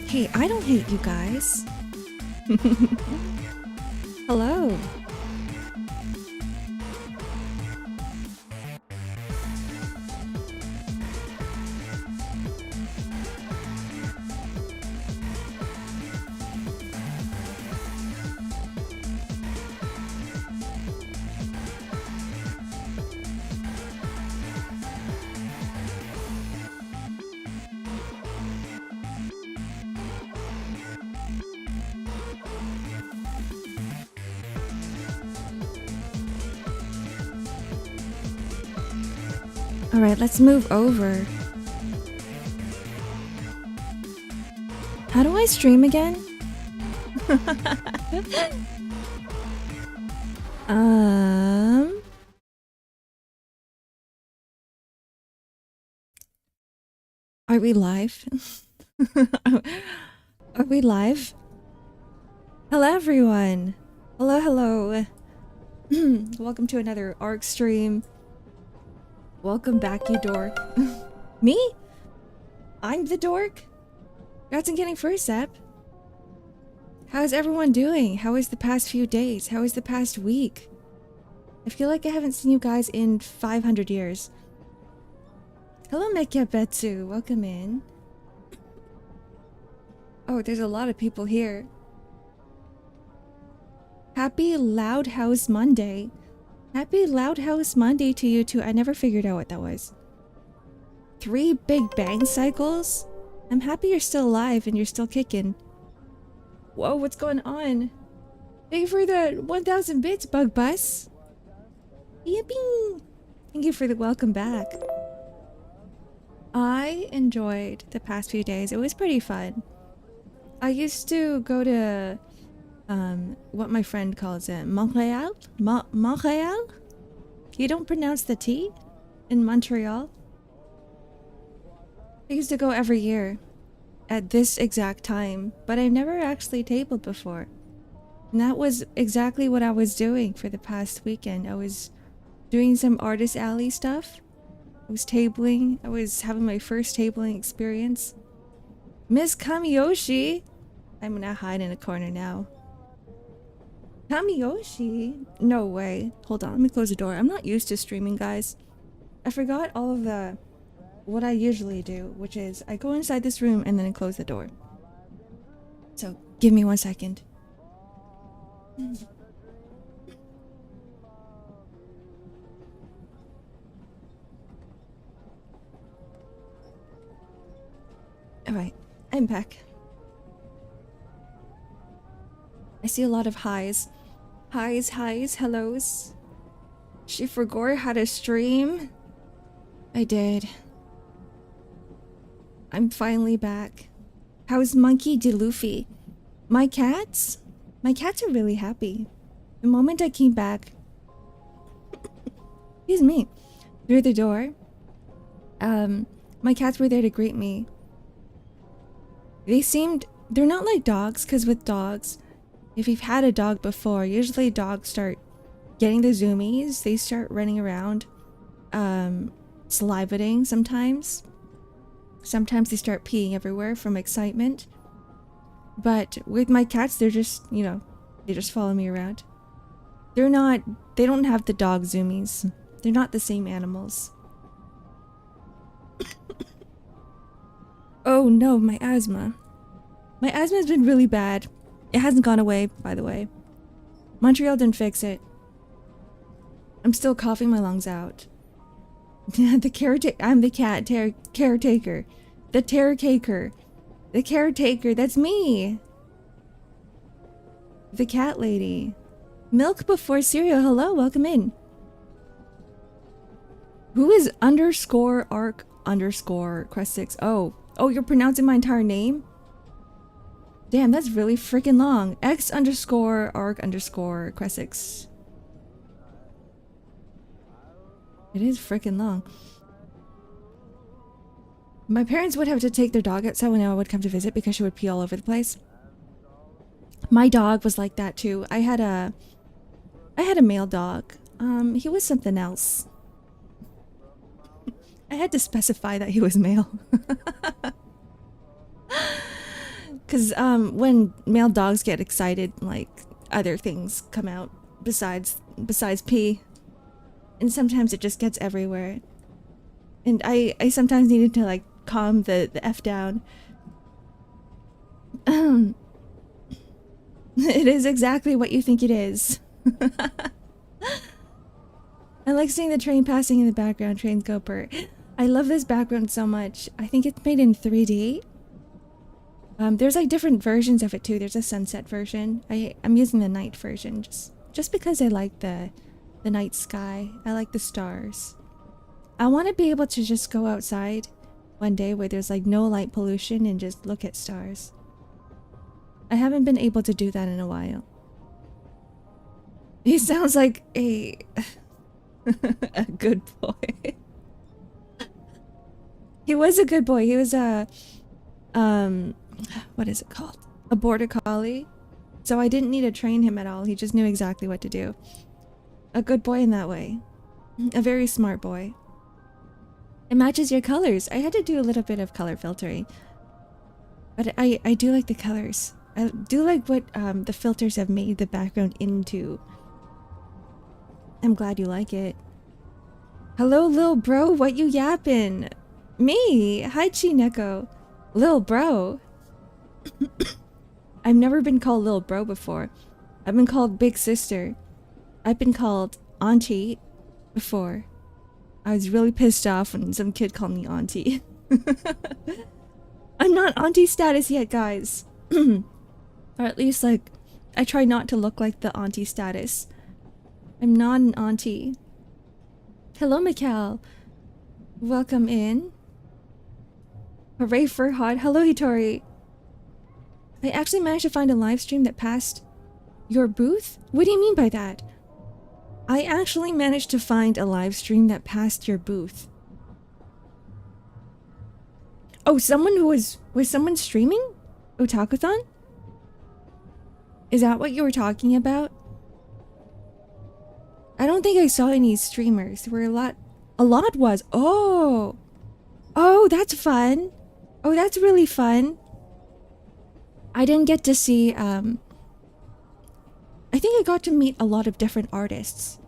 Hey, I don't hate you guys. Hello. All right, let's move over. How do I stream again? Are we live? Are we live? Hello, everyone. Hello, hello. Welcome to another Ark stream. Welcome back, you dork. Me? I'm the dork? Congrats on getting first up. How's everyone doing? How is the past few days? How is the past week? I feel like I haven't seen you guys in 500 years. Hello, Mekia Betsu. Welcome in. Oh, there's a lot of people here. Happy Loud House Monday. Happy Loud House Monday to you too. I never figured out what that was. 3 Big Bang cycles? I'm happy you're still alive and you're still kicking. Whoa, what's going on? Thank you for the 1000 bits, Bug Bus. Yippee! Thank you for the welcome back. I enjoyed the past few days. It was pretty fun. I used to go to what my friend calls it, Montreal? Montreal? You don't pronounce the T? In Montreal? I used to go every year at this exact time, but I never actually tabled before. And that was exactly what I was doing for the past weekend. I was doing some Artist Alley stuff. I was tabling. I was having my first tabling experience. Miss Kamiyoshi! I'm gonna hide in a corner now. Kamiyoshi? No way. Hold on, let me close the door. I'm not used to streaming, guys. I forgot all of the... what I usually do, which is I go inside this room and then I close the door. So, give me 1 second. Alright, I'm back. I see a lot of highs. Highs, hellos. She forgot how to stream? I did. I'm finally back. How's Monkey D. Luffy? My cats? My cats are really happy. The moment I came back... excuse me. Through the door. My cats were there to greet me. They seemed... they're not like dogs, because with dogs, if you've had a dog before, usually dogs start getting the zoomies. They start running around, salivating sometimes. Sometimes they start peeing everywhere from excitement. But with my cats, they're just, you know, they just follow me around. They're not... they don't have the dog zoomies. They're not the same animals. Oh no, my asthma. My asthma has been really bad. It hasn't gone away, by the way. Montreal didn't fix it. I'm still coughing my lungs out. The caretaker. I'm the caretaker. The caretaker. The caretaker. That's me. The cat lady. Milk before cereal. Hello, welcome in. Who is underscore arc underscore crest 6? Oh, you're pronouncing my entire name? Damn, that's really freaking long. X underscore arc underscore crest 6. It is freaking long. My parents would have to take their dog outside when I would come to visit because she would pee all over the place. My dog was like that too. I had a male dog. He was something else. I had to specify that he was male. Because when male dogs get excited, like other things come out besides pee, and sometimes it just gets everywhere. And I sometimes needed to like calm the F down. It is exactly what you think it is. I like seeing the train passing in the background. Trains go per. I love this background so much. I think it's made in 3D. There's like different versions of it too. There's a sunset version. I'm using the night version just because I like the night sky. I like the stars. I want to be able to just go outside one day where there's like no light pollution and just look at stars. I haven't been able to do that in a while. He sounds like a a good boy. He was a good boy. He was a what is it called? A border collie. So I didn't need to train him at all. He just knew exactly what to do. A good boy in that way. A very smart boy. It matches your colors. I had to do a little bit of color filtering. But I do like the colors. I do like what the filters have made the background into. I'm glad you like it. Hello, lil bro. What you yappin'? Me? Hi, Chineko. Lil bro. I've never been called lil bro before. I've been called big sister. I've been called auntie before. I was really pissed off when some kid called me auntie. I'm not auntie status yet, guys. Or at least, like, I try not to look like the auntie status. I'm not an auntie. Hello, Mikal. Welcome in. Hooray for hot. Hello, Hitori. I actually managed to find a live stream that passed your booth? What do you mean by that? I actually managed to find a live stream that passed your booth. Oh, someone who was someone streaming? Otakuthon? Is that what you were talking about? I don't think I saw any streamers. There were a lot was. Oh, that's fun. Oh, that's really fun. I didn't get to see, I think I got to meet a lot of different artists.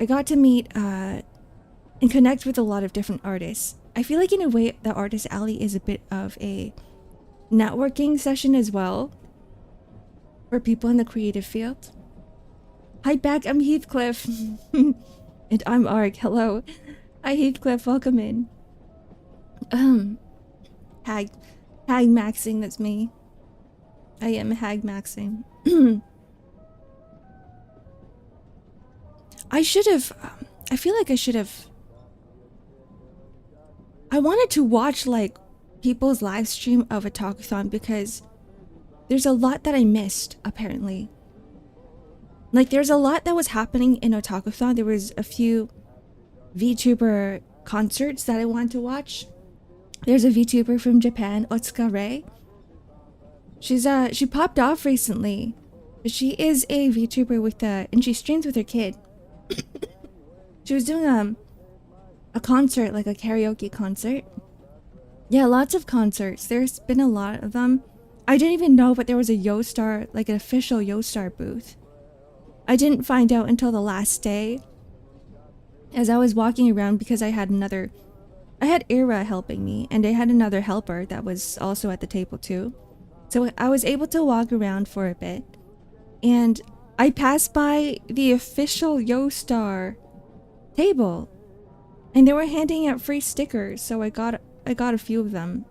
I got to meet, and connect with a lot of different artists. I feel like in a way, the Artist Alley is a bit of a networking session as well. For people in the creative field. Hi back, I'm Heathcliff. And I'm Ark, hello. Hi Heathcliff, welcome in. Hag maxing, that's me. I am hag maxing. I should have, I feel like I should have. I wanted to watch like people's live stream of a talkathon because there's a lot that I missed, apparently. Like, there's a lot that was happening in Otakuthon. There was a few VTuber concerts that I wanted to watch. There's a VTuber from Japan, Otsuka Rei. She popped off recently. But she is a VTuber with and she streams with her kid. She was doing a concert, like a karaoke concert. Yeah, lots of concerts. There's been a lot of them. I didn't even know, but there was a Yostar, like an official Yostar booth. I didn't find out until the last day. As I was walking around because I had Ira helping me, and I had another helper that was also at the table too. So I was able to walk around for a bit. And I passed by the official Yostar table. And they were handing out free stickers, so I got a few of them.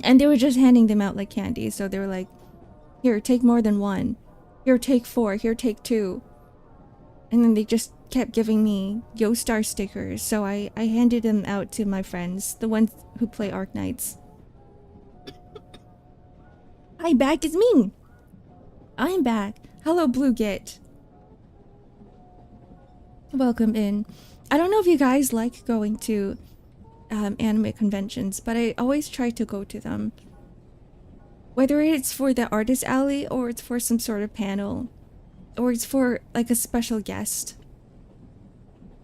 And they were just handing them out like candy. So they were like, here, take more than one. Here, take 4. Here, take 2. And then they just kept giving me Yostar stickers. So I handed them out to my friends, the ones who play Arc Knights. Hi, back, it's me. I'm back. Hello, Blue Git. Welcome in. I don't know if you guys like going to anime conventions, but I always try to go to them. Whether it's for the Artist Alley or it's for some sort of panel or it's for like a special guest.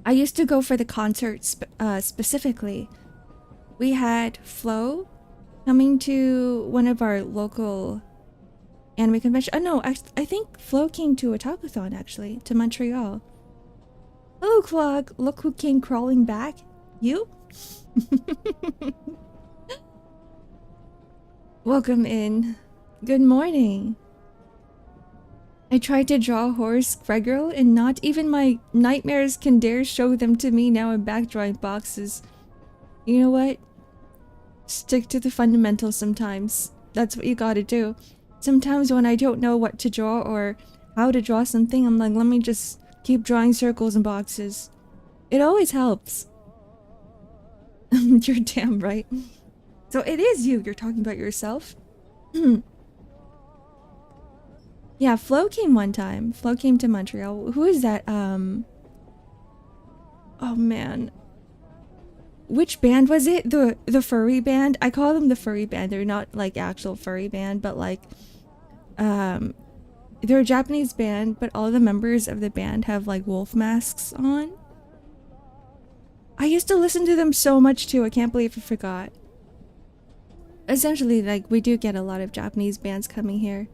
I used to go for the concerts specifically. We had Flo, coming to one of our local anime convention. Oh no, I think Flo came to a Otakuthon actually, to Montreal. Hello, Clog. Look who came crawling back. You? Welcome in. Good morning. I tried to draw a horse, Gregor, and not even my nightmares can dare show them to me. Now I'm back drawing boxes. You know what? Stick to the fundamentals sometimes. That's what you gotta do. Sometimes when I don't know what to draw or how to draw something, I'm like, let me just keep drawing circles and boxes. It always helps. You're damn right. So it is you. You're talking about yourself? Yeah, Flo came one time. Flo came to Montreal. Who is that? Oh man. Which band was it? The furry band? I call them the furry band. They're not like actual furry band, but like they're a Japanese band, but all the members of the band have like wolf masks on. I used to listen to them so much too. I can't believe I forgot. Essentially, like, we do get a lot of Japanese bands coming here.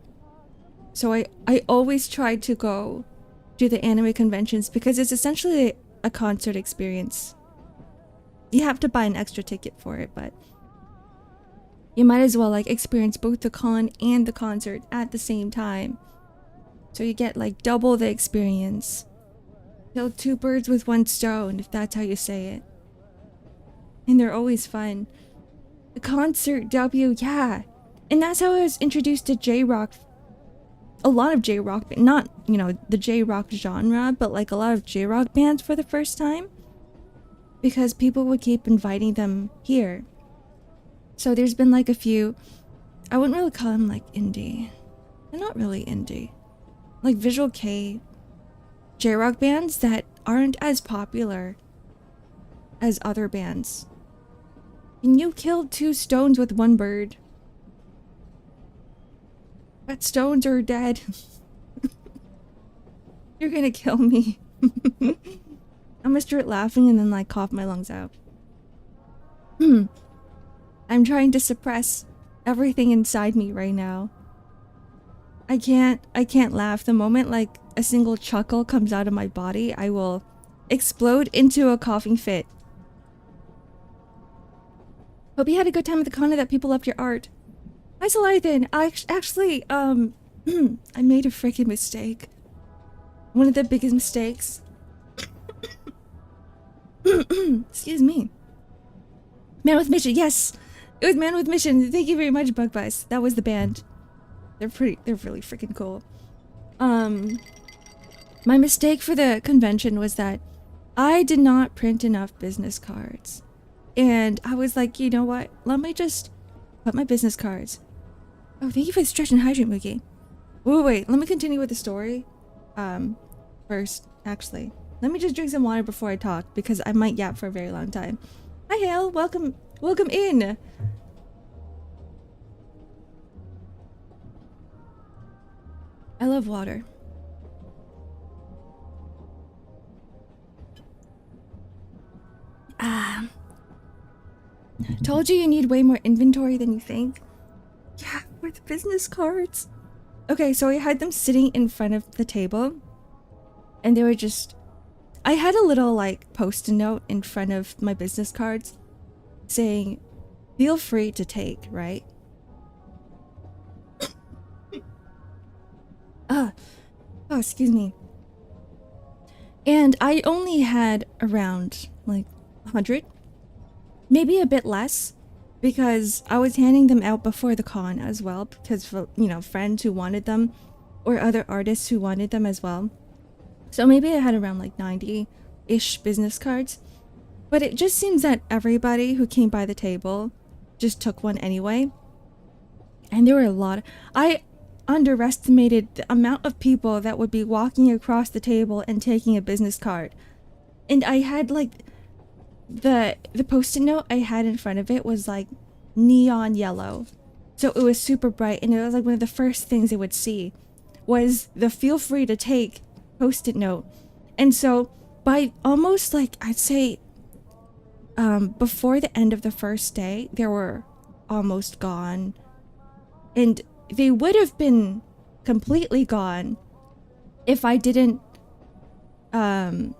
So I always try to go to the anime conventions because it's essentially a concert experience. You have to buy an extra ticket for it, but you might as well like experience both the con and the concert at the same time. So you get like double the experience. Kill two birds with one stone, if that's how you say it. And they're always fun. The concert W, yeah. And that's how I was introduced to J-Rock. A lot of J-Rock, not, you know, the J-Rock genre, but like a lot of J-Rock bands for the first time. Because people would keep inviting them here. So there's been like a few, I wouldn't really call them like indie. They're not really indie. Like Visual K J-Rock bands that aren't as popular as other bands. And you killed two stones with one bird. But stones are dead. You're gonna kill me. I'm gonna start laughing and then like cough my lungs out. I'm trying to suppress everything inside me right now. I can't laugh. The moment like a single chuckle comes out of my body, I will explode into a coughing fit. Hope you had a good time at the con and that people loved your art. Hi, Salithan. I actually, I made a freaking mistake. One of the biggest mistakes. Excuse me. Man with Mission, yes! It was Man with Mission. Thank you very much, Bug Bice. That was the band. They're really freaking cool. My mistake for the convention was that I did not print enough business cards. And I was like, you know what? Let me just put my business cards. Oh, thank you for the stretch and hydrate, Mookie. Wait, let me continue with the story. First, actually. Let me just drink some water before I talk, because I might yap for a very long time. Hi, Hale. Welcome in. I love water. Told you need way more inventory than you think. Yeah, with business cards. Okay, so I had them sitting in front of the table. And they were just... I had a little, like, post-it note in front of my business cards saying, feel free to take, right? Oh, excuse me. And I only had around, like, 100. Maybe a bit less. Because I was handing them out before the con as well. Because, for, you know, friends who wanted them. Or other artists who wanted them as well. So maybe I had around like 90-ish business cards. But it just seems that everybody who came by the table just took one anyway. And there were a lot. I underestimated the amount of people that would be walking across the table and taking a business card. And I had like the post-it note I had in front of it was like neon yellow. So it was super bright, and it was like one of the first things they would see was the feel free to take post-it note. And so by almost like I'd say before the end of the first day, there were almost gone. And they would have been completely gone if I didn't put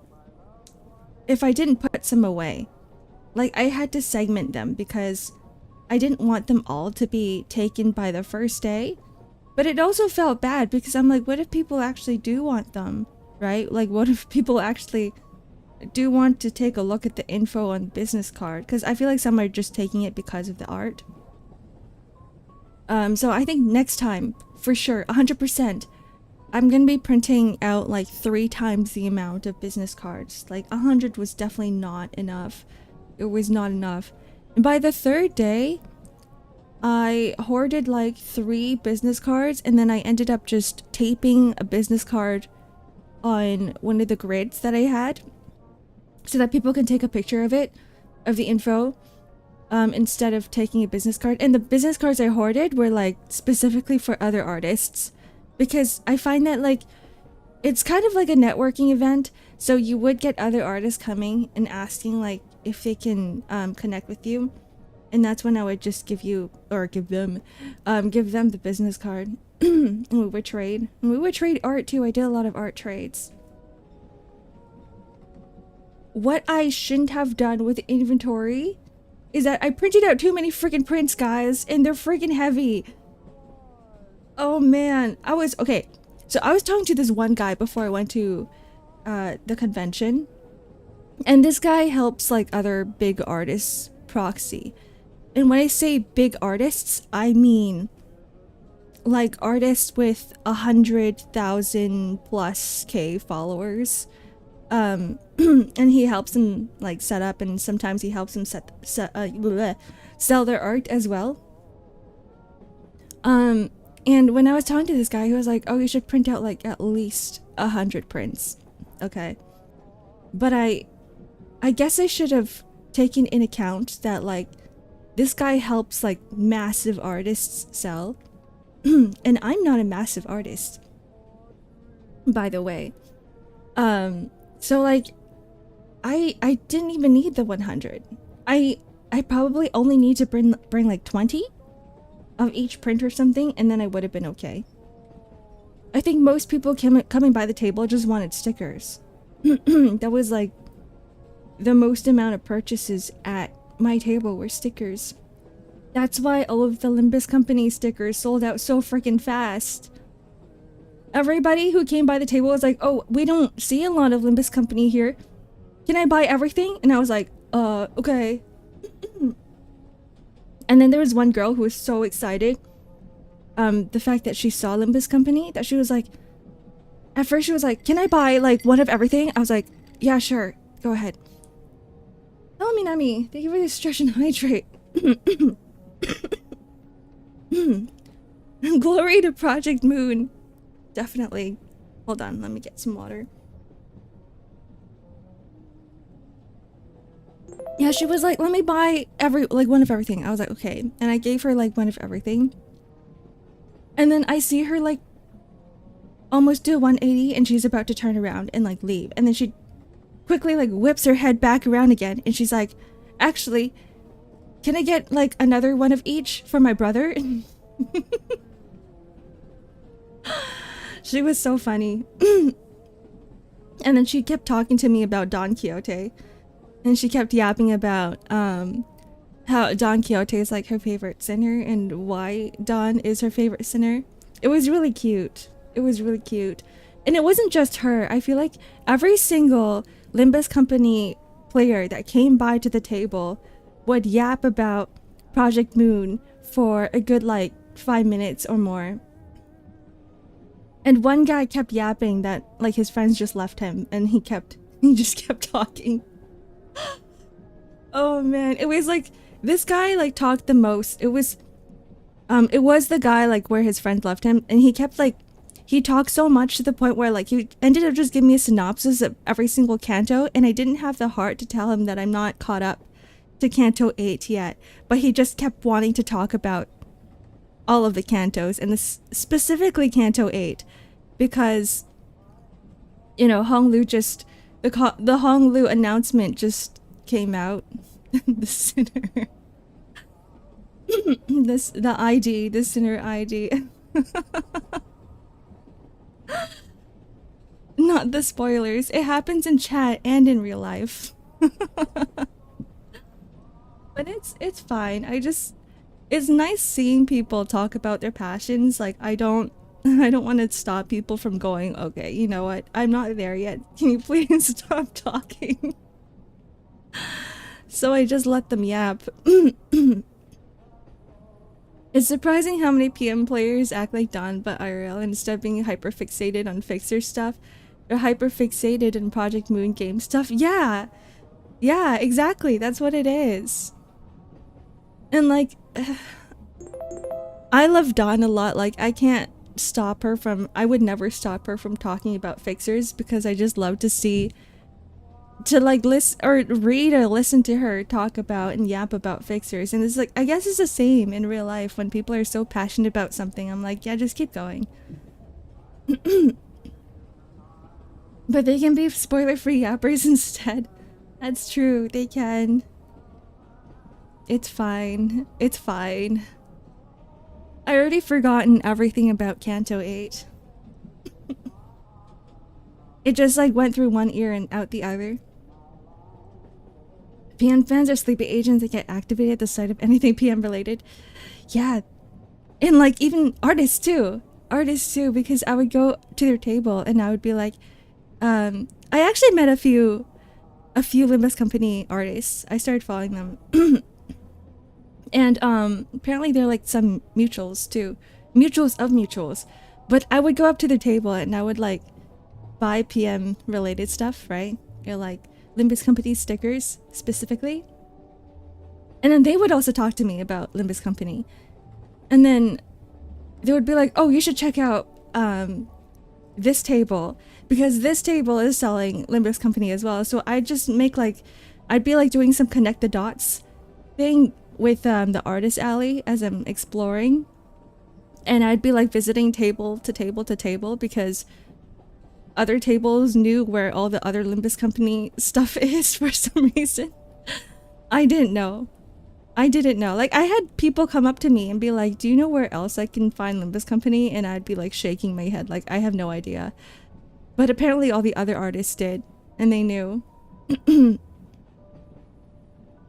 some away. Like, I had to segment them because I didn't want them all to be taken by the first day. But it also felt bad because I'm like, what if people actually do want them, right? Like, what if people actually do want to take a look at the info on the business card? Because I feel like some are just taking it because of the art. So I think next time, for sure, 100%, I'm gonna be printing out like 3 times the amount of business cards. Like 100 was definitely not enough. It was not enough. And by the 3rd day, I hoarded like 3 business cards, and then I ended up just taping a business card on one of the grids that I had so that people can take a picture of it, of the info, instead of taking a business card. And the business cards I hoarded were like specifically for other artists, because I find that like it's kind of like a networking event. So you would get other artists coming and asking like if they can connect with you, and that's when I would just give them the business card. And we would trade. And we would trade art too. I did a lot of art trades. What I shouldn't have done with inventory is that I printed out too many freaking prints, guys, and they're freaking heavy. Oh man, okay. So I was talking to this one guy before I went to the convention, and this guy helps like other big artists proxy. And when I say big artists, I mean like artists with 100,000 plus K followers. And he helps them like set up, and sometimes he helps them sell their art as well. And when I was talking to this guy, he was like, oh, you should print out like at least 100 prints. Okay. But I guess I should have taken in account that like this guy helps like massive artists sell. And I'm not a massive artist, by the way. So like I didn't even need the 100. I probably only need to bring like 20 of each print or something, and then I would have been okay. I think most people coming by the table just wanted stickers. That was like the most amount of purchases at my table were stickers. That's why all of the Limbus Company stickers sold out so freaking fast. Everybody who came by the table was like, oh, we don't see a lot of Limbus Company here. Can I buy everything? And I was like, okay. And then there was one girl who was so excited. The fact that she saw Limbus Company, that she was like, at first she was like, can I buy like one of everything? I was like, yeah, sure. Go ahead. Oh, Minami, thank you for the stretch and hydrate. Glory to Project Moon. Definitely. Hold on, let me get some water. Yeah, she was like, let me buy one of everything. I was like, okay. And I gave her like one of everything. And then I see her like almost do a 180, and she's about to turn around and like leave. And then she quickly like whips her head back around again, and she's like, actually, can I get like another one of each for my brother? She was so funny. And then she kept talking to me about Don Quixote, and she kept yapping about how Don Quixote is like her favorite sinner and why Don is her favorite sinner. It was really cute. It was really cute. And it wasn't just her. I feel like every single Limbus Company player that came by to the table would yap about Project Moon for a good like 5 minutes or more. And one guy kept yapping that like his friends just left him, and he just kept talking. Oh man, it was like this guy like talked the most. It was the guy like where his friend left him, and he kept like he talked so much to the point where like he ended up just giving me a synopsis of every single canto, and I didn't have the heart to tell him that I'm not caught up to Canto 8 yet, but he just kept wanting to talk about all of the cantos, and specifically Canto 8, because you know Honglu just the Honglu announcement just came out. The sinner. the ID, the sinner ID. Not the spoilers. It happens in chat and in real life. But it's fine. It's nice seeing people talk about their passions. Like I don't want to stop people from going, okay, you know what? I'm not there yet. Can you please stop talking? So I just let them yap. It's surprising how many PM players act like Don but IRL instead of being hyperfixated on Fixer stuff. They're hyperfixated on Project Moon game stuff. Yeah! Yeah, exactly. That's what it is. And like, I love Dawn a lot. Like, I can't stop her from, I would never stop her from talking about Fixers because I just love to see, to like listen or read or listen to her talk about and yap about Fixers. And it's like, I guess it's the same in real life when people are so passionate about something. I'm like, yeah, just keep going. But they can be spoiler-free yappers instead. That's true, they can. It's fine. It's fine. I already forgotten everything about Kanto 8. It just like went through one ear and out the other. PM fans are sleepy agents that get activated at the sight of anything PM related. Yeah. And like even artists too. Artists too, because I would go to their table and I would be like, I actually met a few Limbus Company artists. I started following them. And apparently they're like some mutuals too. Mutuals of mutuals. But I would go up to their table and I would like buy PM related stuff, right? Or like Limbus Company stickers specifically. And then they would also talk to me about Limbus Company. And then they would be like, oh, you should check out this table because this table is selling Limbus Company as well. So I just make like, I'd be like doing some connect the dots thing with the artist alley as I'm exploring. And I'd be like visiting table to table to table because other tables knew where all the other Limbus Company stuff is for some reason. I didn't know. Like I had people come up to me and be like, do you know where else I can find Limbus Company? And I'd be like shaking my head like I have no idea. But apparently all the other artists did and they knew.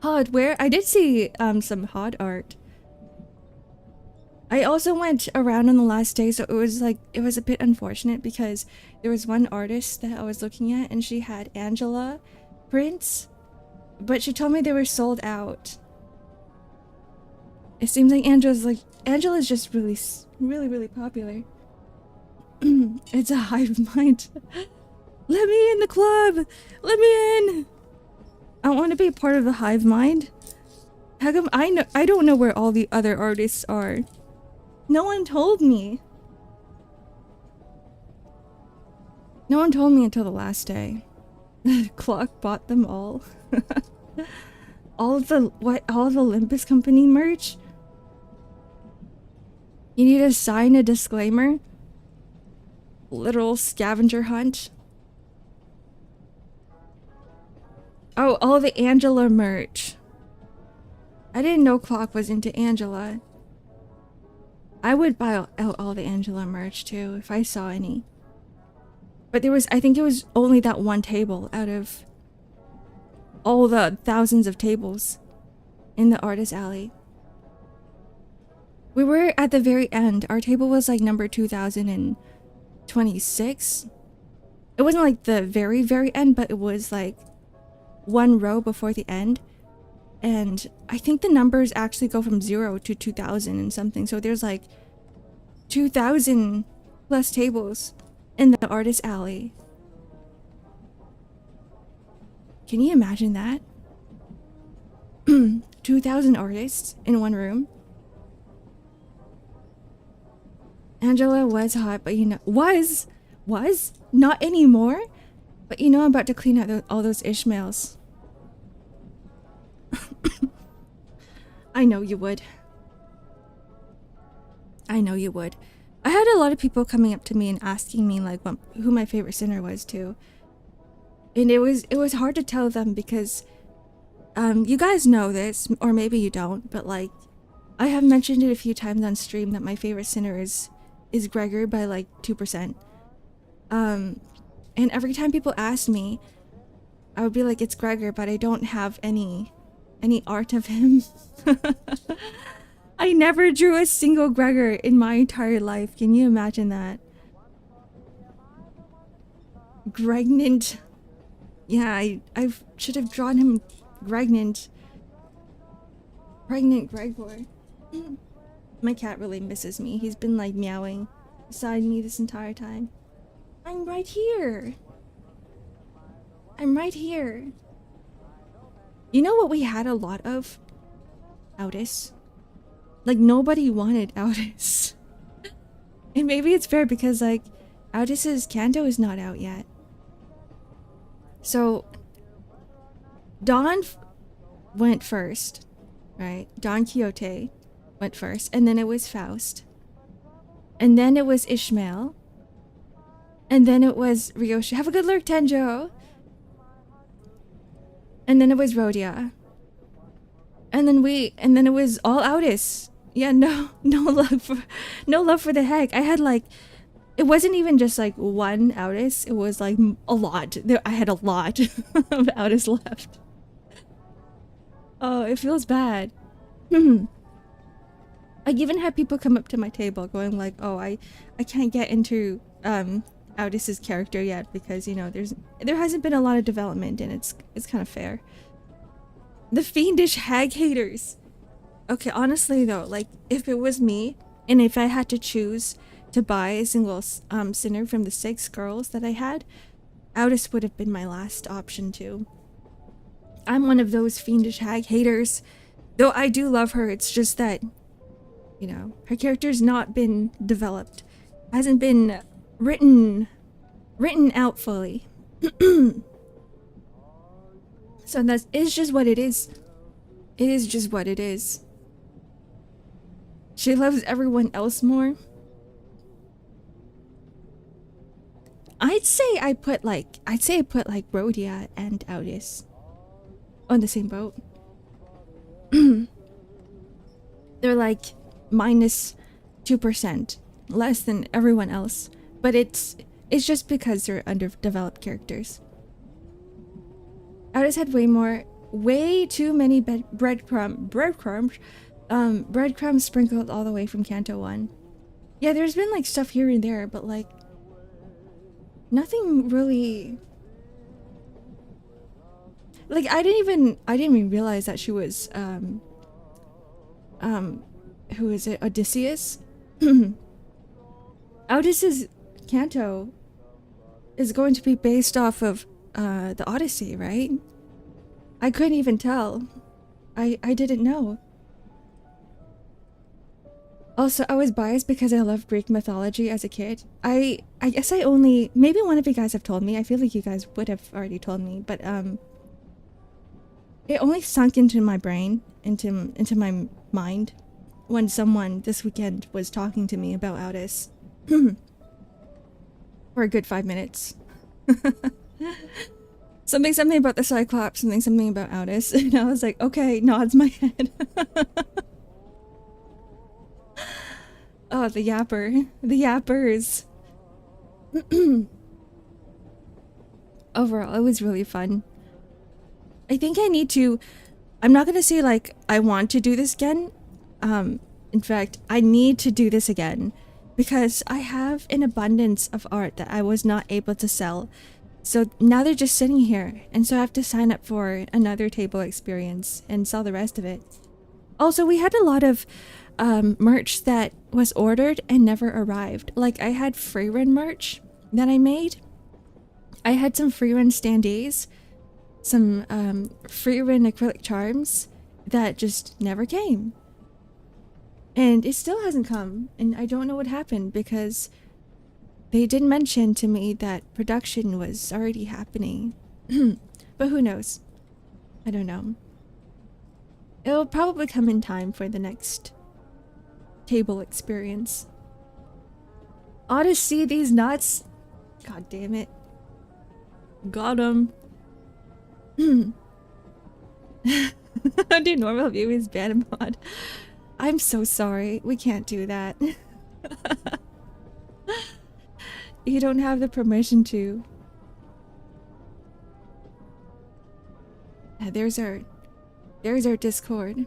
Hardware. I did see some hard art. I also went around on the last day, so it was a bit unfortunate because there was one artist that I was looking at and she had Angela prints, but she told me they were sold out. It seems like Angela's just really popular. It's a hive mind. Let me in the club! Let me in! I want to be part of the hive mind. How come I don't know where all the other artists are? No one told me. No one told me until the last day. Clock bought them all. All of the Limbus Company merch? You need to sign a disclaimer? Literal scavenger hunt? Oh, all the Angela merch. I didn't know Clock was into Angela. I would buy out all the Angela merch too if I saw any. But I think it was only that one table out of all the thousands of tables in the artist alley. We were at the very end. Our table was like number 2026. It wasn't like the very end, but it was like one row before the end. And I think the numbers actually go from 0 to 2000 and something. So there's like 2000 plus tables in the artist alley. Can you imagine that? 2000 artists in one room. Angela was hot, but you know, was not anymore. But you know, I'm about to clean out all those Ishmaels. I know you would. I know you would. I had a lot of people coming up to me and asking me like who my favorite sinner was too. And it was hard to tell them because you guys know this, or maybe you don't, but like I have mentioned it a few times on stream that my favorite sinner is Gregor by like 2%. And every time people ask me, I would be like, it's Gregor, but I don't have any art of him. I never drew a single Gregor in my entire life. Can you imagine that? Gregnant. Yeah, I should have drawn him Gregnant. Pregnant Gregor. My cat really misses me. He's been like meowing beside me this entire time. I'm right here. I'm right here. You know what we had a lot of? Outis. Like, nobody wanted Outis. And maybe it's fair because, like, Outis's Kanto is not out yet. So, Don went first, right? Don Quixote went first, and then it was Faust. And then it was Ishmael. And then it was Ryoshi. Have a good lurk, Tenjo! And then it was Rhodia. And then it was all Outis. Yeah, no love for the heck. I had like, it wasn't even just like one Outis, it was like a lot. I had a lot of Outis left. Oh, it feels bad. I even had people come up to my table going like, oh, I can't get into Outis's character yet because, you know, there hasn't been a lot of development and it's kind of fair. The fiendish hag haters. Okay, honestly though, like if it was me and if I had to choose to buy a single sinner from the 6 girls that I had, Outis would have been my last option too. I'm one of those fiendish hag haters. Though I do love her, it's just that, you know, her character's not been developed. Hasn't been written out fully. So it's just what it is. It is just what it is. She loves everyone else more. I'd say I put like Rhodia and Outis on the same boat. They're like minus 2%, less than everyone else. But it's just because they're underdeveloped characters. Outis had way too many breadcrumbs sprinkled all the way from Kanto 1. Yeah, there's been like stuff here and there, but like nothing really. Like I didn't even realize that she was who is it? Odysseus? Outis's Kanto is going to be based off of the Odyssey, right? I couldn't even tell. I didn't know. Also, I was biased because I loved Greek mythology as a kid. I guess I only, maybe one of you guys have told me. I feel like you guys would have already told me, but it only sunk into my brain, into my mind, when someone this weekend was talking to me about Outis. For a good 5 minutes. Something about the Cyclops, something about Outis, and I was like, okay, nods my head. Oh, the yapper. The yappers. Overall, it was really fun. I think I need to... I'm not gonna say, like, I want to do this again. In fact, I need to do this again. Because I have an abundance of art that I was not able to sell. So now they're just sitting here. And so I have to sign up for another table experience and sell the rest of it. Also, we had a lot of merch that was ordered and never arrived. Like, I had freerun merch that I made. I had some freerun standees, some freerun acrylic charms that just never came. And it still hasn't come, and I don't know what happened because they did mention to me that production was already happening. But who knows? I don't know. It'll probably come in time for the next table experience. Ought to see these nuts. God damn it. Got 'em. Do normal viewers ban mod? I'm so sorry. We can't do that. You don't have the permission to. There's our Discord.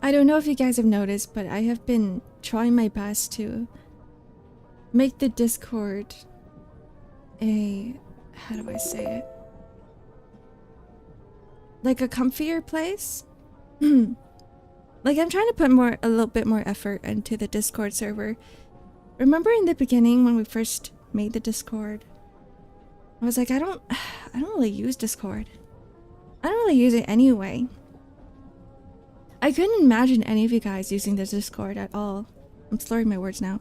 I don't know if you guys have noticed, but I have been trying my best to make the Discord a, how do I say it? Like a comfier place? Like I'm trying to put a little bit more effort into the Discord server. Remember in the beginning when we first made the Discord? I was like, I don't really use Discord. I don't really use it anyway. I couldn't imagine any of you guys using the Discord at all. I'm slurring my words now.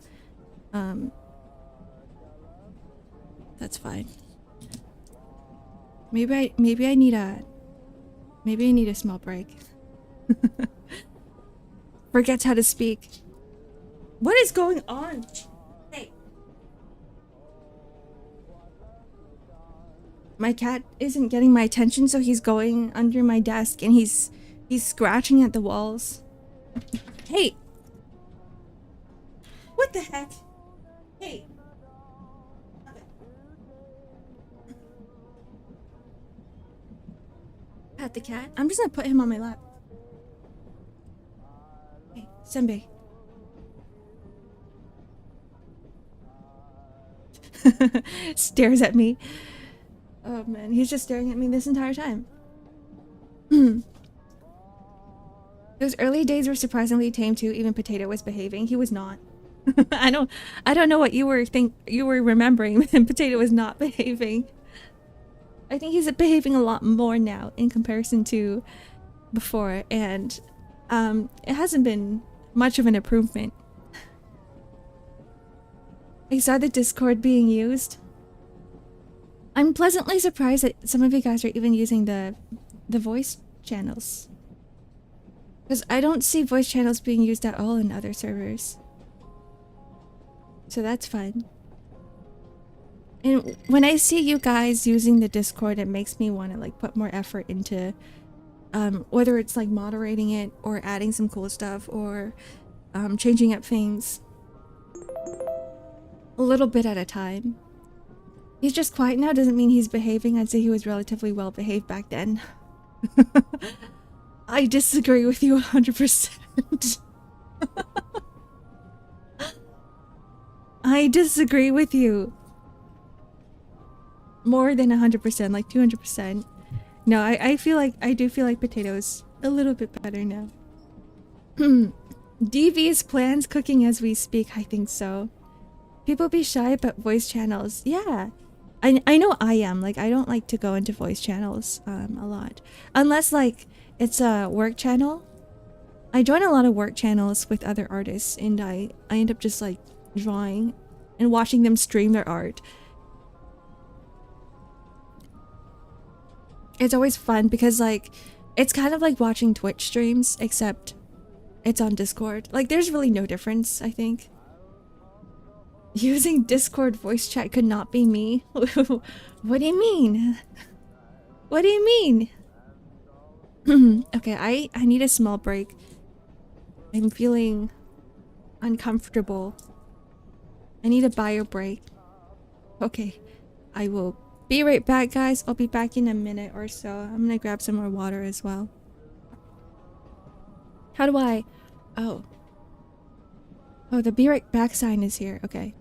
That's fine. Maybe I need a small break. Forgets how to speak. What is going on? Hey. My cat isn't getting my attention, so he's going under my desk and he's scratching at the walls. Hey. What the heck? Hey. Okay. Pat the cat. I'm just gonna put him on my lap. Hey, Senbei. Stares at me. Oh man, he's just staring at me this entire time. Those early days were surprisingly tame too. Even Potato was behaving. He was not. I don't know what you were remembering. Potato was not behaving. I think he's behaving a lot more now in comparison to before, and it hasn't been much of an improvement. I saw the Discord being used. I'm pleasantly surprised that some of you guys are even using the voice channels. Because I don't see voice channels being used at all in other servers. So that's fun. And when I see you guys using the Discord, it makes me want to like put more effort into whether it's like moderating it or adding some cool stuff or changing up things a little bit at a time. He's just quiet now doesn't mean he's behaving. I'd say he was relatively well behaved back then. I disagree with you 100%. I disagree with you. More than 100%, like 200%. No, I do feel like Potato's a little bit better now. DV's plans cooking as we speak, I think so. People be shy about voice channels. Yeah. I know I am. Like, I don't like to go into voice channels a lot. Unless, like, it's a work channel. I join a lot of work channels with other artists, and I end up just, like, drawing and watching them stream their art. It's always fun because, like, it's kind of like watching Twitch streams, except it's on Discord. Like, there's really no difference, I think. Using Discord voice chat could not be me. What do you mean? What do you mean? Okay, I need a small break. I'm feeling uncomfortable. I need a bio break. Okay, I will be right back, guys. I'll be back in a minute or so. I'm gonna grab some more water as well. How do I... Oh, the be right back sign is here. Okay.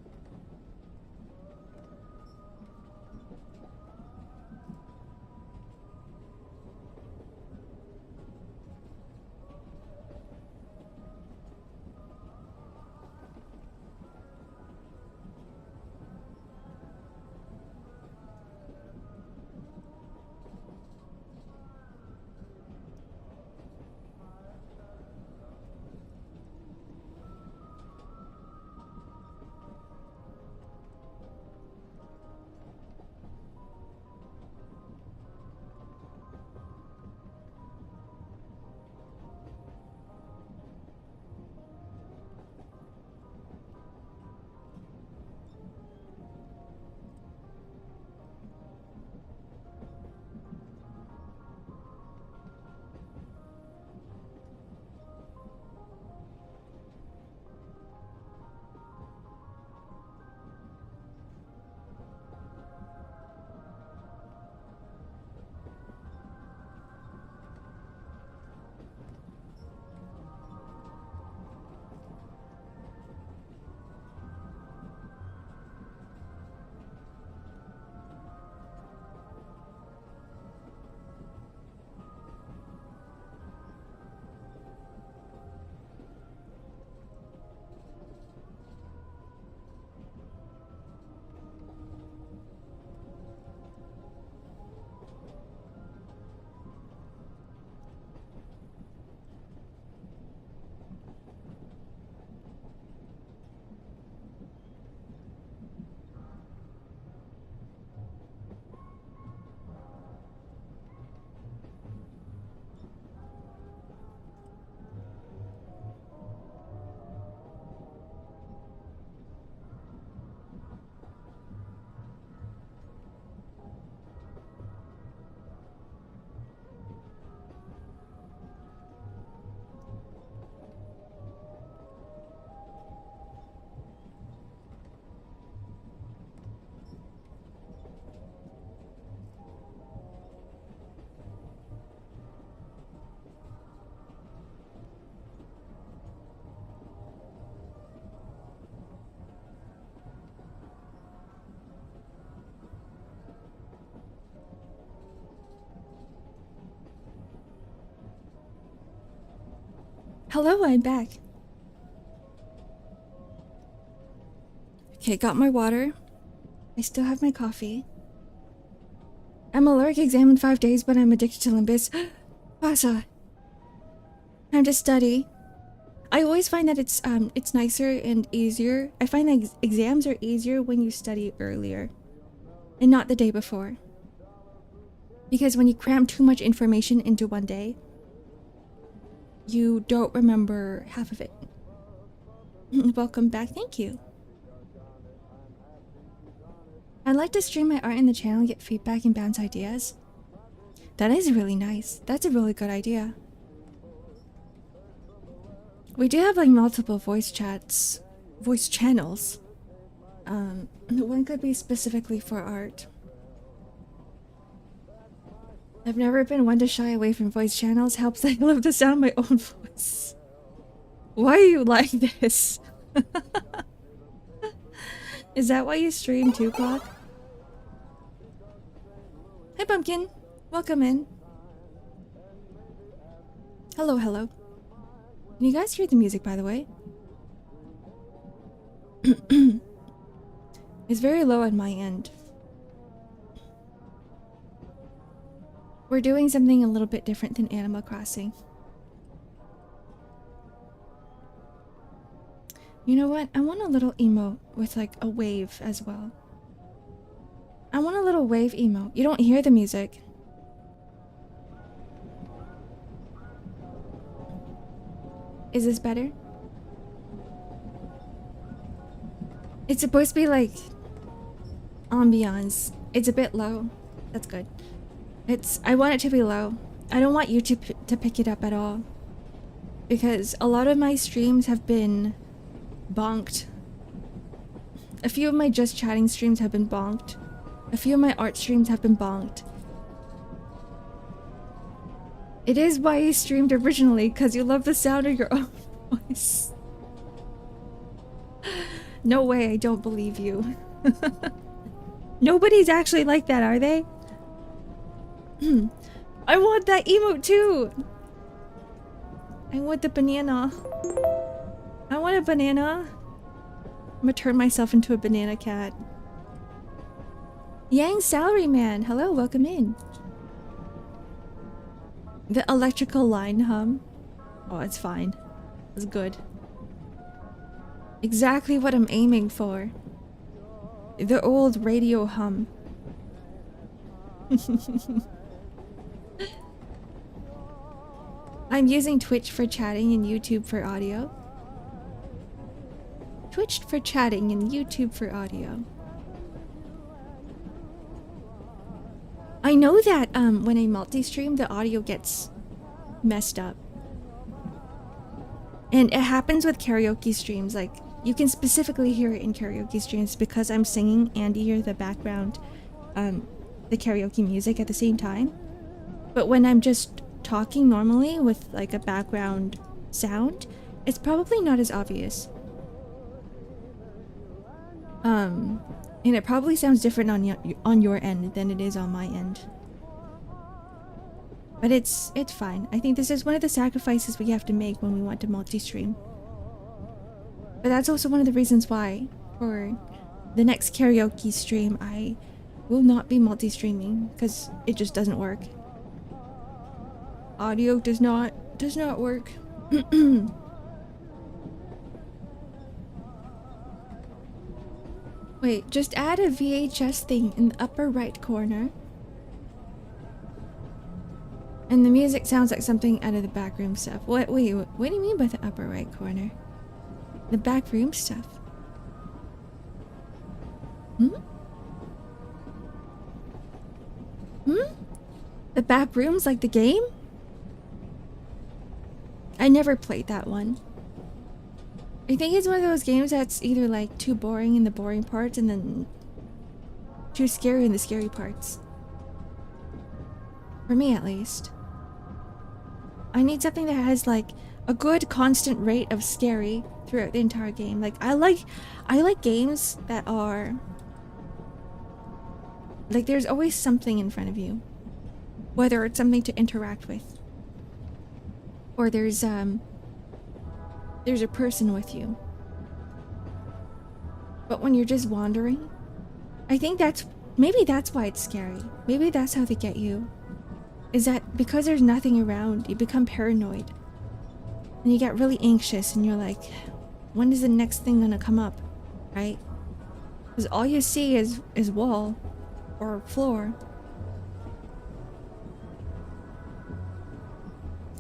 Hello, I'm back. Okay, got my water. I still have my coffee. I'm allergic exam in 5 days, but I'm addicted to Limbus. Pasa. Time to study. I always find that it's nicer and easier. I find that exams are easier when you study earlier and not the day before. Because when you cram too much information into one day, you don't remember half of it. Welcome back, thank you. I'd like to stream my art in the channel, get feedback and bounce ideas. That is really nice. That's a really good idea. We do have like multiple voice channels. One could be specifically for art. I've never been one to shy away from voice channels. Helps that I love the sound of my own voice. Why are you like this? Is that why you stream 2 o'clock? Hi Pumpkin, welcome in. Hello, hello. Can you guys hear the music, by the way? It's very low on my end. We're doing something a little bit different than Animal Crossing. You know what? I want a little emote with like a wave as well. I want a little wave emote. You don't hear the music. Is this better? It's supposed to be like ambiance. It's a bit low. That's good. I want it to be low. I don't want YouTube to pick it up at all. Because a lot of my streams have been bonked. A few of my just chatting streams have been bonked. A few of my art streams have been bonked. It is why you streamed originally, because you love the sound of your own voice. No way, I don't believe you. Nobody's actually like that, are they? I want that emote too! I want the banana. I want a banana. I'm gonna turn myself into a banana cat. Yang Salaryman, hello, welcome in. The electrical line hum. Oh, it's fine. It's good. Exactly what I'm aiming for. The old radio hum. I'm using Twitch for chatting and YouTube for audio. Twitch for chatting and YouTube for audio. I know that when I multi-stream, the audio gets messed up. And it happens with karaoke streams. Like, you can specifically hear it in karaoke streams because I'm singing and you hear the background, the karaoke music at the same time. But when I'm just talking normally with like a background sound, it's probably not as obvious. And it probably sounds different on your end than it is on my end. But it's fine. I think this is one of the sacrifices we have to make when we want to multi-stream. But that's also one of the reasons why for the next karaoke stream I will not be multi-streaming, because it just doesn't work. Audio does not work. Wait, just add a VHS thing in the upper right corner. And the music sounds like something out of the backroom stuff. Wait, what do you mean by the upper right corner? The backroom stuff. The backrooms, like the game? I never played that one. I think it's one of those games that's either like too boring in the boring parts and then too scary in the scary parts. For me, at least. I need something that has like a good constant rate of scary throughout the entire game. Like I like games that are like there's always something in front of you. Whether it's something to interact with, or there's there's a person with you. But when you're just wandering, I think maybe that's why it's scary. Maybe that's how they get you. Is that because there's nothing around, you become paranoid. And you get really anxious and you're like, when is the next thing gonna come up, right? Because all you see is wall or floor.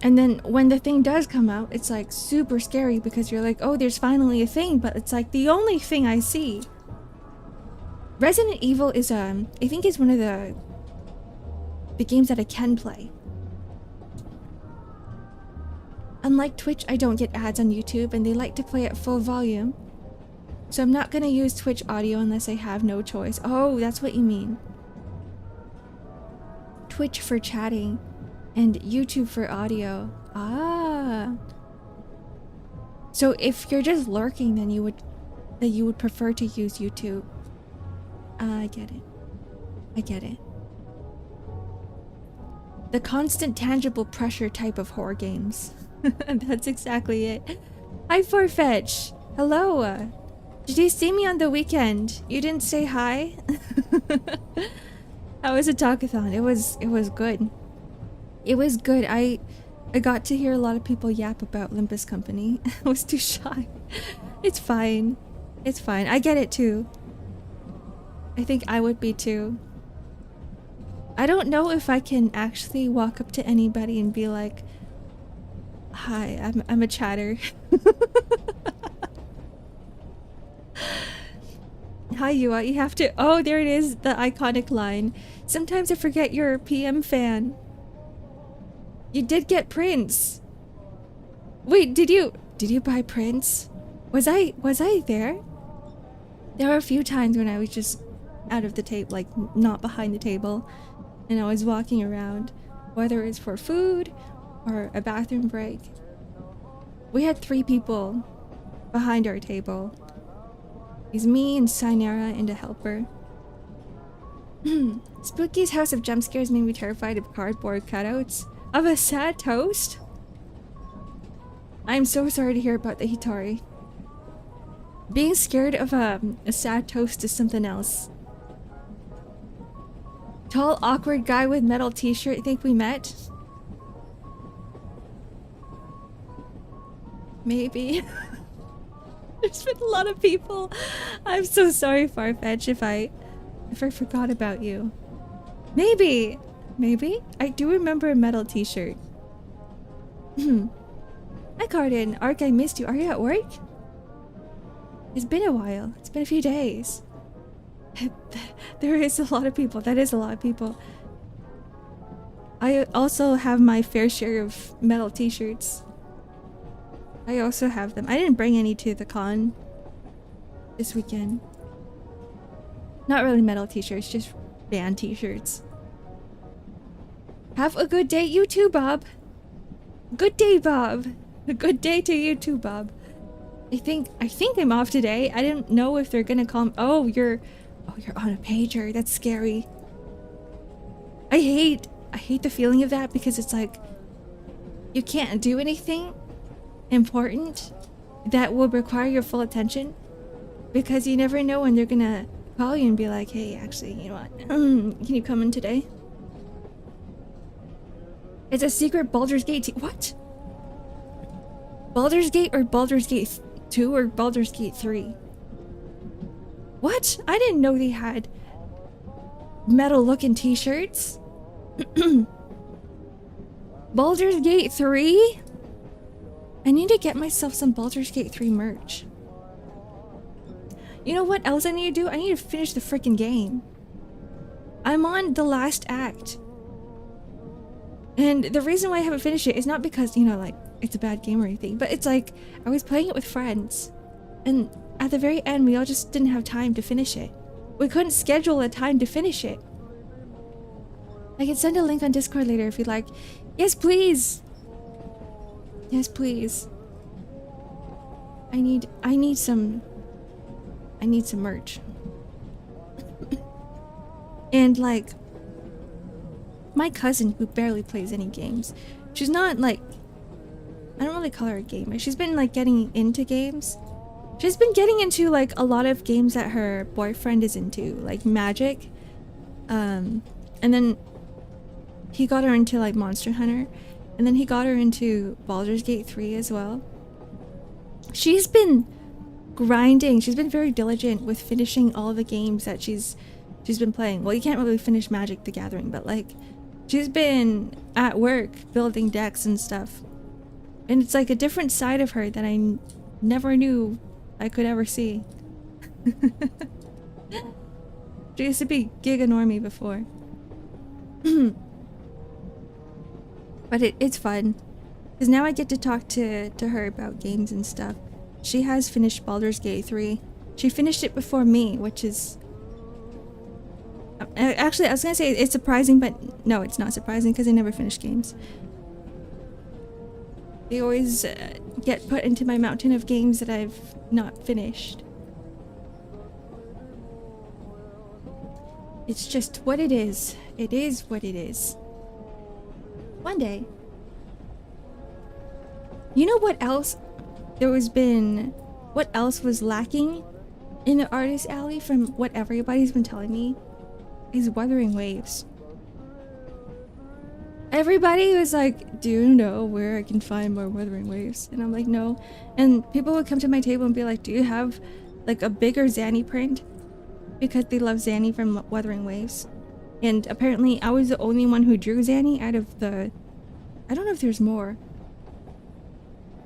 And then when the thing does come out, it's like super scary because you're like, oh, there's finally a thing, but it's like the only thing I see. Resident Evil is I think it's one of the games that I can play. Unlike Twitch, I don't get ads on YouTube and they like to play at full volume. So I'm not gonna use Twitch audio unless I have no choice. Oh, that's what you mean. Twitch for chatting and YouTube for audio. Ah. So if you're just lurking, then you would prefer to use YouTube. I get it. I get it. The constant tangible pressure type of horror games. That's exactly it. Hi, Farfetch. Hello. Did you see me on the weekend? You didn't say hi? How was a talkathon? It was good. It was good. I got to hear a lot of people yap about Olympus Company. I was too shy. It's fine. It's fine. I get it too. I think I would be too. I don't know if I can actually walk up to anybody and be like, hi, I'm a chatter. Hi, you have to. Oh, there it is, the iconic line. Sometimes I forget you're a PM fan. You did get Prince. Wait, did you buy Prince? Was I there? There were a few times when I was just out of the table, like not behind the table, and I was walking around, whether it's for food or a bathroom break. We had 3 people behind our table. It's me and Sinara and a helper. Spooky's House of Jump Scares made me terrified of cardboard cutouts of a sad toast. I'm so sorry to hear about the Hitari. Being scared of a sad toast is something else. Tall, awkward guy with metal t-shirt, think we met? Maybe. There's been a lot of people. I'm so sorry, Farfetch, if I forgot about you. Maybe. Maybe? I do remember a metal t-shirt. Hi, Cardin. Ark, I missed you. Are you at work? It's been a while. It's been a few days. There is a lot of people. That is a lot of people. I also have my fair share of metal t-shirts. I also have them. I didn't bring any to the con this weekend. Not really metal t-shirts, just band t-shirts. Have a good day, you too, Bob. Good day, Bob. A good day to you too, Bob. I think I'm off today. I didn't know if they're gonna call me. Oh, you're on a pager. That's scary. I hate the feeling of that because it's like you can't do anything important that will require your full attention because you never know when they're gonna call you and be like, hey, actually, you know what? Can you come in today? It's a secret Baldur's Gate. What? Baldur's Gate or Baldur's Gate 2 or Baldur's Gate 3? What? I didn't know they had metal looking t-shirts. Baldur's Gate 3? I need to get myself some Baldur's Gate 3 merch. You know what else I need to do? I need to finish the freaking game. I'm on the last act. And the reason why I haven't finished it is not because, you know, like, it's a bad game or anything, but it's like, I was playing it with friends. And at the very end, we all just didn't have time to finish it. We couldn't schedule a time to finish it. I can send a link on Discord later if you'd like. Yes, please! Yes, please. I need some merch. And like, my cousin who barely plays any games, she's not like I don't really call her a gamer. She's been like getting into games. She's been getting into like a lot of games that her boyfriend is into, like Magic. And then he got her into like Monster Hunter, and then he got her into Baldur's Gate 3 as well. She's been grinding. She's been very diligent with finishing all the games that she's been playing. Well, you can't really finish Magic the Gathering, but like she's been at work building decks and stuff. And it's like a different side of her that I never knew I could ever see. She used to be giga normie before. But it's fun. Because now I get to talk to her about games and stuff. She has finished Baldur's Gate 3. She finished it before me, which is... Actually, I was gonna say it's surprising, but no, it's not surprising because I never finish games. They always get put into my mountain of games that I've not finished. It's just what it is. It is what it is. One day. You know what else what else was lacking in the Artist Alley from what everybody's been telling me? Is Wuthering Waves. Everybody was like, do you know where I can find more Wuthering Waves? And I'm like, no. And people would come to my table and be like, do you have like a bigger Zanny print? Because they love Zanny from Wuthering Waves. And apparently I was the only one who drew Zanny out of the... I don't know if there's more.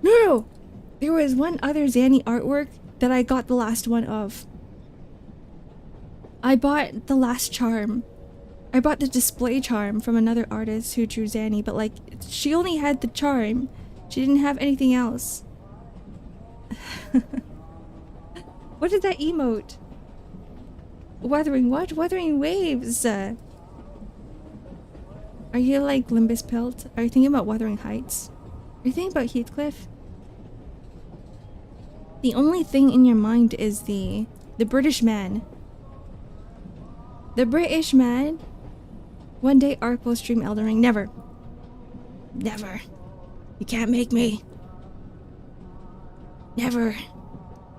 No! There was one other Zanny artwork that I got the last one of. I bought the last charm. I bought the display charm from another artist who drew Zanny, but like, she only had the charm. She didn't have anything else. What is that emote? Wuthering what? Wuthering Waves! Are you like Limbus Pelt? Are you thinking about Wuthering Heights? Are you thinking about Heathcliff? The only thing in your mind is the British man. The British man. One day Ark will stream Elden Ring. Never. Never. You can't make me. Never.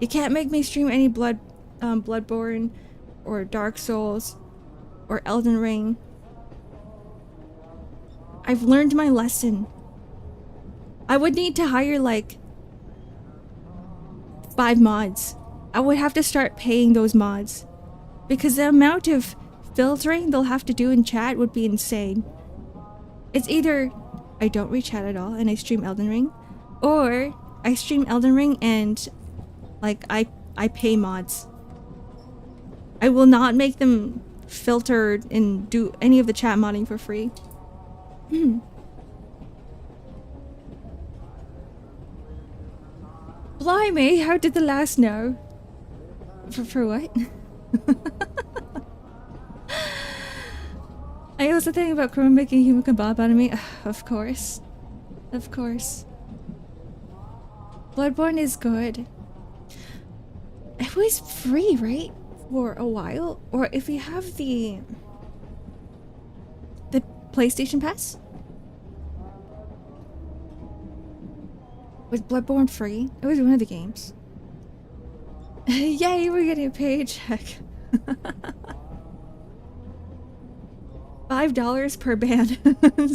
You can't make me stream any Bloodborne or Dark Souls or Elden Ring. I've learned my lesson. I would need to hire like 5 mods. I would have to start paying those mods because the amount of filtering they'll have to do in chat would be insane. It's either I don't read chat at all and I stream Elden Ring, or I stream Elden Ring and like I pay mods. I will not make them filter and do any of the chat modding for free. Blimey, how did the last know? For what? I also think about Chroma making a human kebab out of me. Of course. Of course. Bloodborne is good. It was free, right? For a while? Or if you have the PlayStation Pass? Was Bloodborne free? It was one of the games. Yay, we're getting a paycheck. $5 per band.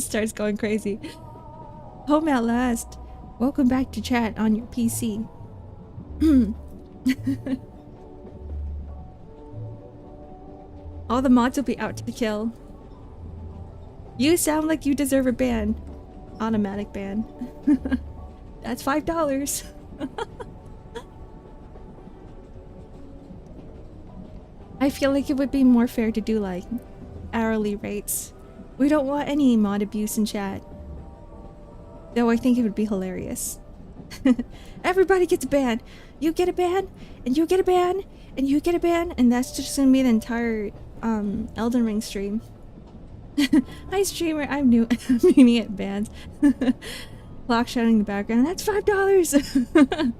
Starts going crazy. Home at last. Welcome back to chat on your PC. All the mods will be out to kill. You sound like you deserve a ban. Automatic ban. That's $5. I feel like it would be more fair to do like hourly rates. We don't want any mod abuse in chat. Though I think it would be hilarious. Everybody gets a ban. You get a ban, and you get a ban, and you get a ban, and that's just gonna be the entire Elden Ring stream. Hi streamer, I'm new. Meaning at bans. Clock shouting in the background. That's $5.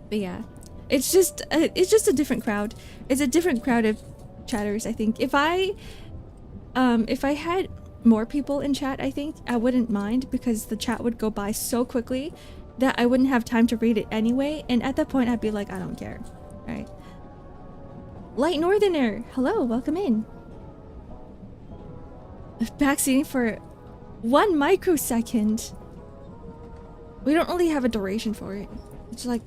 But yeah, it's just a different crowd. It's a different crowd of chatters. I think if I had more people in chat, I think, I wouldn't mind, because the chat would go by so quickly that I wouldn't have time to read it anyway, and at that point I'd be like, I don't care. Alright. Light Northerner! Hello, welcome in. Backseating for 1 microsecond. We don't really have a duration for it. It's like,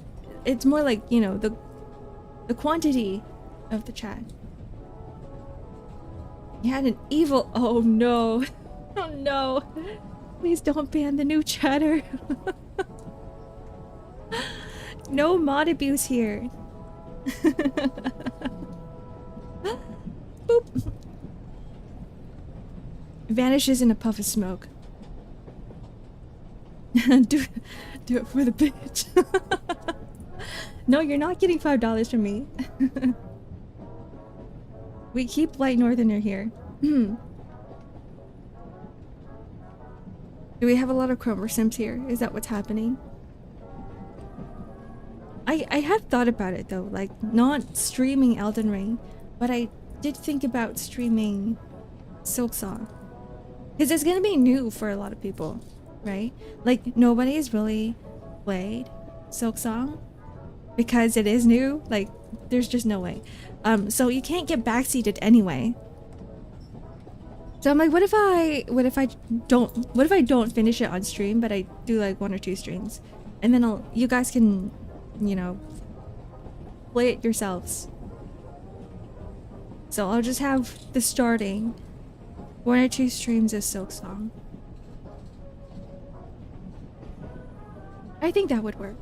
it's more like, you know, the quantity of the chat. You had an evil— oh no. Oh no. Please don't ban the new chatter. No mod abuse here. Boop. Vanishes in a puff of smoke. do it for the bitch. No, you're not getting $5 from me. We keep Light Northerner here. Do we have a lot of Chroma Sims here? Is that what's happening? I have thought about it though, like not streaming Elden Ring, but I did think about streaming Silksong. Because it's gonna be new for a lot of people, right? Like nobody has really played Silksong because it is new. Like there's just no way. So you can't get backseated anyway. So I'm like, what if I don't finish it on stream, but I do like 1 or 2 streams, and then you guys can, you know, play it yourselves. So I'll just have the starting 1 or 2 streams of Silksong. I think that would work.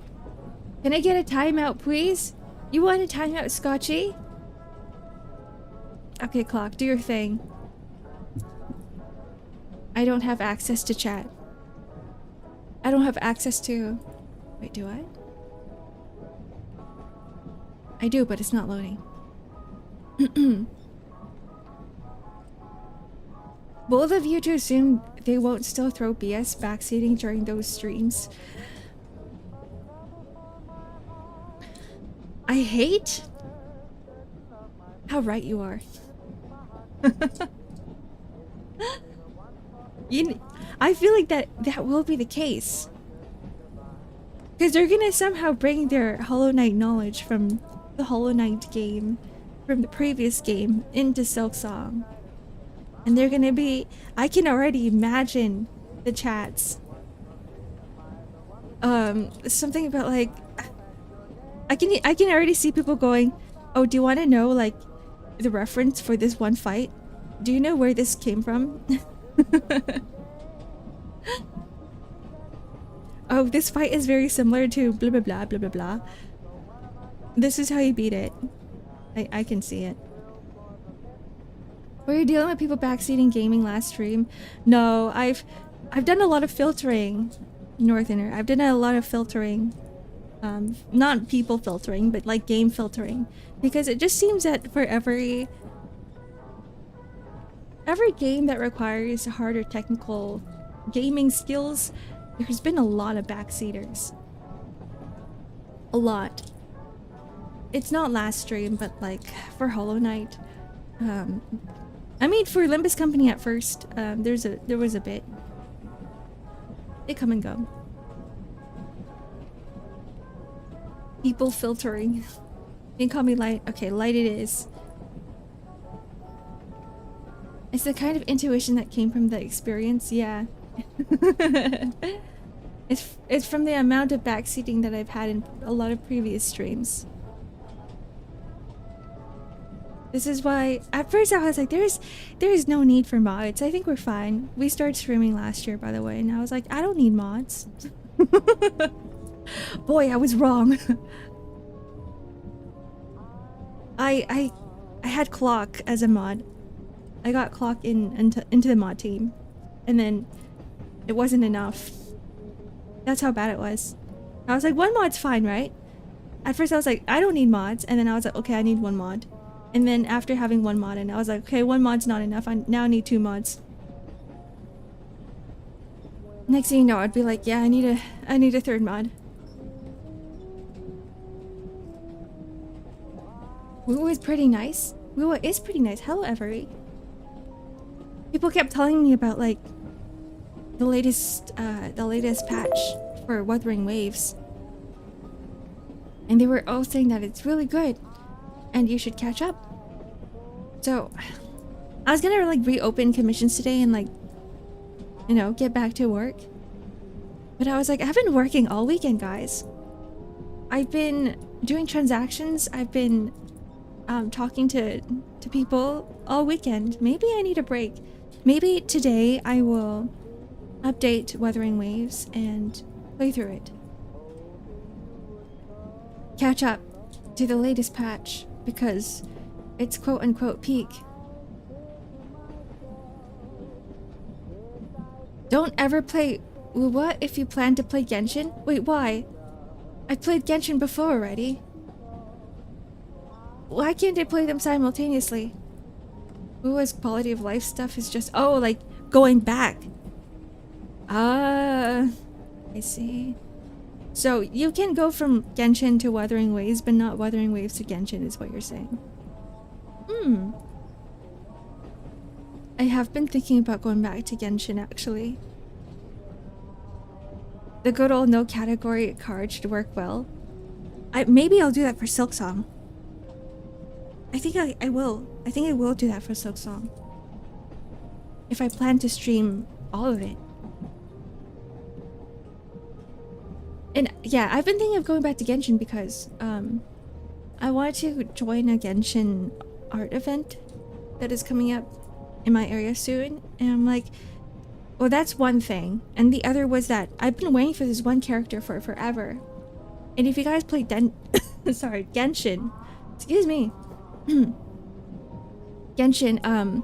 Can I get a timeout, please? You want a timeout, Scotchy? Okay, clock, do your thing. I don't have access to chat. I don't have access to... Wait, do I? I do, but it's not loading. Both of you to assume they won't still throw BS backseating during those streams. I hate how right you are. I feel like that will be the case. Because they're gonna somehow bring their Hollow Knight knowledge from the Hollow Knight game, from the previous game, into Silksong. And they're gonna be... I can already imagine the chats. Something about like... I can already see people going, oh, do you want to know like the reference for this one fight? Do you know where this came from? Oh, this fight is very similar to blah blah blah blah blah blah. This is how you beat it. I can see it. Were you dealing with people backseating gaming last stream? No, I've done a lot of filtering, Northerner. I've done a lot of filtering. Not people filtering, but like game filtering. Because it just seems that for every game that requires harder technical gaming skills, there's been a lot of backseaters. A lot. It's not last stream, but like for Hollow Knight. I mean, for Limbus Company at first, there was a bit. They come and go. People filtering. You can call me Light. Okay, Light it is. It's the kind of intuition that came from the experience, yeah. It's from the amount of backseating that I've had in a lot of previous streams. This is why at first I was like, there is no need for mods. I think we're fine. We started streaming last year, by the way, and I was like, I don't need mods. Boy, I was wrong. I had Clock as a mod. I got Clock into the mod team, and then it wasn't enough. That's how bad it was. I was like, 1 mod's fine, right? At first I was like, I don't need mods, and then I was like, okay, I need 1 mod. And then after having 1 mod, and I was like, okay, 1 mod's not enough. I now need 2 mods. Next thing you know, I'd be like, yeah, I need a 3rd mod. Woo is pretty nice. Woo is pretty nice. Hello, Every. people kept telling me about like the latest patch for Wuthering Waves, and they were all saying that it's really good and you should catch up. So I was gonna like reopen commissions today and like, you know, get back to work, but I was like, I've been working all weekend, guys. I've been doing transactions, I've been talking to people all weekend. Maybe I need a break. Maybe today I will update Wuthering Waves and play through it. Catch up to the latest patch because it's quote-unquote peak. Don't ever play what if you plan to play Genshin? Wait, why? I played Genshin before already. Why can't I play them simultaneously? Uwa's quality of life stuff is just... Oh, like going back. Ah, I see. So you can go from Genshin to Wuthering Waves, but not Wuthering Waves to Genshin is what you're saying. I have been thinking about going back to Genshin actually. The good old no category card should work well. Maybe I'll do that for Silksong. I think I will. I think I will do that for Silksong. If I plan to stream all of it. And yeah, I've been thinking of going back to Genshin because I wanted to join a Genshin art event that is coming up in my area soon. And I'm like, well, that's one thing. And the other was that I've been waiting for this one character for forever. And if you guys play Genshin, excuse me. Genshin,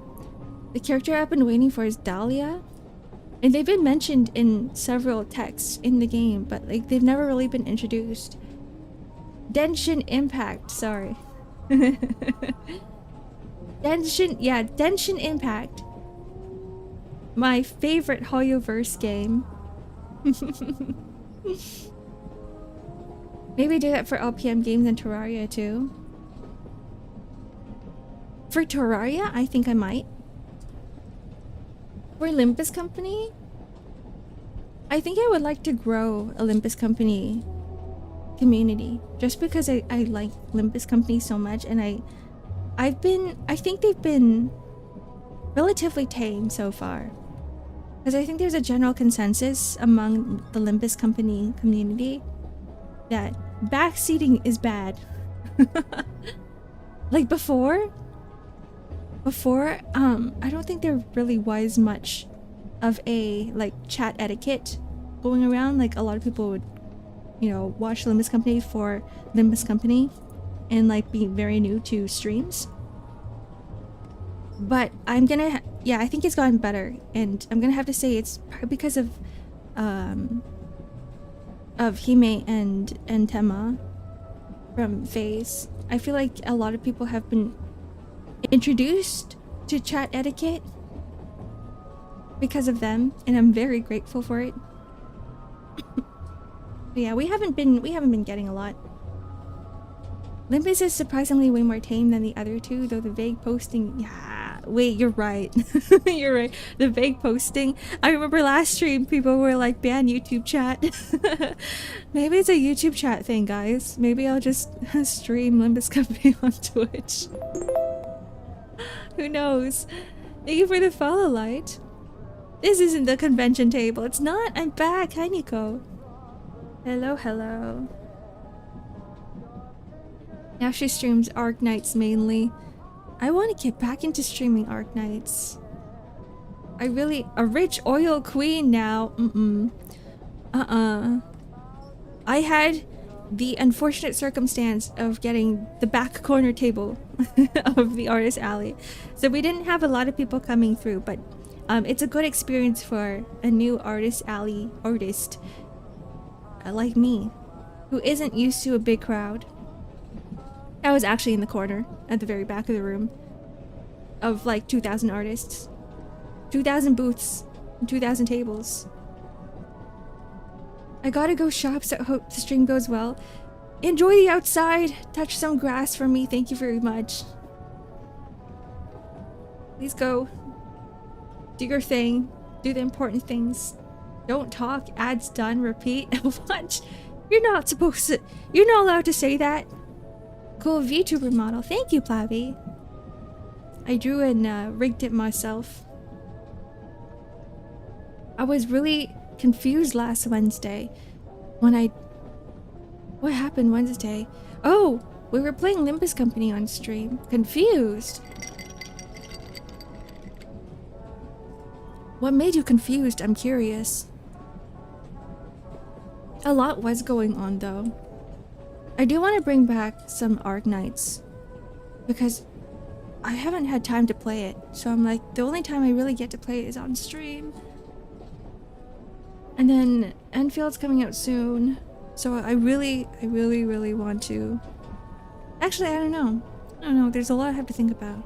the character I've been waiting for is Dahlia. And they've been mentioned in several texts in the game, but like they've never really been introduced. Genshin Impact, sorry. Genshin Impact. My favorite Hoyoverse game. Maybe do that for LPM games and Terraria too. For Terraria, I think I might. For Olympus Company, I think I would like to grow Olympus Company community just because I like Olympus Company so much, and I think they've been relatively tame so far. Because I think there's a general consensus among the Olympus Company community that backseating is bad. Like before, I don't think there really was much of a like chat etiquette going around. Like a lot of people would, you know, watch Olympus Company for Olympus Company and like be very new to streams. But I'm gonna, yeah, I think it's gotten better, and I'm gonna have to say it's probably because of Hime and Tema from FaZe. I feel like a lot of people have been introduced to chat etiquette because of them, and I'm very grateful for it. But yeah, we haven't been getting a lot. Olympus is surprisingly way more tame than the other two, though the vague posting, yeah, wait, you're right. You're right. The vague posting. I remember last stream people were like, ban YouTube chat. Maybe it's a YouTube chat thing, guys. Maybe I'll just stream Olympus Company on Twitch. Who knows? Thank you for the follow, Light. This isn't the convention table. It's not. I'm back. Hi, Nico. Hello, hello. Now she streams Arc Nights mainly. I want to get back into streaming Arc Nights. A rich oil queen now. I had the unfortunate circumstance of getting the back corner table of the artist alley. So we didn't have a lot of people coming through, but it's a good experience for a new artist alley artist like me, who isn't used to a big crowd. I was actually in the corner at the very back of the room of like 2,000 artists, 2,000 booths, and 2,000 tables. I gotta go shop, so I hope the stream goes well. Enjoy the outside. Touch some grass for me. Thank you very much. Please go. Do your thing. Do the important things. Don't talk. Ads done. Repeat. What? You're not supposed to. You're not allowed to say that. Cool VTuber model. Thank you, Plabby. I drew and rigged it myself. I was really confused last Wednesday when what happened Wednesday? Oh, we were playing Limbus Company on stream. Confused. What made you confused? I'm curious. A lot was going on though. I do want to bring back some Ark Nights because I haven't had time to play it. So I'm like, the only time I really get to play it is on stream. And then Enfield's coming out soon. So I really want to. Actually, I don't know. There's a lot I have to think about.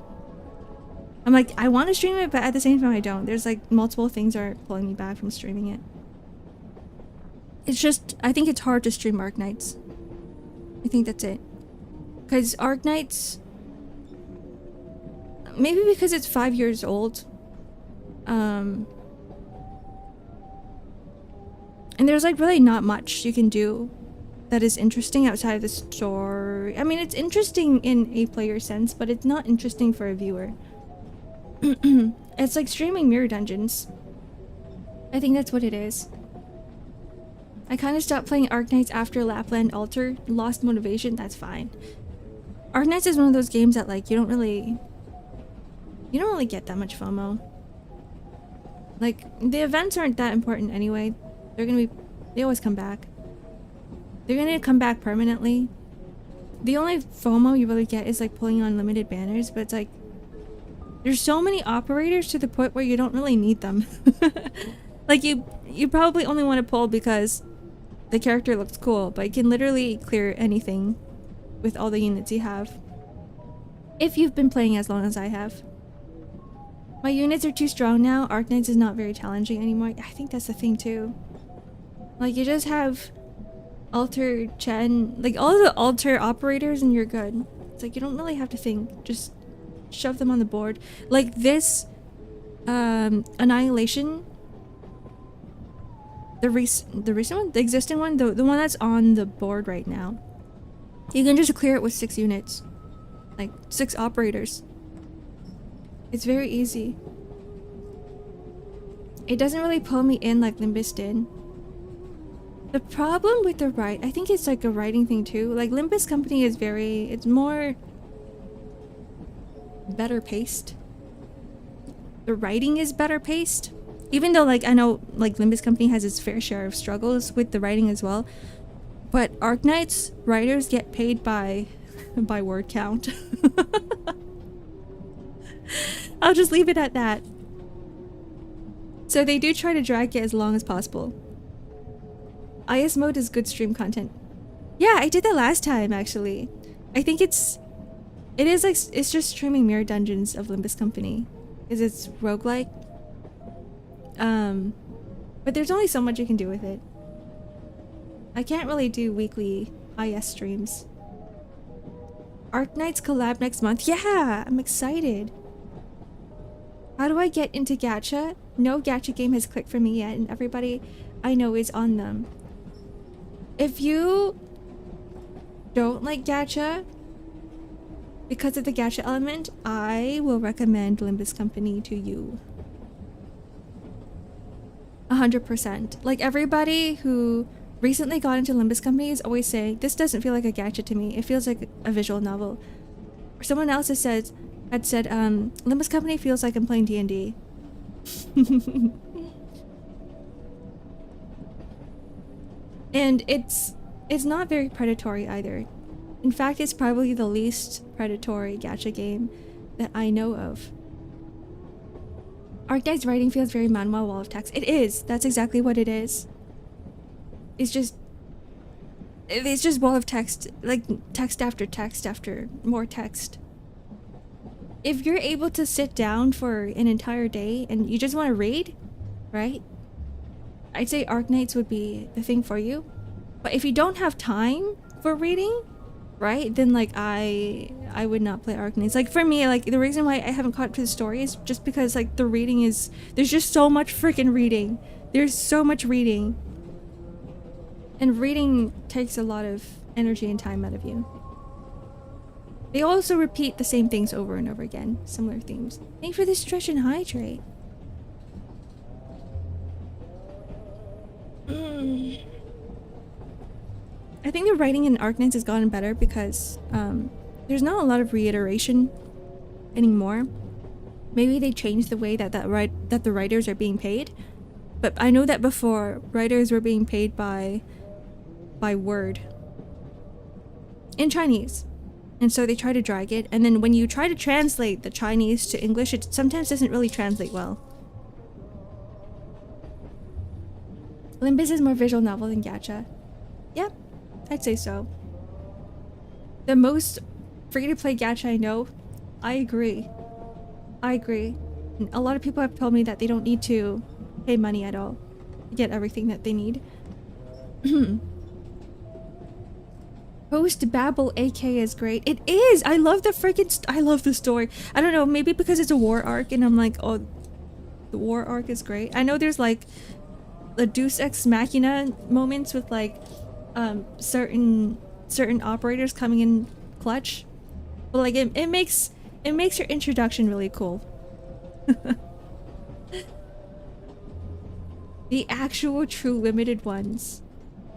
I'm like, I want to stream it, but at the same time I don't. There's like multiple things are pulling me back from streaming it. It's just, I think it's hard to stream Ark Nights. I think that's it. Because Ark Nights, maybe because it's 5 years old. And there's like really not much you can do that is interesting outside of the story. I mean, it's interesting in a player sense, but it's not interesting for a viewer. It's like streaming mirror dungeons. I think that's what it is. I kind of stopped playing Ark Nights after Lapland Altar. Lost motivation, that's fine. Ark Nights is one of those games that like you don't really get that much FOMO. Like the events aren't that important anyway. They always come back. They're gonna come back permanently. The only FOMO you really get is like pulling on limited banners, but it's like there's so many operators to the point where you don't really need them. Like you probably only want to pull because the character looks cool, but you can literally clear anything with all the units you have. If you've been playing as long as I have. My units are too strong now. Ark Knights is not very challenging anymore. I think that's the thing too. Like you just have Alter, Chen, like all the Alter operators and you're good. It's like you don't really have to think. Just shove them on the board. Like this Annihilation, the recent one, the existing one, the one that's on the board right now. You can just clear it with 6 units. Like 6 operators. It's very easy. It doesn't really pull me in like Limbus did. The problem with the write, I think it's like a writing thing too. Like Limbus Company is it's more better paced. The writing is better paced. Even though like I know like Limbus Company has its fair share of struggles with the writing as well. But Ark Knights writers get paid by word count. I'll just leave it at that. So they do try to drag it as long as possible. IS mode is good stream content. Yeah, I did that last time actually. I think it is like it's just streaming mirror dungeons of Limbus Company. Is it's roguelike. But there's only so much you can do with it. I can't really do weekly IS streams. Ark Knights collab next month. Yeah, I'm excited. How do I get into gacha? No gacha game has clicked for me yet, and everybody I know is on them. If you don't like gacha because of the gacha element, I will recommend Limbus Company to you. 100%. Like everybody who recently got into Limbus Company is always saying, this doesn't feel like a gacha to me. It feels like a visual novel. Or someone else had said, Limbus Company feels like I'm playing D&D. And it's not very predatory either. In fact, it's probably the least predatory gacha game that I know of. Ark Knight's writing feels very manual wall of text. It is. That's exactly what it is. It's just wall of text, like text after more text. If you're able to sit down for an entire day and you just want to read, right? I'd say Ark Knights would be the thing for you. But if you don't have time for reading, right? Then like I would not play Arknights. Like for me, like the reason why I haven't caught up to the story is just because like the reading is, there's just so much freaking reading. There's so much reading. And reading takes a lot of energy and time out of you. They also repeat the same things over and over again, similar themes. Thank you for the stretch and hydrate. I think the writing in Arknights has gotten better because there's not a lot of reiteration anymore. Maybe they changed the way that the writers are being paid, but I know that before writers were being paid by word in Chinese, and so they try to drag it, and then when you try to translate the Chinese to English, it sometimes doesn't really translate well. Limbus is more visual novel than gacha. Yep, I'd say so. The most free-to-play gacha I know. I agree. I agree. And a lot of people have told me that they don't need to pay money at all to get everything that they need. Post Babel AK is great. It is! I love the freaking I love the story. I don't know, maybe because it's a war arc and I'm like, oh, the war arc is great. I know there's like the Deus Ex Machina moments with like certain operators coming in clutch, but like it makes your introduction really cool. The actual true limited ones,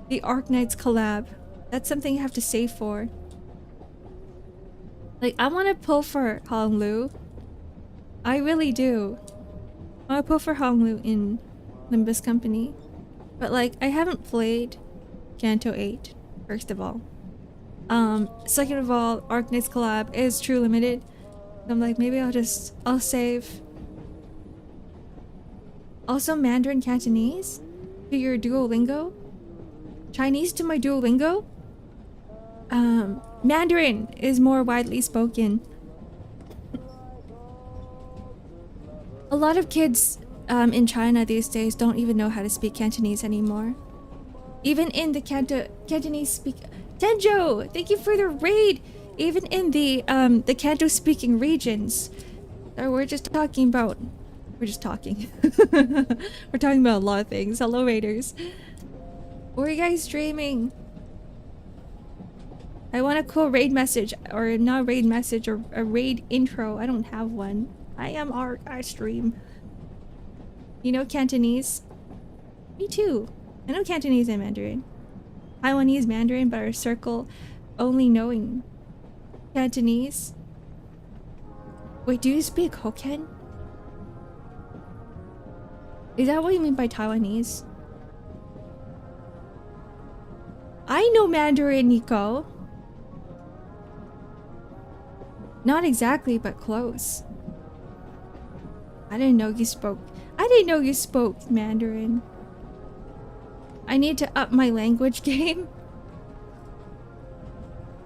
the Arknights collab, that's something you have to save for. Like I want to pull for Honglu, I really do. I want to pull for Honglu in Limbus Company, but like I haven't played Kanto 8, first of all. Second of all, Arknights collab is true limited. I'm like, maybe I'll save. Also Mandarin Cantonese to your Duolingo. Chinese to my Duolingo. Mandarin is more widely spoken. A lot of kids in China these days don't even know how to speak Cantonese anymore. Even in the Cantonese speak Tenjo, thank you for the raid. Even in the Canto speaking regions, we're just talking. We're talking about a lot of things. Hello, raiders. What are you guys streaming? I want a cool raid message, or not raid message, or a raid intro. I don't have one. I am Ark. I stream. You know Cantonese? Me too. I know Cantonese and Mandarin. Taiwanese Mandarin, but our circle only knowing Cantonese. Wait, do you speak Hokkien? Is that what you mean by Taiwanese? I know Mandarin, Nico. Not exactly, but close. I didn't know you spoke Mandarin. I need to up my language game.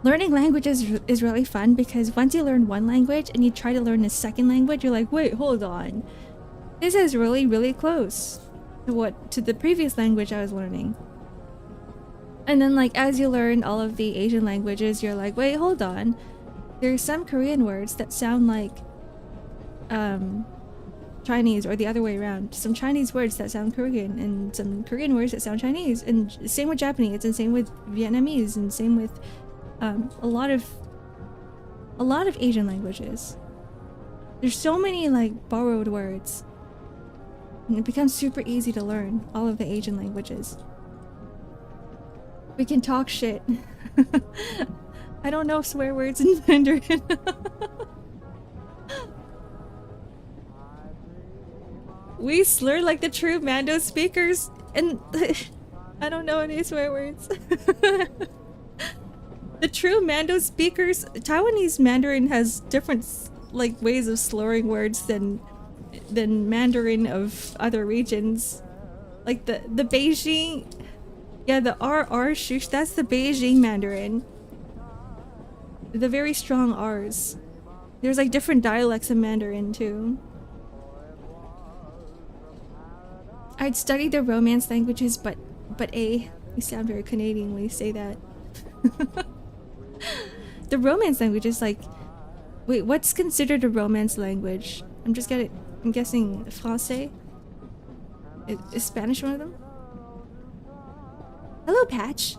Learning languages is really fun because once you learn one language and you try to learn a second language, you're like, wait, hold on. This is really, really close to the previous language I was learning. And then like as you learn all of the Asian languages, you're like, wait, hold on. There's some Korean words that sound like Chinese, or the other way around. Some Chinese words that sound Korean, and some Korean words that sound Chinese, and same with Japanese, and same with Vietnamese, and same with a lot of Asian languages. There's so many like borrowed words, and it becomes super easy to learn all of the Asian languages. We can talk shit. I don't know swear words in Mandarin. We slur like the true Mando speakers, and I don't know any swear words. The true Mando speakers, Taiwanese Mandarin has different like ways of slurring words than Mandarin of other regions. Like the Beijing, yeah, the RR shush, that's the Beijing Mandarin. The very strong R's. There's like different dialects of Mandarin too. I'd study the Romance languages, but you sound very Canadian when you say that. the Romance language is like... Wait, what's considered a Romance language? I'm guessing Francais? Is Spanish one of them? Hello, Patch.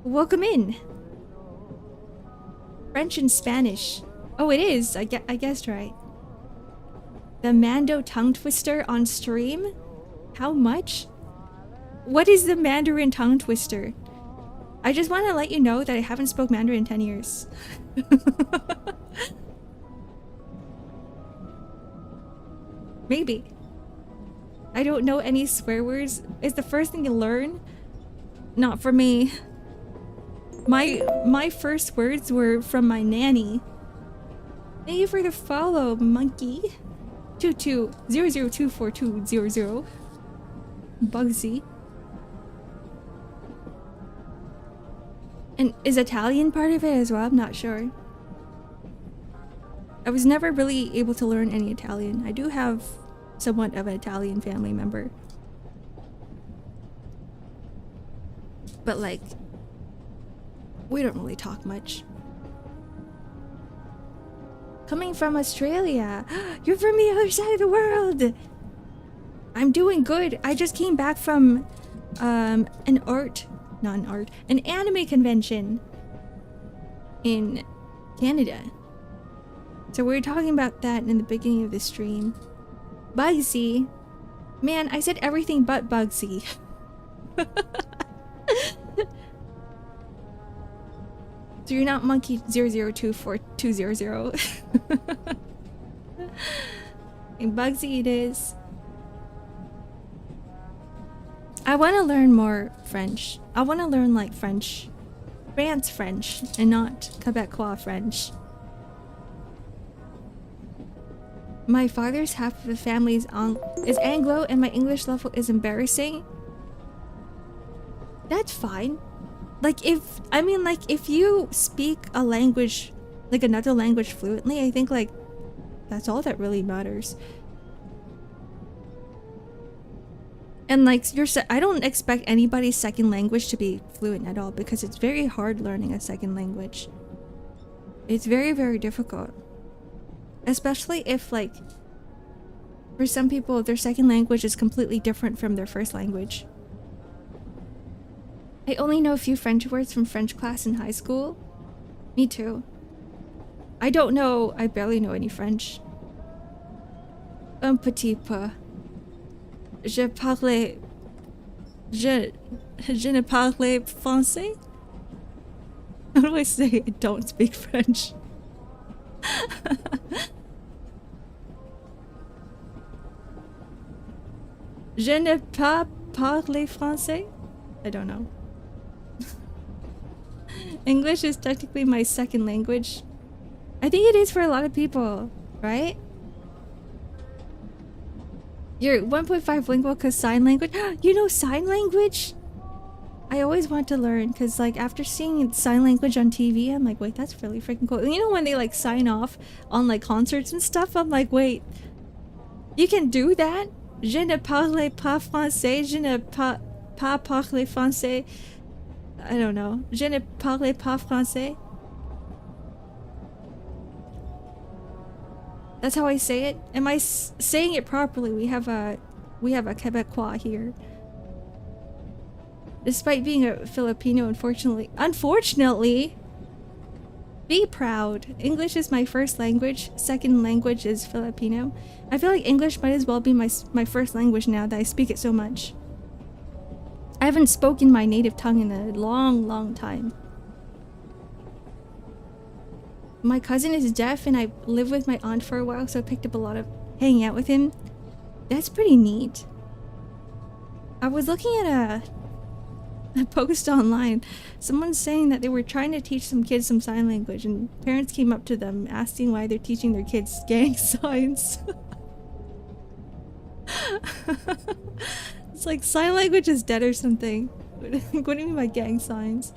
Welcome in. French and Spanish. Oh, it is. I guessed right. The Mando tongue twister on stream? How much? What is the Mandarin tongue twister? I just want to let you know that I haven't spoke Mandarin in 10 years. Maybe. I don't know any swear words. It's the first thing you learn. Not for me. My first words were from my nanny. Thank you for the follow, monkey. 2200242000. Bugsy. And is Italian part of it as well? I'm not sure. I was never really able to learn any Italian. I do have somewhat of an Italian family member. But like, we don't really talk much. Coming from Australia. You're from the other side of the world. I'm doing good. I just came back from an anime convention in Canada. So we were talking about that in the beginning of the stream. Bugsy. Man, I said everything but Bugsy. So you're not monkey 00242000. And Bugsy it is. I want to learn more French. I want to learn like French. France French and not Quebecois French. My father's half of the family is Anglo and my English level is embarrassing. That's fine. Like if you speak a language, like another language fluently, I think like that's all that really matters. And like I don't expect anybody's second language to be fluent at all because it's very hard learning a second language. It's very, very difficult. Especially if like for some people their second language is completely different from their first language. I only know a few French words from French class in high school. Me too. I barely know any French. Un petit peu. Je ne parle français? How do I say I don't speak French? Je ne pas parle français? I don't know. English is technically my second language. I think it is for a lot of people, right? You're 1.5 lingual because sign language. You know sign language? I always want to learn because like after seeing sign language on TV, I'm like, wait, that's really freaking cool. And you know when they like sign off on like concerts and stuff, I'm like, wait, you can do that? Je ne parle pas français, je ne pas parler français. I don't know. Je ne parle pas français. That's how I say it. Am I saying it properly? We have a Quebecois here. Despite being a Filipino, unfortunately, be proud. English is my first language. Second language is Filipino. I feel like English might as well be my first language now that I speak it so much. I haven't spoken my native tongue in a long, long time. My cousin is deaf and I lived with my aunt for a while, so I picked up a lot of hanging out with him. That's pretty neat. I was looking at a post online. Someone's saying that they were trying to teach some kids some sign language and parents came up to them asking why they're teaching their kids gang signs. It's like sign language is dead or something. What do you mean by gang signs?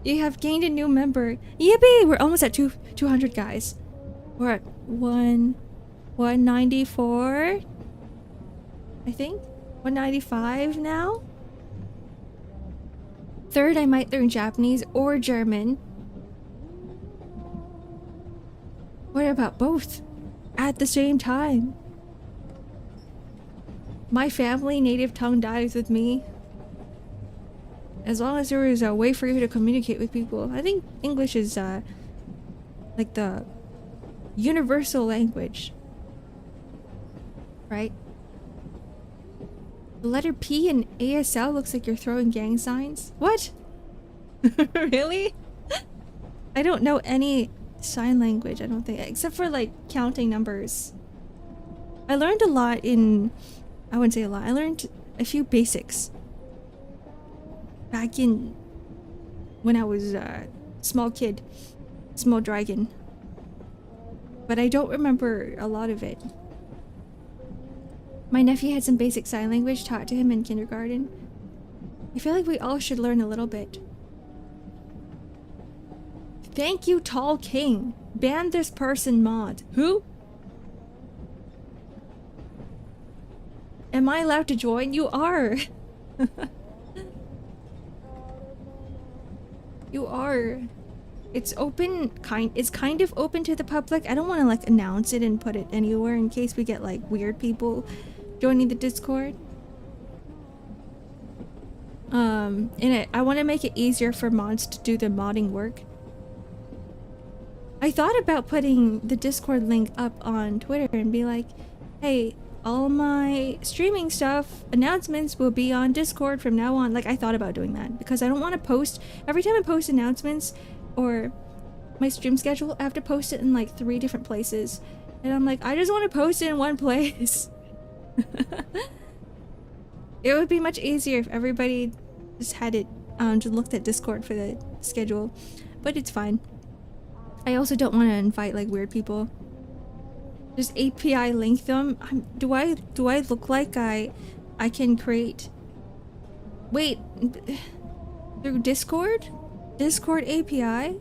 You have gained a new member. Yippee! We're almost at 200 guys. We're at 194, I think. 195 now? Third, I might learn Japanese or German. What about both at the same time? My family native tongue dies with me. As long as there is a way for you to communicate with people. I think English is like the universal language. Right? The letter P in ASL looks like you're throwing gang signs. What? Really? I don't know any sign language, I don't think, except for like counting numbers. I learned a lot in, I wouldn't say a lot, I learned a few basics back in when I was a small kid, small dragon, but I don't remember a lot of it. My nephew had some basic sign language taught to him in kindergarten. I feel like we all should learn a little bit. Thank you, Tall King. Ban this person mod. Who? Am I allowed to join? You are. You are. It's open, it's kind of open to the public. I don't want to like announce it and put it anywhere in case we get like weird people joining the Discord. I want to make it easier for mods to do the modding work. I thought about putting the Discord link up on Twitter and be like, hey, all my streaming stuff, announcements will be on Discord from now on. Like, I thought about doing that because I don't want to post, every time I post announcements or my stream schedule, I have to post it in like 3 different places. And I'm like, I just want to post it in one place. It would be much easier if everybody just had it, just looked at Discord for the schedule, but it's fine. I also don't want to invite like weird people. Just API link them. Do I look like I can create? Wait, through Discord? Discord API?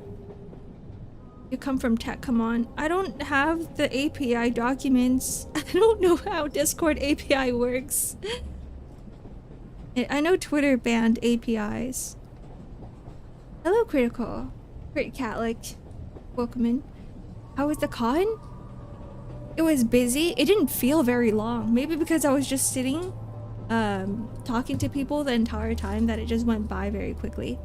You come from tech, come on. I don't have the API documents. I don't know how Discord API works. I know Twitter banned APIs. Hello, Critical. Great Catholic. Welcome in. How was the con? It was busy. It didn't feel very long. Maybe because I was just sitting, talking to people the entire time that it just went by very quickly.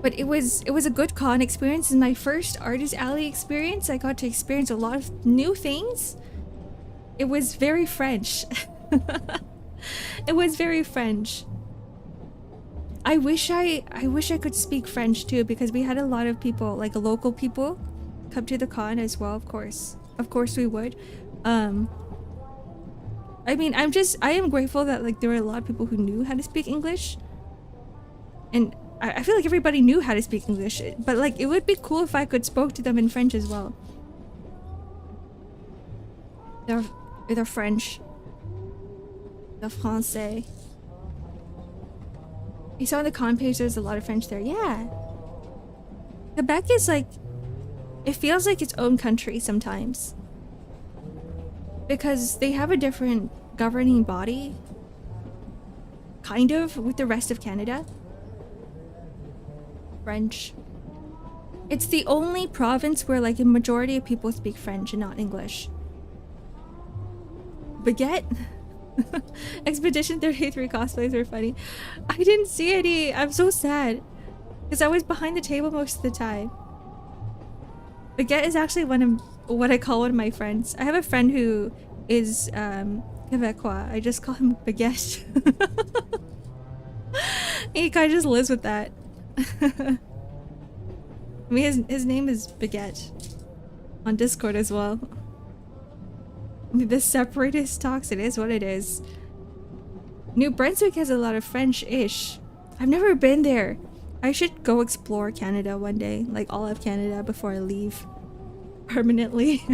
But it was a good con experience. It's my first Artist Alley experience. I got to experience a lot of new things. It was very French. It was very French. I wish I could speak French too, because we had a lot of people, like local people, come to the con as well. Of course we would. I mean, I am grateful that like there were a lot of people who knew how to speak English, and I feel like everybody knew how to speak English, but like it would be cool if I could spoke to them in French as well. They're French. The Francais. You saw on the con page there's a lot of French there. Yeah. Quebec is like, it feels like its own country sometimes. Because they have a different governing body. Kind of, with the rest of Canada. French. It's the only province where like a majority of people speak French and not English. Baguette? Expedition 33 cosplays are funny. I didn't see any. I'm so sad. Because I was behind the table most of the time. Baguette is actually what I call one of my friends. I have a friend who is Quebecois. I just call him Baguette. He kind of just lives with that. I mean, his name is Baguette. On Discord as well. The separatist talks, it is what it is. New Brunswick has a lot of French-ish. I've never been there. I should go explore Canada one day, like all of Canada, before I leave permanently.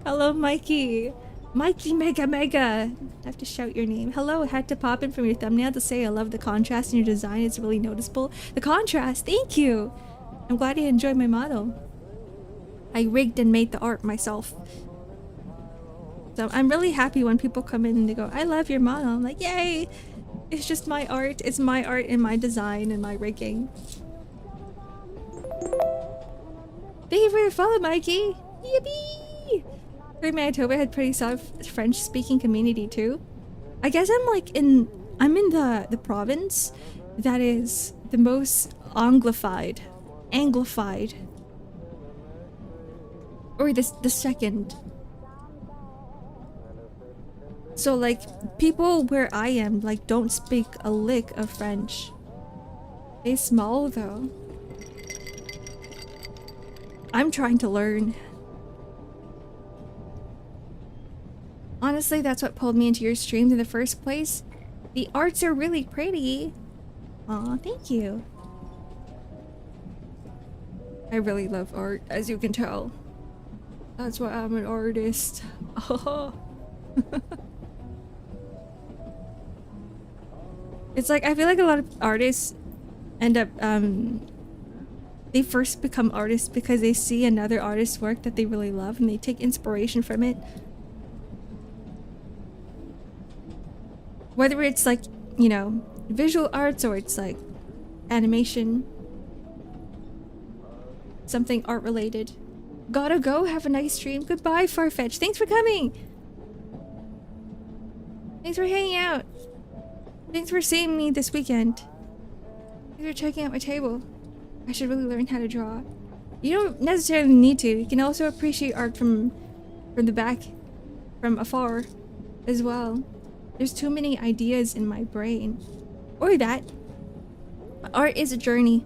Hello, Mikey. Mikey Mega Mega. I have to shout your name. Hello, I had to pop in from your thumbnail to say I love the contrast in your design. It's really noticeable. The contrast, thank you. I'm glad you enjoyed my model. I rigged and made the art myself. So I'm really happy when people come in and they go, I love your model. I'm like, yay! It's just my art. It's my art and my design and my rigging. Thank you for your follow, Mikey. Yippee! Manitoba had pretty solid French-speaking community too. I guess I'm in the province that is the most anglified, or the second. So like people where I am like don't speak a lick of French. They small though. I'm trying to learn. Honestly, that's what pulled me into your streams in the first place. The arts are really pretty. Aw, thank you. I really love art, as you can tell. That's why I'm an artist. Oh. It's like, I feel like a lot of artists end up, they first become artists because they see another artist's work that they really love and they take inspiration from it. Whether it's like, you know, visual arts or it's like animation. Something art related. Gotta go, have a nice stream. Goodbye, Farfetch. Thanks for coming. Thanks for hanging out. Thanks for seeing me this weekend. Thanks for checking out my table. I should really learn how to draw. You don't necessarily need to. You can also appreciate art from the back, from afar as well. There's too many ideas in my brain. Or that. Art is a journey.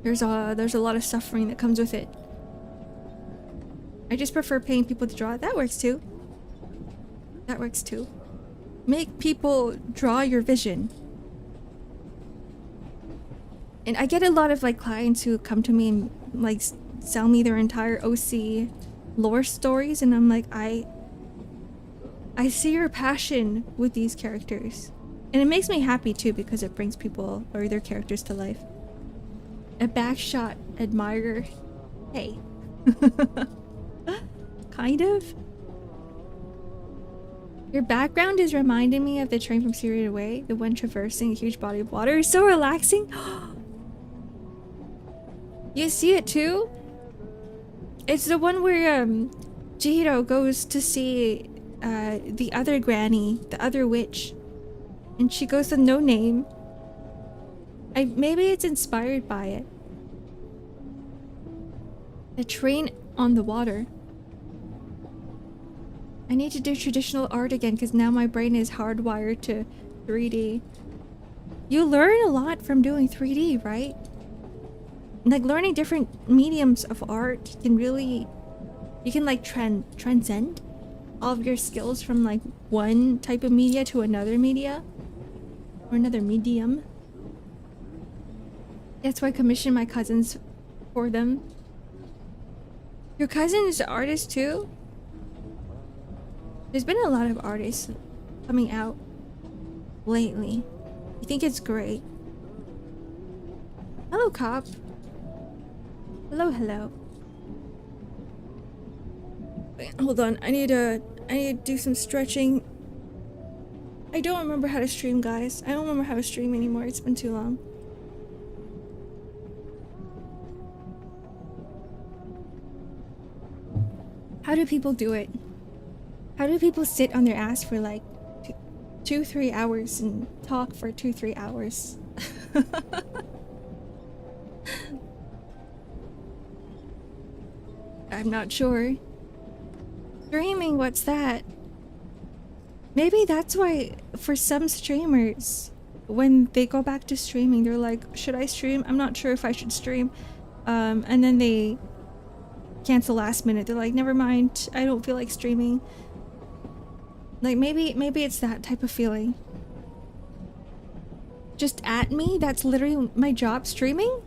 There's a lot of suffering that comes with it. I just prefer paying people to draw. That works too. That works too. Make people draw your vision. And I get a lot of like clients who come to me and like sell me their entire OC lore stories, and I'm like, I see your passion with these characters. And it makes me happy too because it brings people or their characters to life. A backshot admirer. Hey. Kind of. Your background is reminding me of the train from Spirited Away, the one traversing a huge body of water. It's so relaxing. You see it too? It's the one where Chihiro goes to see the other granny, the other witch, and she goes with no name. Maybe it's inspired by it. The train on the water. I need to do traditional art again because now my brain is hardwired to 3D. You learn a lot from doing 3D, right? Like learning different mediums of art can really, you can like transcend all of your skills from like one type of media to another media or another medium. That's why I commission my cousins for them. Your cousin is an artist too? There's been a lot of artists coming out lately. I think it's great. Hello, cop. Hello, hello. Wait, hold on. I need to do some stretching. I don't remember how to stream, guys. I don't remember how to stream anymore. It's been too long. How do people do it? How do people sit on their ass for like 2-3 hours and talk for 2-3 hours? I'm not sure. Streaming, what's that? Maybe that's why for some streamers, when they go back to streaming, they're like, should I stream? I'm not sure if I should stream. And then they cancel last minute. They're like, never mind, I don't feel like streaming. Like maybe it's that type of feeling. Just at me? That's literally my job, streaming?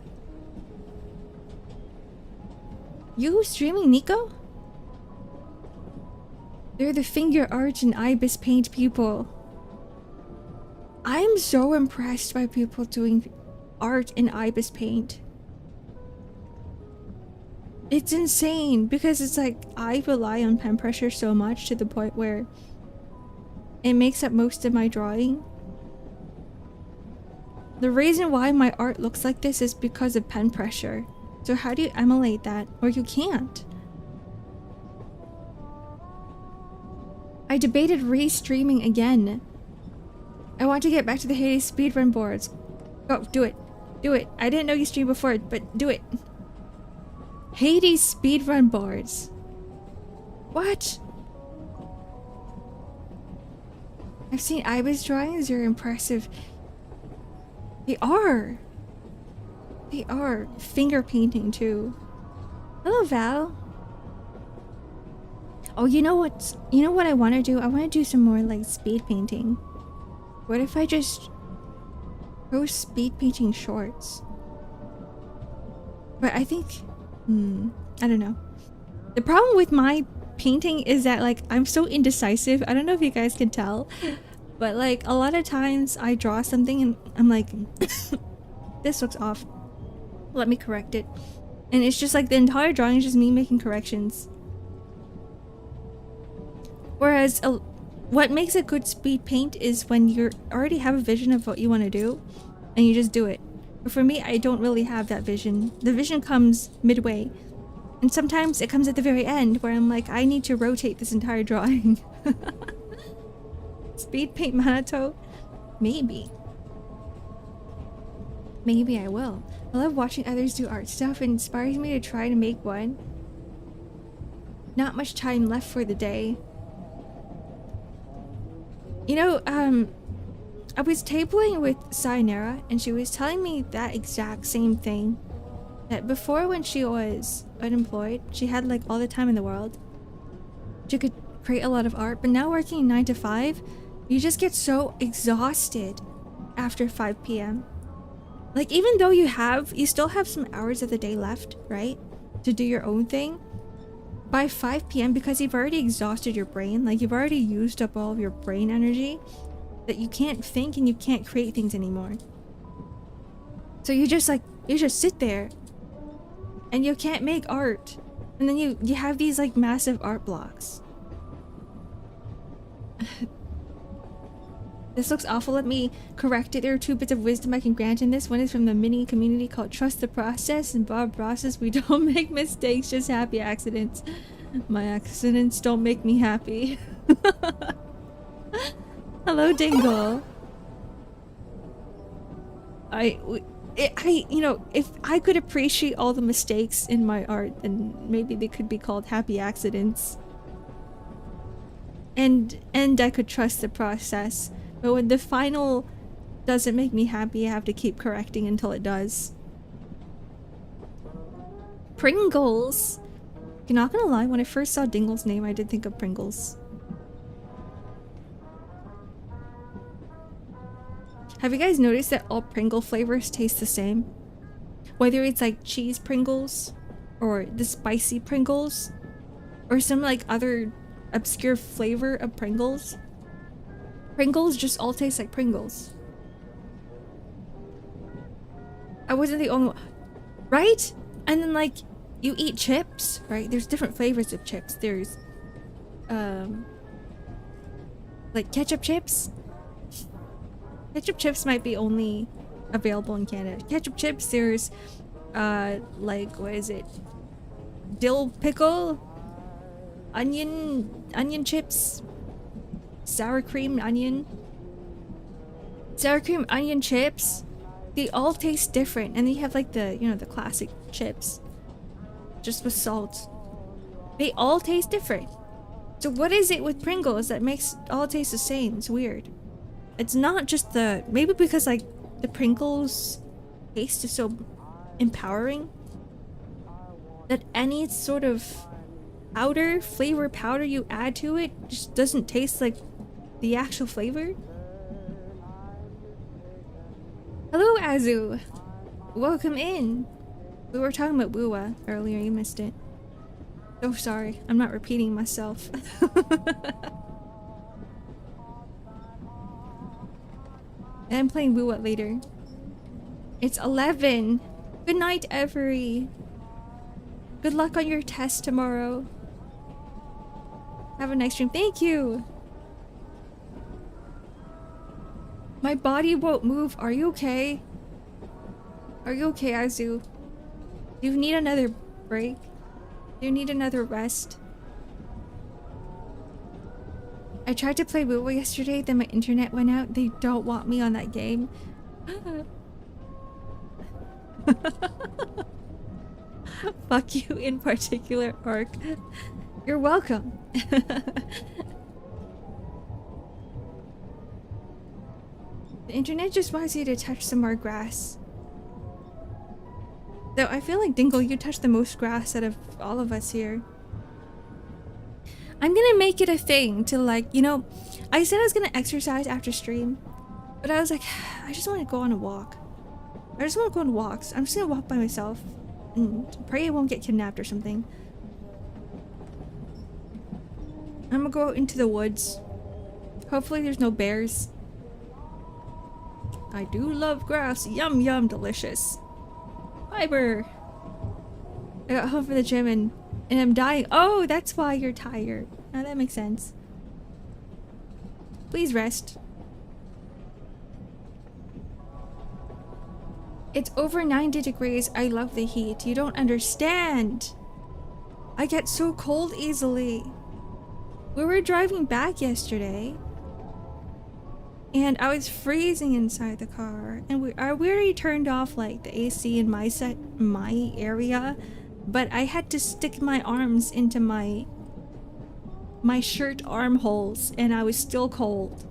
You streaming, Nico? They're the finger art and ibis paint people. I'm so impressed by people doing art in ibis paint. It's insane because it's like I rely on pen pressure so much to the point where it makes up most of my drawing. The reason why my art looks like this is because of pen pressure. So how do you emulate that? Or you can't. I debated re-streaming again. I want to get back to the Hades speedrun boards. Go, do it. Do it. I didn't know you streamed before, but do it. Hades speedrun boards. What? I've seen Iba's drawings. They're impressive. They are. They are. Finger painting too. Hello, Val. Oh, you know what? You know what I want to do? I want to do some more like speed painting. What if I just post speed painting shorts? But I think, I don't know. The problem with my painting is that like I'm so indecisive. I don't know if you guys can tell, but like a lot of times I draw something and I'm like, this looks off. Let me correct it. And it's just like the entire drawing is just me making corrections. Whereas what makes a good speed paint is when you already have a vision of what you want to do and you just do it. But for me, I don't really have that vision. The vision comes midway. And sometimes it comes at the very end where I'm like, I need to rotate this entire drawing. Speed paint Manato? Maybe. Maybe I will. I love watching others do art stuff. It inspires me to try to make one. Not much time left for the day. You know, I was tabling with Sayonara and she was telling me that exact same thing. That before, when she was unemployed, she had like all the time in the world. She could create a lot of art, but now working 9 to 5, you just get so exhausted after 5 p.m. Like even though you still have some hours of the day left, right? To do your own thing. By 5 p.m, because you've already exhausted your brain, like you've already used up all of your brain energy, that you can't think and you can't create things anymore. So you just sit there and you can't make art. And then you have these like massive art blocks. This looks awful. Let me correct it. There are 2 bits of wisdom I can grant in this. One is from the mini community called Trust the Process, and Bob Process, we don't make mistakes, just happy accidents. My accidents don't make me happy. Hello, Dingle. You know, if I could appreciate all the mistakes in my art, then maybe they could be called happy accidents. And I could trust the process. But when the final doesn't make me happy, I have to keep correcting until it does. Pringles! You're not gonna lie, when I first saw Dingle's name, I did think of Pringles. Have you guys noticed that all Pringle flavors taste the same? Whether it's like cheese Pringles, or the spicy Pringles, or some like other obscure flavor of Pringles. Pringles just all taste like Pringles. I wasn't the only one. Right? And then like, you eat chips, right? There's different flavors of chips. There's, like ketchup chips. Ketchup chips might be only available in Canada. Ketchup chips, there's, like, what is it? Dill pickle? Onion chips? Sour cream onion? Sour cream onion chips? They all taste different. And they have like the, you know, the classic chips. Just with salt. They all taste different. So what is it with Pringles that makes all taste the same? It's weird. It's not just the... Maybe because like the Pringles taste is so empowering. That any sort of powder, flavor powder you add to it just doesn't taste like the actual flavor. Hello, Azu. Welcome in. We were talking about Wuwa earlier, you missed it. Oh, sorry. I'm not repeating myself. And I'm playing Wuwa later. It's 11. Good night, Every. Good luck on your test tomorrow. Have a nice stream. Thank you. My body won't move. Are you okay? Are you okay, Azu? Do you need another break? Do you need another rest? I tried to play Woo yesterday, then my internet went out. They don't want me on that game. Fuck you in particular, Ark. You're welcome. The internet just wants you to touch some more grass. Though I feel like Dingle, you touch the most grass out of all of us here. I'm gonna make it a thing to, like, you know, I said I was gonna exercise after stream, but I was like, I just want to go on a walk. I just want to go on walks. I'm just gonna walk by myself and pray I won't get kidnapped or something. I'm gonna go out into the woods. Hopefully there's no bears. I do love grass. Yum yum, delicious. Fiber. I got home from the gym and I'm dying. Oh, that's why you're tired. Now that makes sense. Please rest. It's over 90 degrees. I love the heat. You don't understand. I get so cold easily. We were driving back yesterday and I was freezing inside the car, and we already turned off like the AC in my area, but I had to stick my arms into my shirt armholes and I was still cold.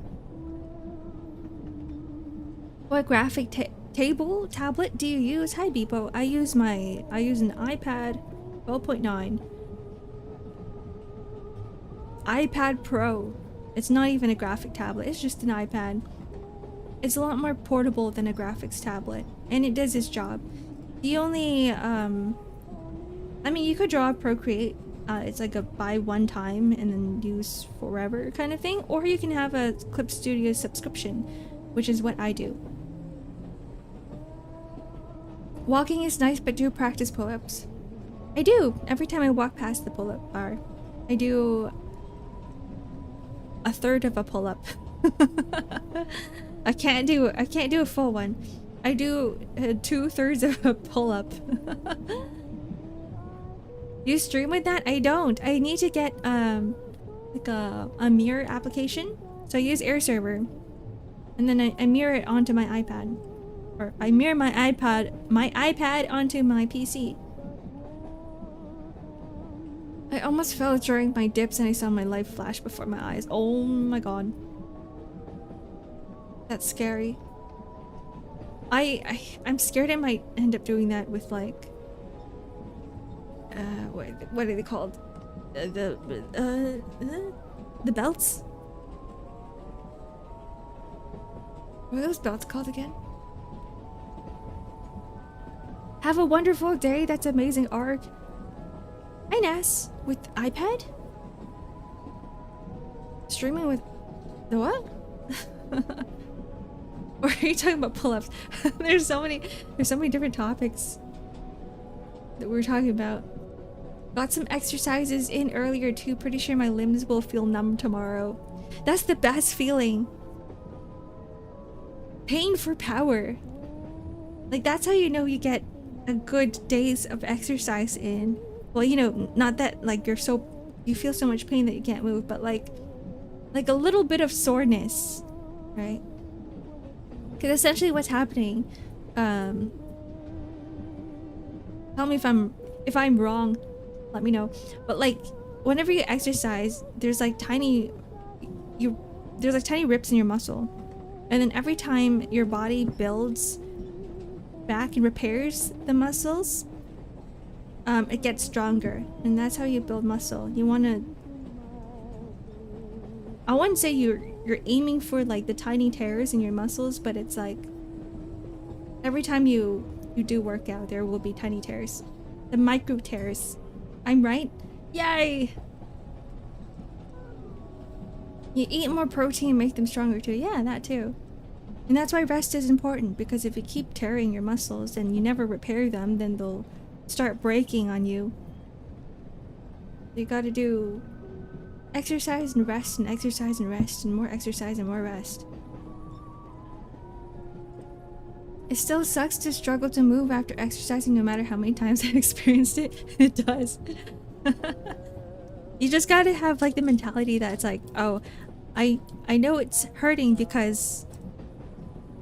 What graphic tablet do you use? Hi Beepo. I use an iPad 12.9. iPad Pro. It's not even a graphic tablet, it's just an iPad. It's a lot more portable than a graphics tablet, and it does its job. The only, I mean, you could draw Procreate. It's like a buy one time and then use forever kind of thing, or you can have a Clip Studio subscription, which is what I do. Walking is nice, but do you practice pull-ups? I do. Every time I walk past the pull-up bar, I do a third of a pull-up. I can't do a full one. I do 2/3 of a pull-up. You stream with that? I don't. I need to get like a mirror application. So I use Air Server, and then I mirror it onto my iPad, or I mirror my iPad onto my PC. I almost fell during my dips and I saw my life flash before my eyes. Oh my god. That's scary. I'm scared I might end up doing that with like what are they called? The belts? What are those belts called again? Have a wonderful day. That's amazing, Ark. Hi, Ness. With iPad? Streaming with the what? Or are you talking about pull-ups? There's so many different topics that we're talking about. Got some exercises in earlier too. Pretty sure my limbs will feel numb tomorrow. That's the best feeling. Pain for power. Like, that's how you know you get a good days of exercise in. Well, you know, not that like you feel so much pain that you can't move, but like a little bit of soreness, right? Because essentially what's happening, tell me if I'm wrong, let me know. But like whenever you exercise, there's like tiny rips in your muscle, and then every time your body builds back and repairs the muscles, it gets stronger, and that's how you build muscle. You want to, I wouldn't say you're aiming for like the tiny tears in your muscles, but it's like every time you do work out, there will be tiny tears, the micro tears. I'm right? Yay! You eat more protein, make them stronger too. Yeah, that too. And that's why rest is important, because if you keep tearing your muscles and you never repair them, then they'll start breaking on you. You gotta do exercise and rest and exercise and rest and more exercise and more rest. It still sucks to struggle to move after exercising no matter how many times I've experienced it. It does. You just gotta have like the mentality that it's like, oh, I know it's hurting because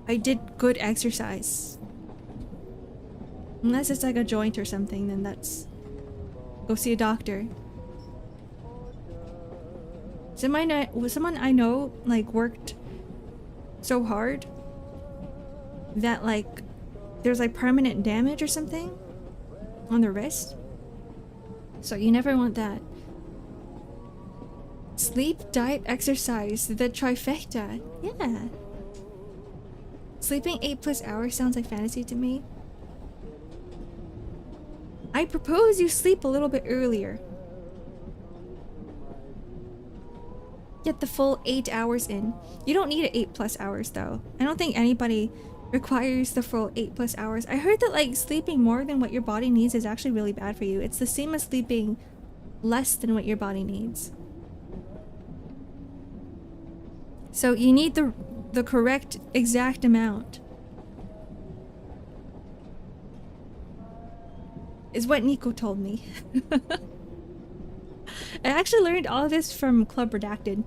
I did good exercise. Unless it's like a joint or something, then that's... Go see a doctor. Someone I know like worked so hard that like there's like permanent damage or something on the wrist. So you never want that. Sleep, diet, exercise, the trifecta. Yeah. Sleeping 8+ hours sounds like fantasy to me. I propose you sleep a little bit earlier. Get the full 8 hours in. You don't need 8+ hours though. I don't think anybody requires the full 8+ hours. I heard that like sleeping more than what your body needs is actually really bad for you. It's the same as sleeping less than what your body needs. So you need the correct exact amount. Is what Nico told me. I actually learned all of this from Club Redacted.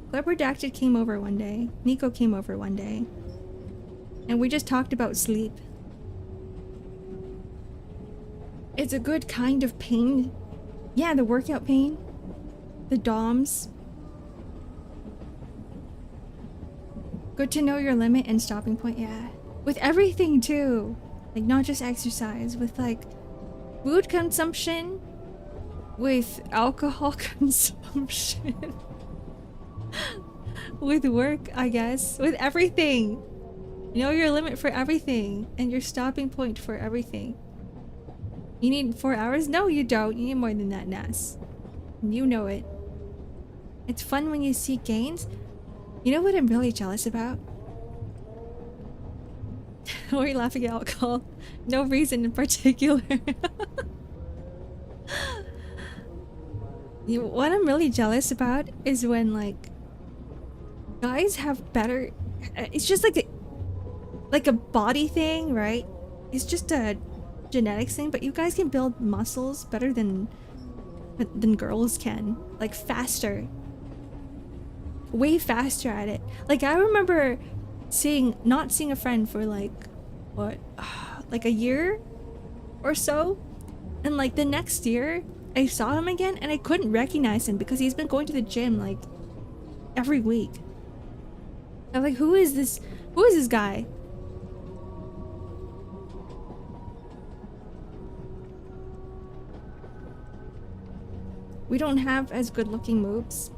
Club Redacted came over one day. Nico came over one day. And we just talked about sleep. It's a good kind of pain. Yeah, the workout pain. The DOMS. Good to know your limit and stopping point, yeah. With everything too. Like not just exercise, with like food consumption, with alcohol consumption, with work, I guess, with everything. You know your limit for everything and your stopping point for everything. You need 4 hours? No, you don't. You need more than that, Ness. You know it. It's fun when you see gains. You know what I'm really jealous about? Why are you laughing at alcohol? No reason in particular. What I'm really jealous about is when like guys have better... It's just like a body thing, right? It's just a genetics thing, but you guys can build muscles better than girls can. Like faster. Way faster at it. Like I remember not seeing a friend for like what like a year or so, and like the next year I saw him again and I couldn't recognize him because he's been going to the gym like every week. I'm like, who is this guy? We don't have as good looking moves.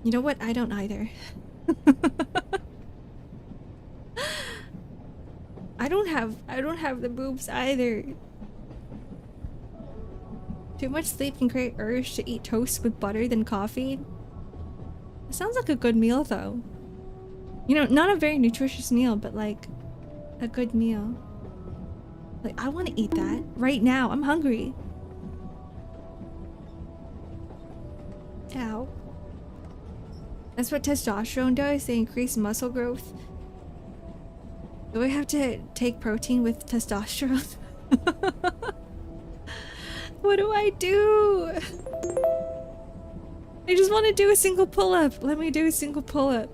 You know what? I don't either. I don't have the boobs either. Too much sleep can create urge to eat toast with butter than coffee. It sounds like a good meal though. You know, not a very nutritious meal, but like a good meal. Like I want to eat that right now. I'm hungry. Ow. That's what testosterone does. They increase muscle growth. Do I have to take protein with testosterone? What do I do? I just want to do a single pull-up. Let me do a single pull-up.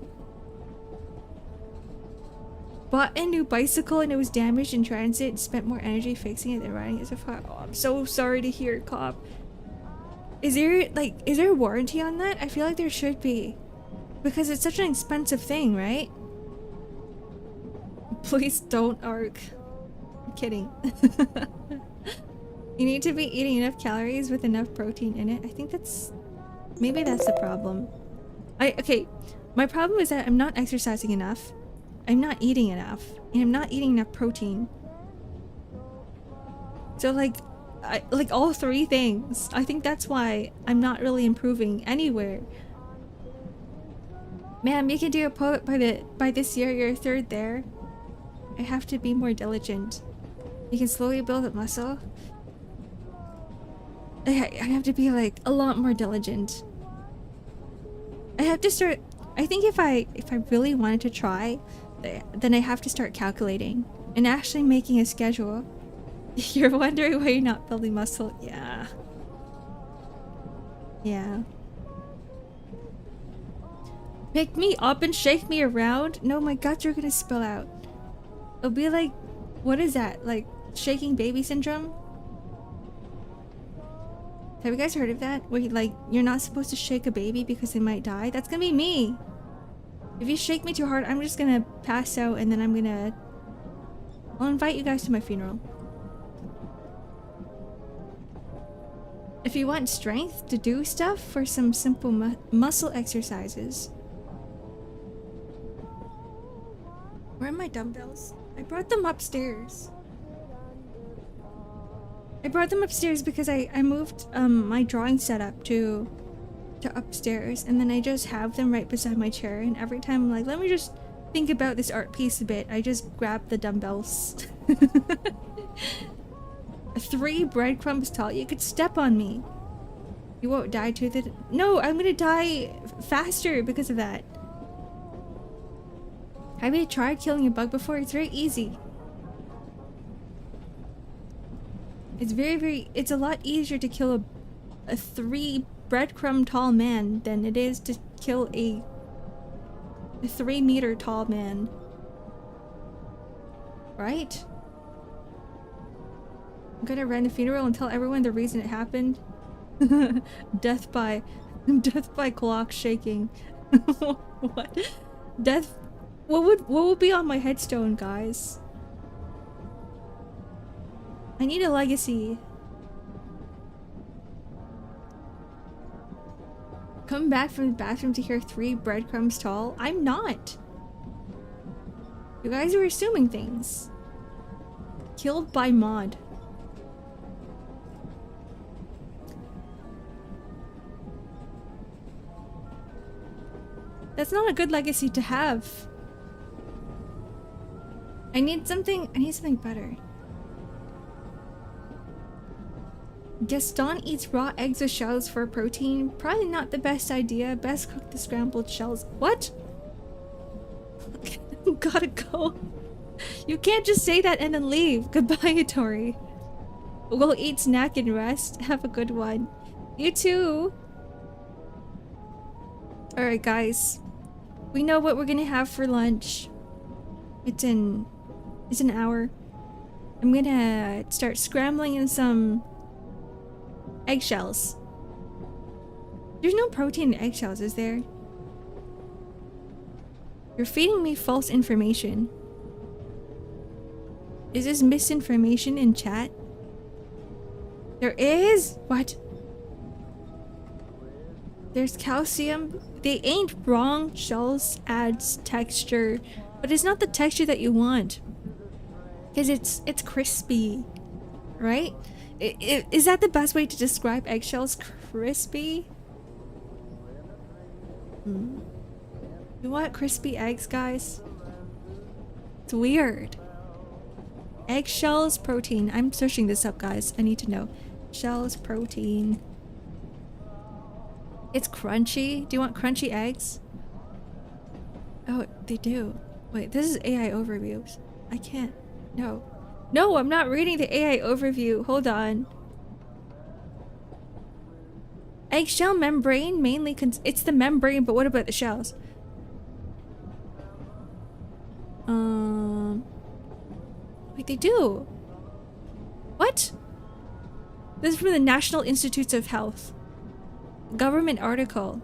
Bought a new bicycle and it was damaged in transit. Spent more energy fixing it than riding it so far. Oh, I'm so sorry to hear, cop. Is there a warranty on that? I feel like there should be. Because it's such an expensive thing, right? Please don't, Ark. I'm kidding. You need to be eating enough calories with enough protein in it. I think that's... Maybe that's the problem. Okay, my problem is that I'm not exercising enough. I'm not eating enough. And I'm not eating enough protein. So like all three things. I think that's why I'm not really improving anywhere. Ma'am, you can do a pull-up by this year. You're third there. I have to be more diligent. You can slowly build up muscle. I have to be like a lot more diligent. I have to start I think if I really wanted to try, then I have to start calculating and actually making a schedule. You're wondering why you're not building muscle? Yeah. Yeah. Pick me up and shake me around? No, my guts are gonna spill out. It'll be like, what is that? Like shaking baby syndrome? Have you guys heard of that? Where like you're not supposed to shake a baby because they might die? That's gonna be me. If you shake me too hard, I'm just gonna pass out and then I'll invite you guys to my funeral. If you want strength to do stuff for some simple muscle exercises. Where are my dumbbells? I brought them upstairs. I brought them upstairs because I moved my drawing setup to upstairs, and then I just have them right beside my chair, and every time I'm like, let me just think about this art piece a bit, I just grab the dumbbells. 3 breadcrumbs tall. You could step on me. You won't die to the— No, I'm gonna die faster because of that. Have you tried killing a bug before? It's very easy. It's it's a lot easier to kill a 3 breadcrumb tall man than it is to kill a 3 meter tall man. Right? I'm gonna run the funeral and tell everyone the reason it happened. Death by clock shaking. What? Death— what would be on my headstone, guys? I need a legacy. Come back from the bathroom to hear 3 breadcrumbs tall? I'm not. You guys are assuming things. Killed by mod. That's not a good legacy to have. I need something better. Gaston eats raw eggs with shells for protein. Probably not the best idea. Best cook the scrambled shells. What? Gotta go. You can't just say that and then leave. Goodbye, Tori. We'll eat, snack, and rest. Have a good one. You too. Alright, guys. We know what we're gonna have for lunch. It's an hour. I'm gonna start scrambling in some eggshells. There's no protein in eggshells, is there? You're feeding me false information. Is this misinformation in chat? There is? What? There's calcium. They ain't wrong. Shells adds texture, but it's not the texture that you want. Because it's crispy, right? Is that the best way to describe eggshells? Crispy? You want crispy eggs, guys? It's weird. Eggshells protein. I'm searching this up, guys. I need to know. Shells protein. It's crunchy. Do you want crunchy eggs? Oh, they do. Wait, this is AI overviews. I can't. No. No, I'm not reading the AI overview. Hold on. Eggshell membrane mainly it's the membrane, but what about the shells? Wait, they do. What? This is from the National Institutes of Health. Government article.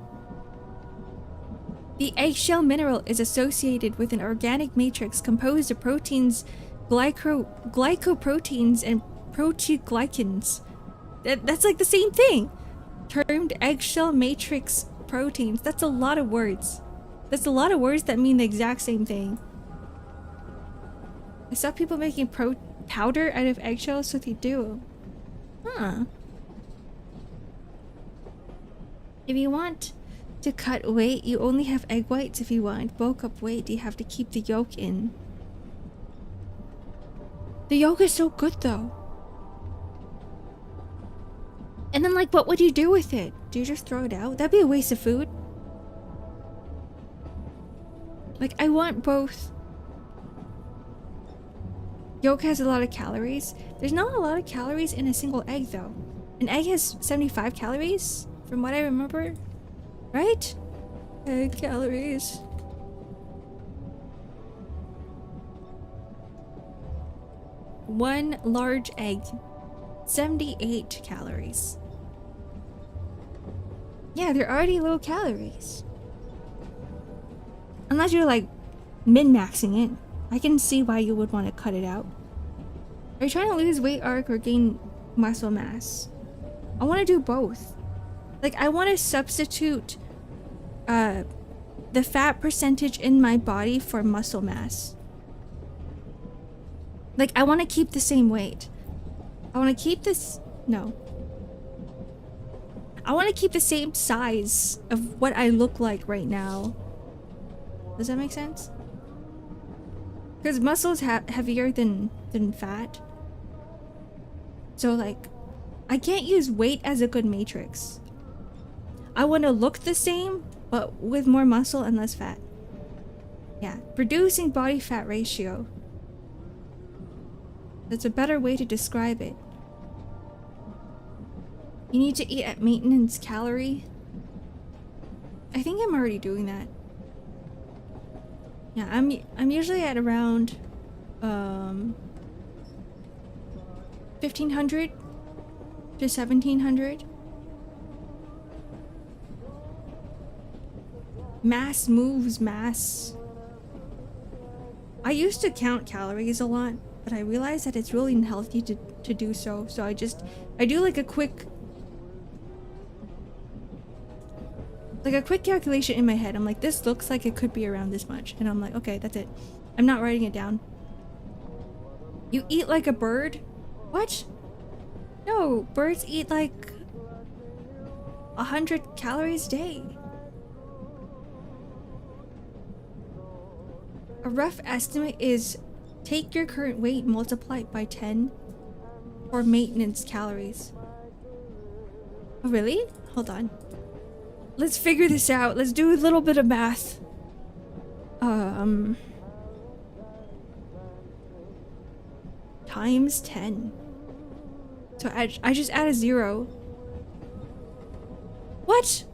The eggshell mineral is associated with an organic matrix composed of proteins, glycoproteins, and proteoglycans. That's like the same thing. Termed eggshell matrix proteins. That's a lot of words. That's a lot of words that mean the exact same thing. I saw people making powder out of eggshells, so they do. Huh. If you want to cut weight, you only have egg whites. If you want bulk up weight, you have to keep the yolk in. The yolk is so good though. And then like, what would you do with it? Do you just throw it out? That'd be a waste of food. Like, I want both. Yolk has a lot of calories. There's not a lot of calories in a single egg, though. An egg has 75 calories, from what I remember. Right? Egg calories. One large egg, 78 calories. Yeah, they're already low calories. Unless you're like min-maxing it. I can see why you would want to cut it out. Are you trying to lose weight, Ark, or gain muscle mass? I want to do both. Like, I want to substitute the fat percentage in my body for muscle mass. Like, I want to keep the same weight. I want to keep this... No. I want to keep the same size of what I look like right now. Does that make sense? Because muscle is heavier than fat. So, like, I can't use weight as a good matrix. I want to look the same, but with more muscle and less fat. Yeah, reducing body fat ratio. That's a better way to describe it. You need to eat at maintenance calorie. I think I'm already doing that. Yeah, I'm usually at around 1500 to 1700. Mass moves mass. I used to count calories a lot, but I realized that it's really unhealthy to do so. So I do like a quick calculation in my head. I'm like, this looks like it could be around this much. And I'm like, okay, that's it. I'm not writing it down. You eat like a bird? What? No, birds eat like 100 calories a day. A rough estimate is take your current weight, multiply it by 10 for maintenance calories. Oh, really? Hold on. Let's figure this out. Let's do a little bit of math. Times 10. So I just add a 0. What?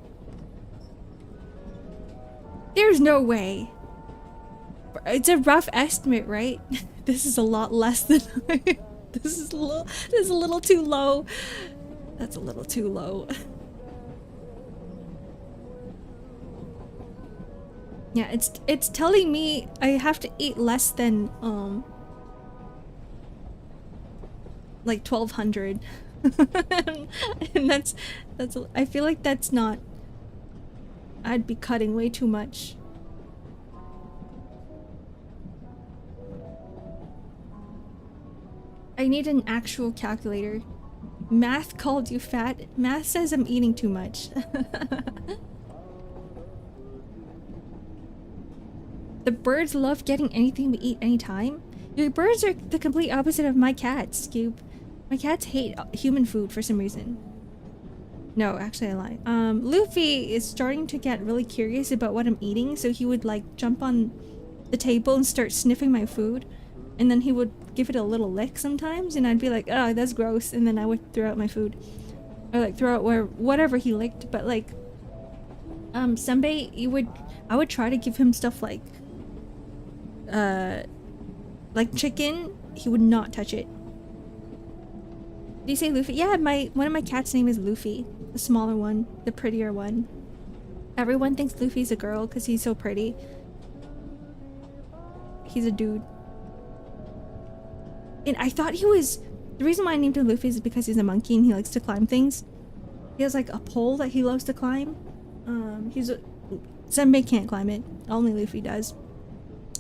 There's no way. It's a rough estimate, right? This is a lot less than this is a little too low. That's a little too low. Yeah, it's telling me I have to eat less than like 1200. And that's I feel like that's not, I'd be cutting way too much. I need an actual calculator. Math called you fat. Math says I'm eating too much. The birds love getting anything to eat anytime. Your birds are the complete opposite of my cats, Scoop. My cats hate human food for some reason. No, actually I lied. Luffy is starting to get really curious about what I'm eating, so he would like jump on the table and start sniffing my food. And then he would give it a little lick sometimes, and I'd be like, oh, that's gross, and then I would throw out my food. Or like throw out whatever he licked, but like Sunbae, I would try to give him stuff like chicken. He would not touch it. Did you say Luffy? Yeah, one of my cats' name is Luffy. The smaller one, the prettier one. Everyone thinks Luffy's a girl because he's so pretty. He's a dude. And I thought he was... The reason why I named him Luffy is because he's a monkey and he likes to climb things. He has like a pole that he loves to climb. Sunbae can't climb it. Only Luffy does.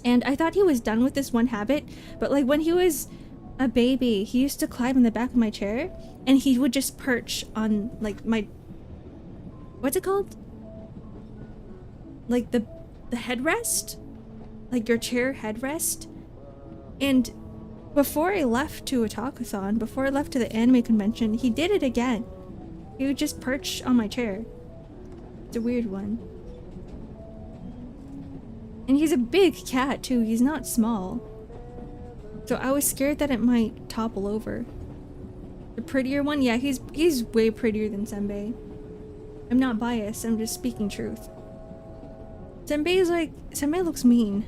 And I thought he was done with this one habit, but like when he was a baby, he used to climb in the back of my chair, and he would just perch on like my... What's it called? Like the headrest? Like your chair headrest? And before I left to Otakuthon, before I left to the anime convention, he did it again. He would just perch on my chair. It's a weird one. And he's a big cat too, he's not small. So I was scared that it might topple over. The prettier one? Yeah, he's way prettier than Senbei. I'm not biased, I'm just speaking truth. Senbei looks mean.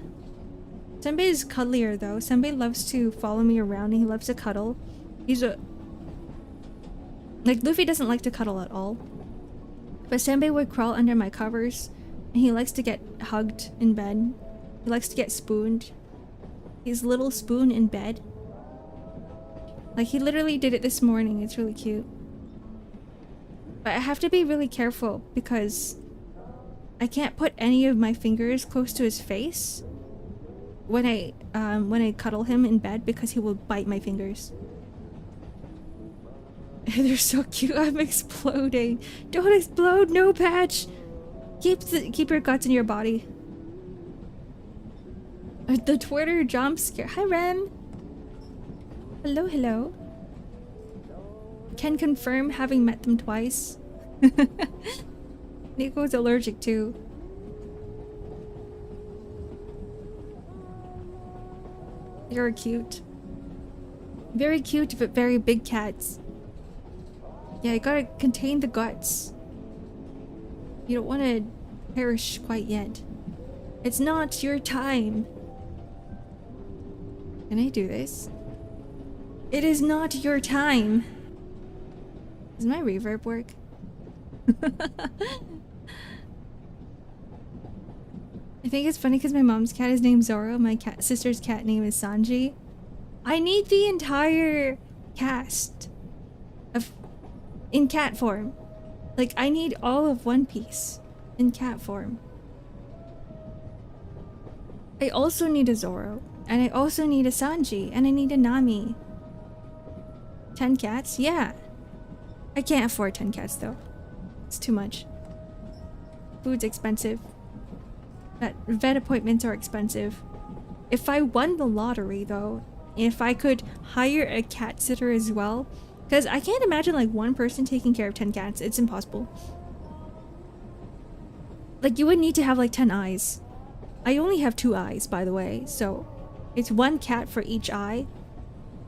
Senbei is cuddlier though. Senbei loves to follow me around and he loves to cuddle. Like, Luffy doesn't like to cuddle at all. But Senbei would crawl under my covers and he likes to get hugged in bed. He likes to get spooned. His little spoon in bed. Like, he literally did it this morning. It's really cute. But I have to be really careful because I can't put any of my fingers close to his face when I cuddle him in bed because he will bite my fingers. They're so cute. I'm exploding. Don't explode. No, Patch. Keep your guts in your body. The Twitter jump scare. Hi, Rem. Hello, hello. Can confirm having met them twice. Nico's allergic too. They're cute. Very cute, but very big cats. Yeah, you gotta contain the guts. You don't want to perish quite yet. It's not your time. Can I do this? It is not your time. Does my reverb work? I think it's funny because my mom's cat is named Zoro. My sister's cat name is Sanji. I need the entire cast in cat form. Like, I need all of One Piece in cat form. I also need a Zoro. And I also need a Sanji. And I need a Nami. 10 cats? Yeah. I can't afford 10 cats though. It's too much. Food's expensive. Vet appointments are expensive. If I won the lottery though, if I could hire a cat sitter as well, because I can't imagine like one person taking care of 10 cats. It's impossible. Like, you would need to have like 10 eyes. I only have 2 eyes, by the way, so it's 1 cat for each eye.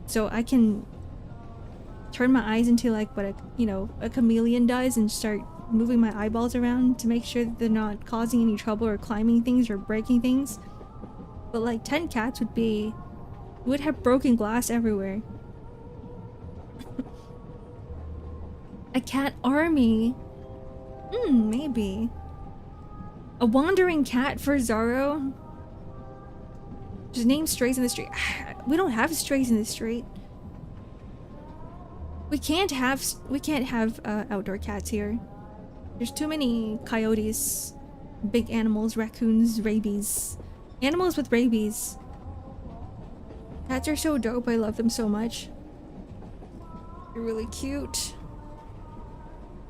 So I can turn my eyes into like what a chameleon does and start moving my eyeballs around to make sure that they're not causing any trouble or climbing things or breaking things. But like 10 cats would have broken glass everywhere. A cat army? Maybe. A wandering cat for Zoro? Just name strays in the street. We don't have strays in the street. We can't have outdoor cats here. There's too many coyotes, big animals, raccoons, rabies. Animals with rabies. Cats are so dope. I love them so much. They're really cute.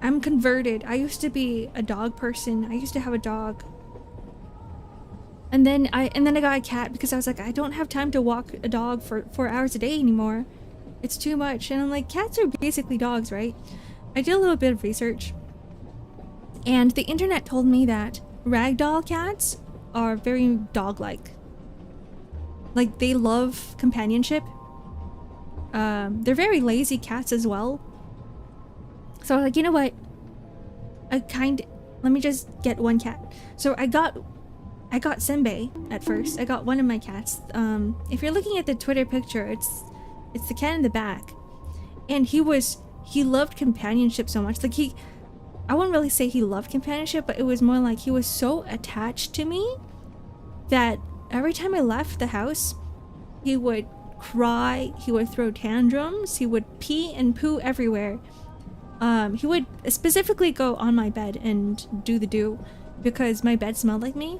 I'm converted. I used to be a dog person. I used to have a dog. And then I got a cat because I was like, I don't have time to walk a dog for 4 hours a day anymore. It's too much. And I'm like, cats are basically dogs, right? I did a little bit of research. And the internet told me that ragdoll cats are very dog-like. Like, they love companionship. They're very lazy cats as well. So I was like, you know what? Let me just get 1 cat. So I got Senbei at first. I got one of my cats. If you're looking at the Twitter picture, it's the cat in the back. And he loved companionship so much. Like, I wouldn't really say he loved companionship, but it was more like he was so attached to me that every time I left the house, he would cry, he would throw tantrums, he would pee and poo everywhere. He would specifically go on my bed and do the do because my bed smelled like me.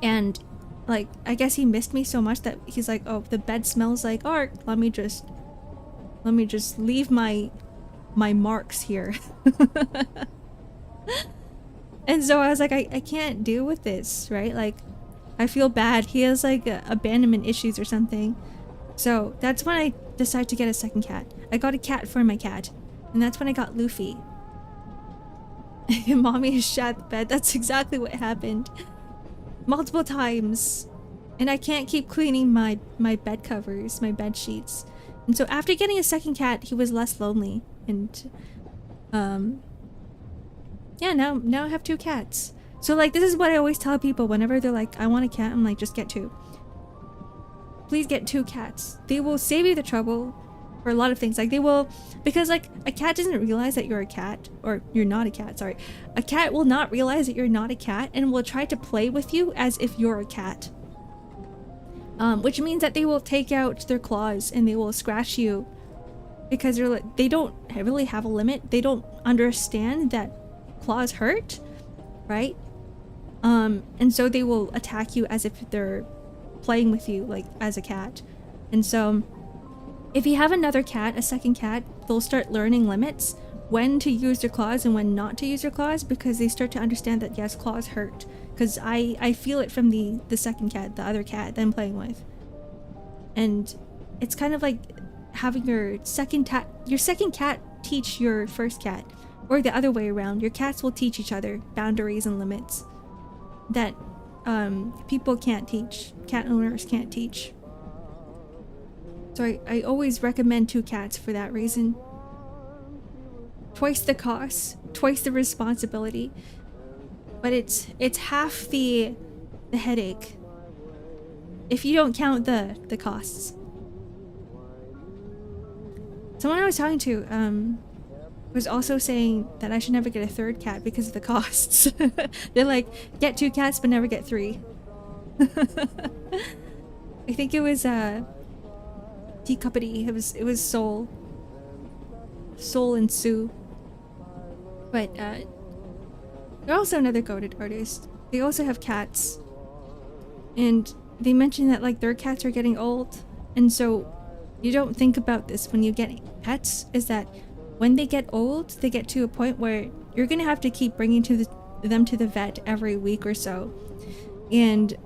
And like, I guess he missed me so much that he's like, oh, the bed smells like Ark. Let me just leave my marks here. And so I was like, I can't deal with this, right? Like, I feel bad. He has like abandonment issues or something. So that's when I decided to get a second cat. I got a cat for my cat. And that's when I got Luffy. Mommy has shat the bed. That's exactly what happened. multiple times. And I can't keep cleaning my bed covers, my bed sheets. And so after getting a second cat, he was less lonely. And yeah, now I have 2 cats. So like, this is what I always tell people whenever they're like, I want a cat. I'm like, just get 2. Please get 2 cats. They will save you the trouble for a lot of things. Like they will, because like a cat doesn't realize that you're a cat, or you're not a cat, sorry. A cat will not realize that you're not a cat and will try to play with you as if you're a cat. Which means that they will take out their claws and they will scratch you because they're like, they don't really have a limit. They don't understand that claws hurt, right? And so they will attack you as if they're playing with you, like as a cat. And so if you have another cat, a second cat, they'll start learning limits, when to use their claws and when not to use their claws, because they start to understand that yes, claws hurt. Because I feel it from the second cat, the other cat that I'm playing with. And it's kind of like having your second cat teach your first cat, or the other way around. Your cats will teach each other boundaries and limits that people can't teach, cat owners can't teach. So I always recommend 2 cats for that reason. Twice the cost, twice the responsibility, but it's half the headache if you don't count the costs. Someone I was talking to was also saying that I should never get a 3rd cat because of the costs. They're like, get 2 cats but never get 3. I think it was Teacuppity. It was Soul and Sue. But they're also another goated artist. They also have cats, and they mentioned that like their cats are getting old, and so you don't think about this when you get pets, is that when they get old, they get to a point where you're gonna have to keep bringing them to the vet every week or so, and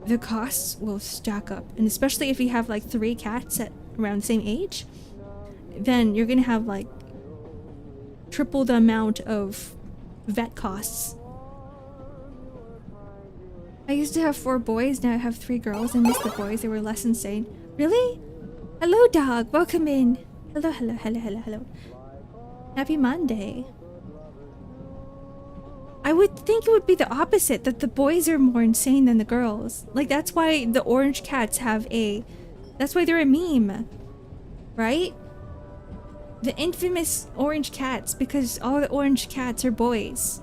the costs will stack up. And especially if you have like 3 cats at around the same age, then you're gonna have like triple the amount of vet costs. I used to have 4 boys, now I have 3 girls. I miss the boys, they were less insane. Really? Hello dog, welcome in. Hello. Happy Monday. I would think it would be the opposite, that the boys are more insane than the girls. Like that's why the orange cats that's why they're a meme, right? The infamous orange cats, because all the orange cats are boys.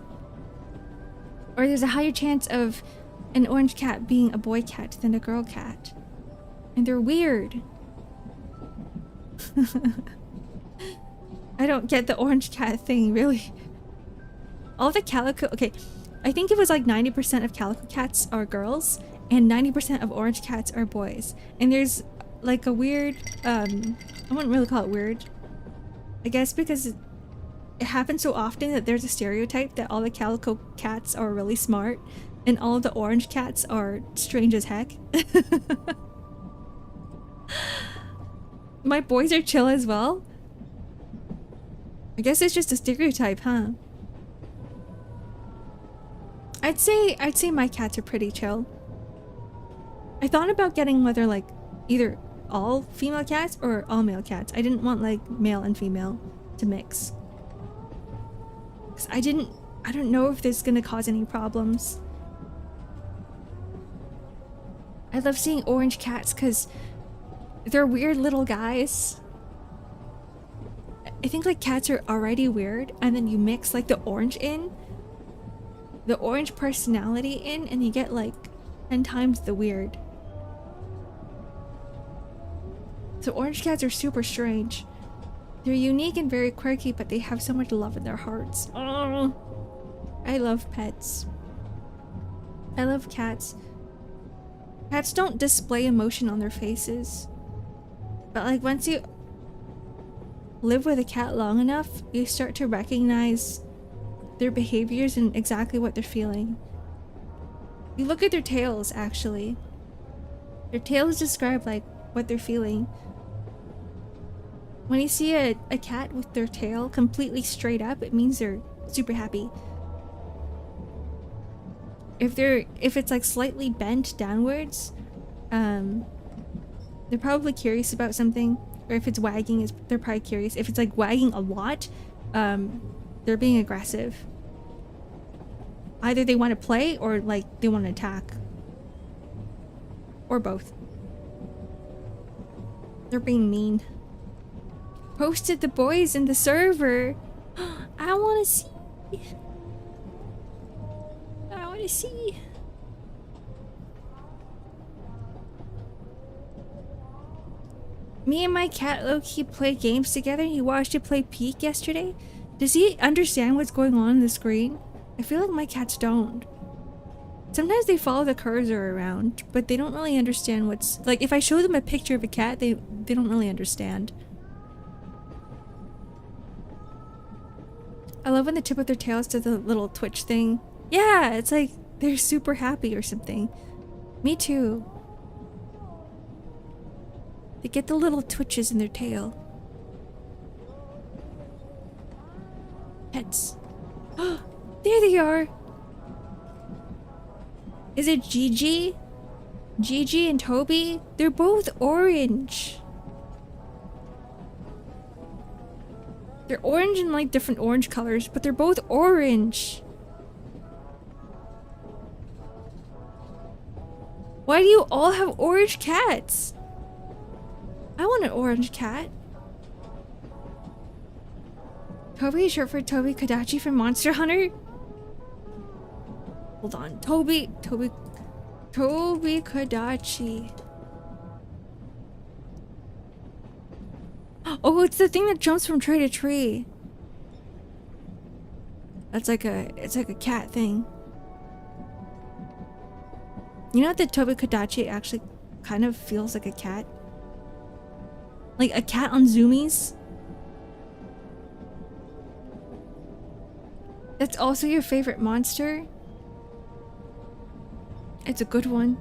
Or there's a higher chance of an orange cat being a boy cat than a girl cat. And they're weird. I don't get the orange cat thing, really. All the calico... Okay, I think it was like 90% of calico cats are girls, and 90% of orange cats are boys. And there's like a weird... I wouldn't really call it weird. I guess because it happens so often that there's a stereotype that all the calico cats are really smart and all the orange cats are strange as heck. My boys are chill as well. I guess it's just a stereotype, huh? I'd say my cats are pretty chill. I thought about getting whether like either all female cats or all male cats. I didn't want like male and female to mix. 'Cause I don't know if this is gonna cause any problems. I love seeing orange cats because they're weird little guys. I think like cats are already weird, and then you mix like the orange personality in, and you get like 10 times the weird. So orange cats are super strange. They're unique and very quirky, but they have so much love in their hearts. Oh, I love pets. I love cats. Cats don't display emotion on their faces. But like once you live with a cat long enough, you start to recognize their behaviors and exactly what they're feeling. You look at their tails, actually. Their tails describe like what they're feeling. When you see a cat with their tail completely straight up, it means they're super happy. If it's like slightly bent downwards, they're probably curious about something. Or if it's wagging, they're probably curious. If it's like wagging a lot, they're being aggressive. Either they want to play or like they want to attack. Or both. They're being mean. Posted the boys in the server. I want to see. I want to see. Me and my cat low-key play games together. He watched it play Peek yesterday. Does he understand what's going on the screen? I feel like my cats don't. Sometimes they follow the cursor around, but they don't really understand what's... Like, if I show them a picture of a cat, they don't really understand. I love when the tip of their tails does the little twitch thing. Yeah, it's like they're super happy or something. Me too. They get the little twitches in their tail. Pets. Oh, there they are. Is it Gigi? Gigi and Toby? They're both orange. They're orange in like different orange colors, but they're both orange. Why do you all have orange cats? I want an orange cat. Toby is short for Toby Kadachi from Monster Hunter. Hold on. Toby Kadachi. Oh, it's the thing that jumps from tree to tree. It's like a cat thing. You know that Toby Kadachi actually kind of feels like a cat? Like a cat on zoomies? That's also your favorite monster? It's a good one.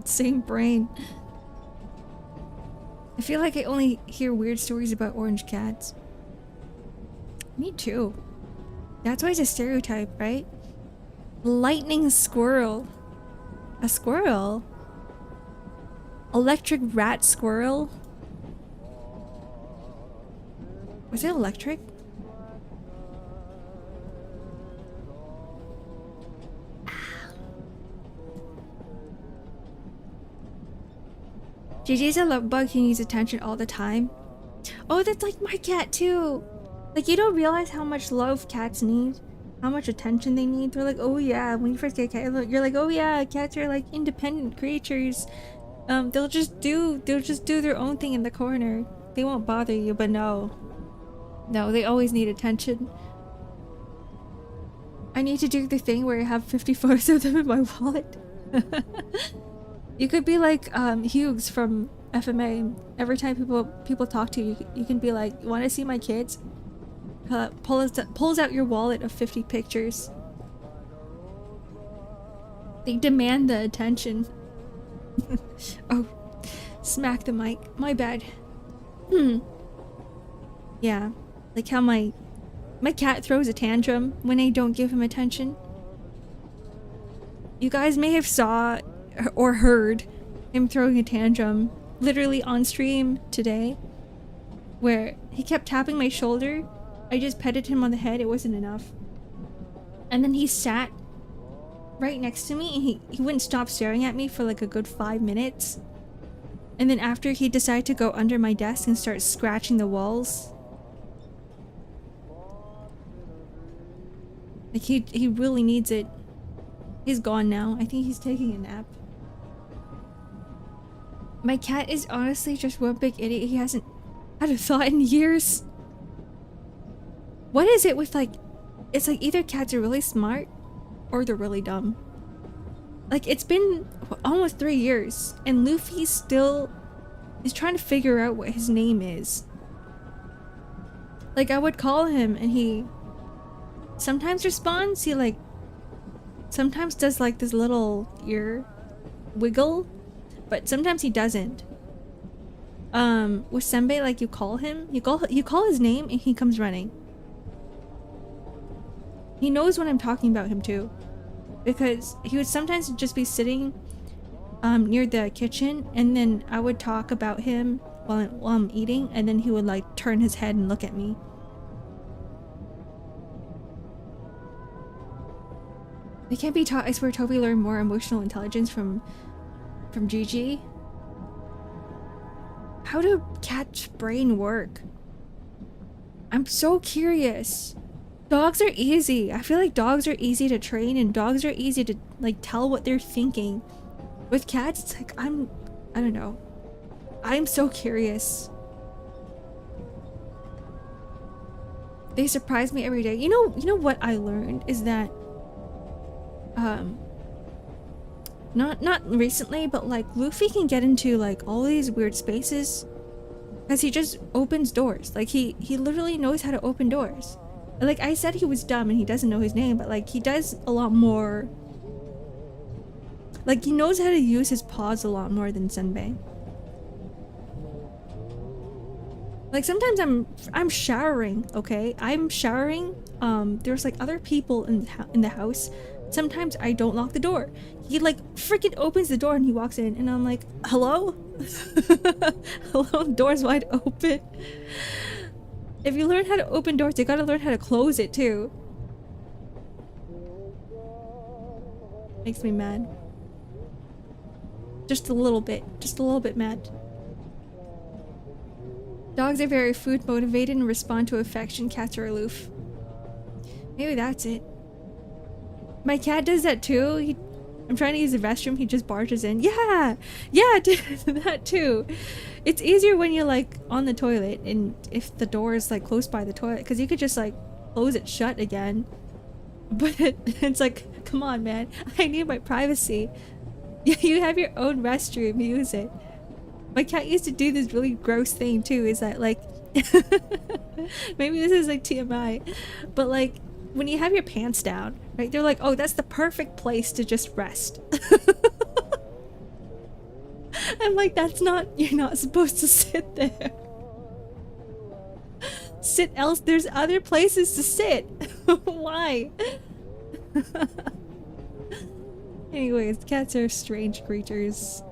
Same brain. I feel like I only hear weird stories about orange cats. Me too. That's why it's a stereotype, right? Lightning squirrel. A squirrel? Electric rat squirrel? Was it electric? Gigi's a love bug who needs attention all the time. Oh, that's like my cat too. Like, you don't realize how much love cats need, how much attention they need. They're like, oh yeah, when you first get a cat, you're like, oh yeah, cats are like independent creatures. They'll just do their own thing in the corner. They won't bother you, but no, they always need attention. I need to do the thing where I have 50 photos of them in my wallet. You could be like Hughes from FMA. Every time people talk to you, you can be like, "You want to see my kids?" Pulls out your wallet of 50 pictures. They demand the attention. Oh, smack the mic. My bad. Yeah, like how my cat throws a tantrum when I don't give him attention. You guys may have saw or heard him throwing a tantrum literally on stream today, where he kept tapping my shoulder. I just petted him on the head. It wasn't enough. And then he sat right next to me and he wouldn't stop staring at me for like a good 5 minutes. And then after, he decided to go under my desk and start scratching the walls. Like he really needs it. He's gone now. I think he's taking a nap. My cat is honestly just one big idiot. He hasn't had a thought in years. What is it with like... It's like either cats are really smart or they're really dumb. Like, it's been almost 3 years and Luffy still is trying to figure out what his name is. Like, I would call him and he sometimes responds. He like sometimes does like this little ear wiggle, but sometimes he doesn't. With Senbei, like, you call him, you call his name and he comes running. He knows when I'm talking about him too. because he would sometimes just be sitting near the kitchen, and then I would talk about him while I'm eating, and then he would like turn his head and look at me. They can't be taught. I swear Toby learned more emotional intelligence from Gigi. How do cats' brain work? I'm so curious. Dogs are easy. I feel like dogs are easy to train, and dogs are easy to like tell what they're thinking. With cats, it's like I don't know. I'm so curious. They surprise me every day. You know what I learned is that not recently, but like Luffy can get into like all these weird spaces because he just opens doors. Like he literally knows how to open doors. Like I said, he was dumb and he doesn't know his name, but like he does a lot more. Like he knows how to use his paws a lot more than Senbei. Like sometimes I'm showering, okay? I'm showering. There's like other people in the house. Sometimes I don't lock the door. He like freaking opens the door and he walks in, and I'm like, hello? Hello, door's wide open. If you learn how to open doors, you gotta learn how to close it too. Makes me mad. Just a little bit mad. Dogs are very food motivated and respond to affection. Cats are aloof. Maybe that's it. My cat does that too. I'm trying to use the restroom, he just barges in. Yeah, that too. It's easier when you're like on the toilet and if the door is like close by the toilet, because you could just like close it shut again. But it's like, come on man, I need my privacy. You have your own restroom, use it. My cat used to do this really gross thing too, is that like maybe this is like TMI, but like when you have your pants down, right, they're like, oh, that's the perfect place to just rest. I'm like, you're not supposed to sit there. Sit else, there's other places to sit. Why? Anyways, cats are strange creatures.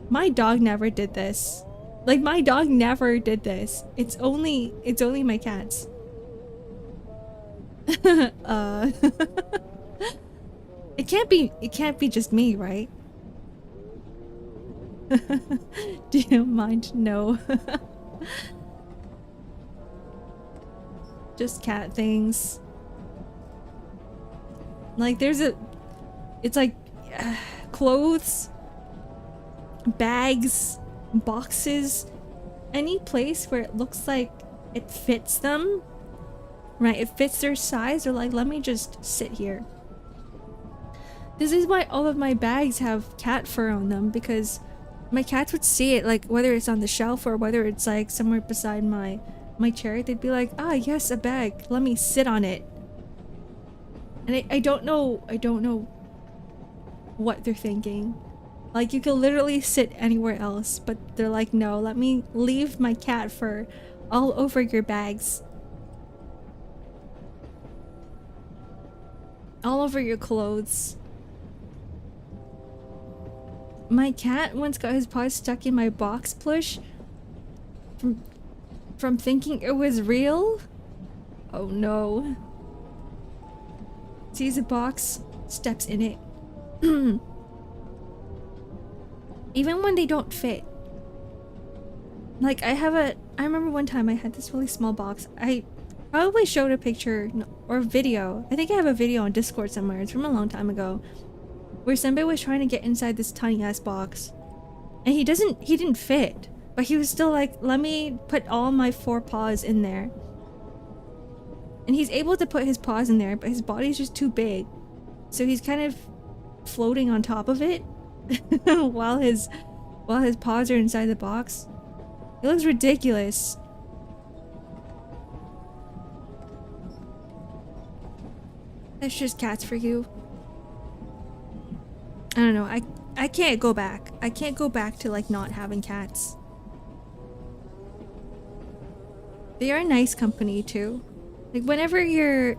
My dog never did this. Like, my dog never did this. It's only my cats. It can't be just me, right? Do you mind? No. Just cat things. Like it's like clothes, bags, boxes, any place where it looks like it fits them, right? It fits their size. They're like, let me just sit here. This is why all of my bags have cat fur on them, because my cats would see it, like whether it's on the shelf or whether it's like somewhere beside my chair, they'd be like, ah yes, a bag, let me sit on it. And I don't know what they're thinking. Like, you could literally sit anywhere else, but they're like, no, let me leave my cat fur all over your bags. All over your clothes. My cat once got his paws stuck in my box plush from thinking it was real. Oh no. Sees a box, steps in it. Even when they don't fit. Like, I remember one time I had this really small box. I probably showed a picture or video. I think I have a video on Discord somewhere. It's from a long time ago. Where somebody was trying to get inside this tiny ass box. And he didn't fit. But he was still like, let me put all my 4 paws in there. And he's able to put his paws in there, but his body's just too big. So he's kind of floating on top of it while his paws are inside the box. It looks ridiculous. That's just cats for you. I don't know, I can't go back. I can't go back to like not having cats. They are nice company too. Like whenever you're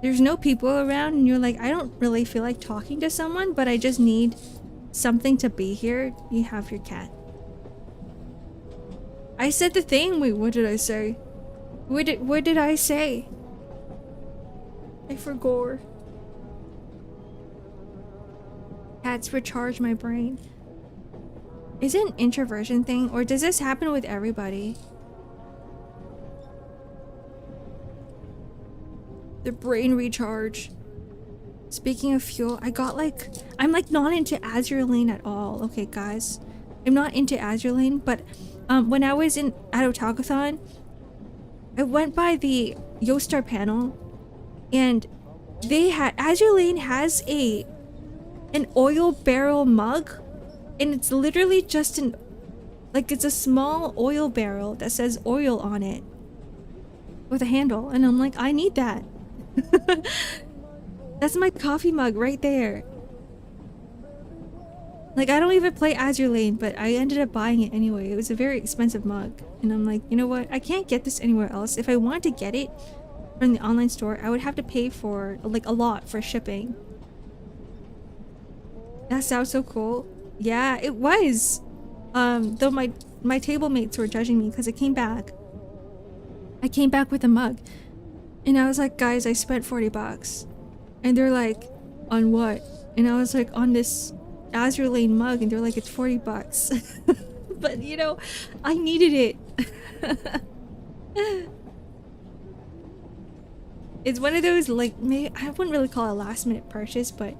there's no people around and you're like, I don't really feel like talking to someone, but I just need something to be here. You have your cat. I said the thing. Wait, what did I say? What did I say? I forgot. Cats recharge my brain. Is it an introversion thing, or does this happen with everybody? The brain recharge. Speaking of fuel, I'm like not into Azure Lane at all. Okay, guys, I'm not into Azure Lane, but when I was at Otakuthon, I went by the Yostar panel, and Azure Lane has an oil barrel mug, and it's literally just it's a small oil barrel that says oil on it with a handle, and I'm like, I need that. That's my coffee mug right there. Like, I don't even play Azure Lane, but I ended up buying it anyway. It was a very expensive mug, and I'm like, you know what, I can't get this anywhere else. If I wanted to get it from the online store, I would have to pay for like a lot for shipping. That sounds so cool. Yeah, it was. Though my table mates were judging me because I came back with a mug, and I was like, guys, I spent 40 bucks. And they're like, on what? And I was like, on this Azure Lane mug, and they're like, it's 40 bucks. But you know, I needed it. It's one of those, like, I wouldn't really call it a last minute purchase, but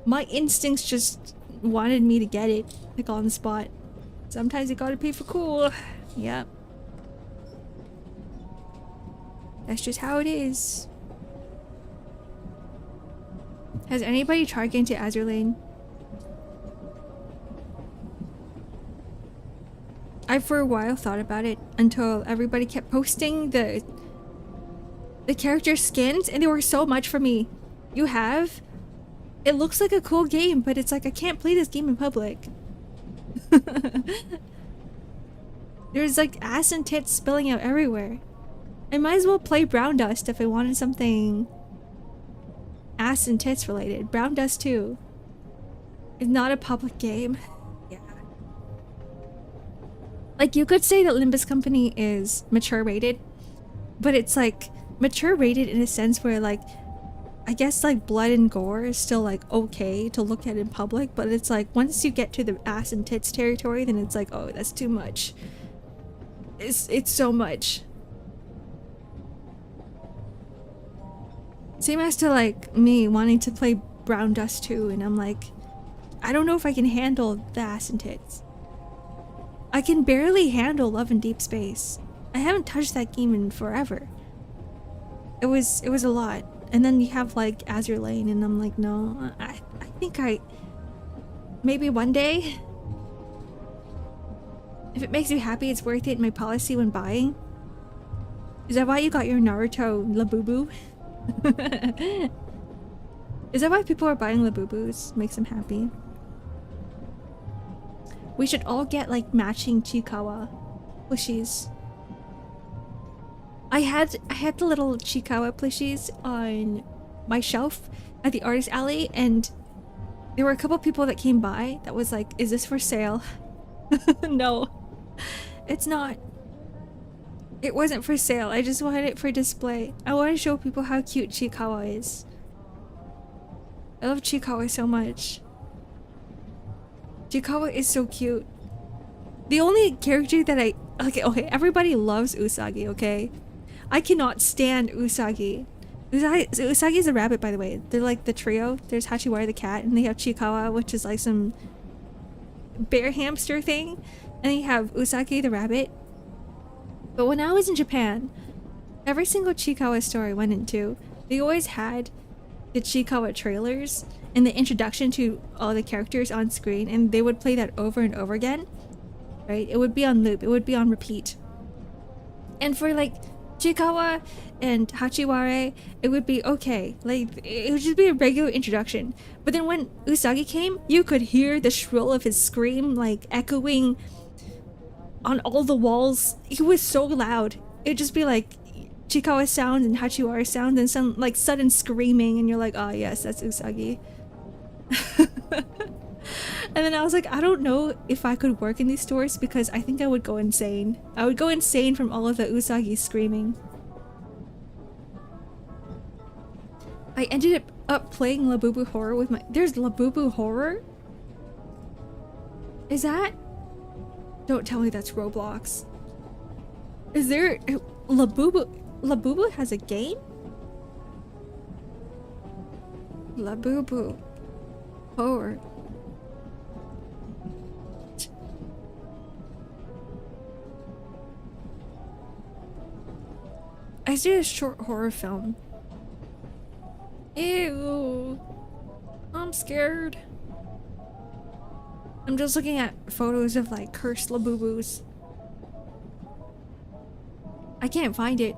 my instincts just wanted me to get it, like, on the spot. Sometimes you gotta pay for cool. Yep. That's just how it is. Has anybody tried getting to Azure Lane? I for a while thought about it until everybody kept posting the character skins, and they were so much for me. You have? It looks like a cool game, but it's like, I can't play this game in public. There's like ass and tits spilling out everywhere. I might as well play Brown Dust if I wanted something ass and tits related. Brown Dust 2 is not a public game. Yeah. Like, you could say that Limbus Company is mature rated, but it's like mature rated in a sense where, like, I guess like blood and gore is still like okay to look at in public, but it's like once you get to the ass and tits territory, then it's like, oh, that's too much. It's so much. Same as to like me wanting to play Brown Dust 2, and I'm like, I don't know if I can handle the ass and tits. I can barely handle Love in Deep Space. I haven't touched that game in forever. It was a lot. And then you have like Azure Lane, and I'm like, no, I think maybe one day, if it makes you happy, it's worth it. My policy when buying. Is that why you got your Naruto Labubu? Is that why people are buying Labubus? Makes them happy. We should all get like matching Chikawa plushies. I had the little Chikawa plushies on my shelf at the artist alley, and there were a couple people that came by that was like, is this for sale? No, it's not. It wasn't for sale. I just wanted it for display. I want to show people how cute Chikawa is. I love Chikawa so much. Chikawa is so cute. The only character that okay, everybody loves Usagi, okay? I cannot stand Usagi. Usagi is a rabbit, by the way. They're like the trio. There's Hachiwara the cat, and they have Chikawa, which is like some bear hamster thing. And then you have Usagi the rabbit. But when I was in Japan, every single Chikawa store I went into, they always had the Chikawa trailers and the introduction to all the characters on screen, and they would play that over and over again, right? It would be on loop, it would be on repeat. And for like Chikawa and Hachiwara, it would be okay, like it would just be a regular introduction. But then when Usagi came, you could hear the shrill of his scream like echoing on all the walls. It was so loud. It'd just be like, Chikawa sounds and Hachiwara sounds and some like sudden screaming, and you're like, oh yes, that's Usagi. And then I was like, I don't know if I could work in these stores because I think I would go insane. I would go insane from all of the Usagi screaming. I ended up playing Labubu Horror with my— There's Labubu Horror? Is that— Don't tell me that's Roblox. Is there— Labubu has a game? Labubu Horror. I did a short horror film. Ew. I'm scared. I'm just looking at photos of like cursed Labubus. I can't find it.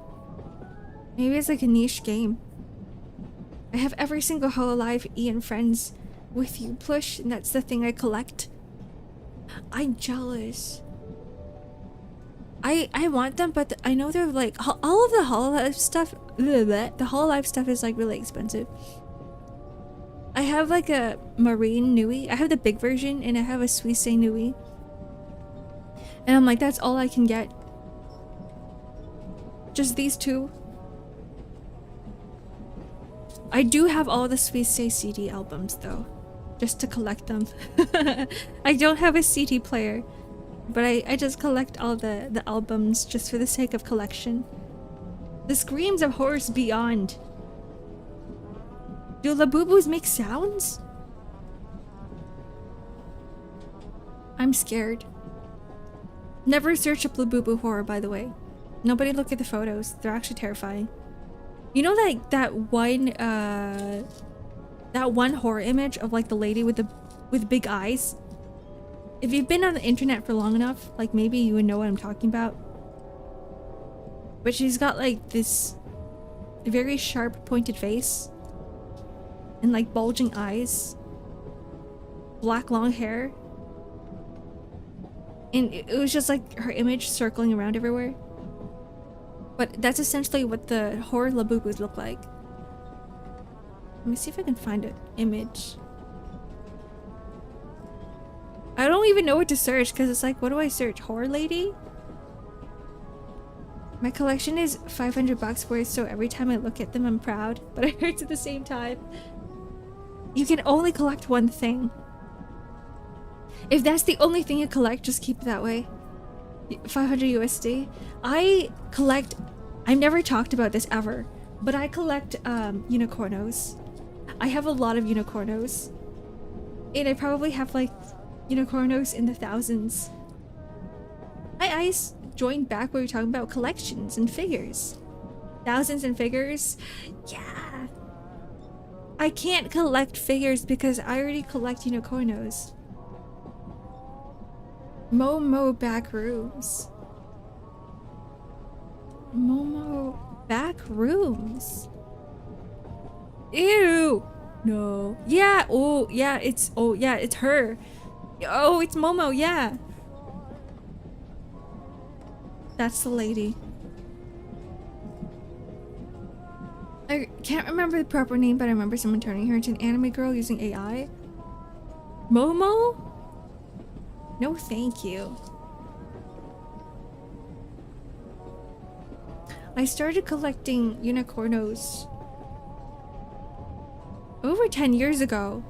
Maybe it's like a niche game. I have every single Hololive Ian Friends with You plush, and that's the thing I collect. I'm jealous. I want them, but I know they're like all of the Hololive stuff. The Hololive stuff is like really expensive. I have like a Marine Nui. I have the big version, and I have a Suisse Nui. And I'm like, that's all I can get. Just these two. I do have all the Suisse CD albums though, just to collect them. I don't have a CD player, but I just collect all the albums just for the sake of collection. The screams of horrors beyond. Do Labubus make sounds? I'm scared. Never search up Labubu Horror, by the way. Nobody look at the photos. They're actually terrifying. You know, like that one horror image of like the lady with big eyes? If you've been on the internet for long enough, like maybe you would know what I'm talking about. But she's got like this very sharp pointed face and like bulging eyes, black long hair, and it was just like her image circling around everywhere. But that's essentially what the horror Labubus look like. Let me see if I can find an image. I don't even know what to search because it's like, what do I search? Horror lady? My collection is 500 bucks worth, so every time I look at them I'm proud, but it hurts at the same time. You can only collect one thing. If that's the only thing you collect, just keep it that way. 500 USD. I collect— I've never talked about this ever, but I collect unicornos. I have a lot of unicornos. And I probably have like unicornos in the thousands. Hi Ice, joined back where we were talking about collections and figures. Thousands and figures? Yeah. I can't collect figures because I already collect unicornos. Momo back rooms. Momo back rooms. Ew. No. Yeah. Oh yeah. It's— oh yeah. It's her. Oh, it's Momo. Yeah. That's the lady. I can't remember the proper name, but I remember someone turning her into an anime girl using AI. Momo? No, thank you. I started collecting unicornos over 10 years ago.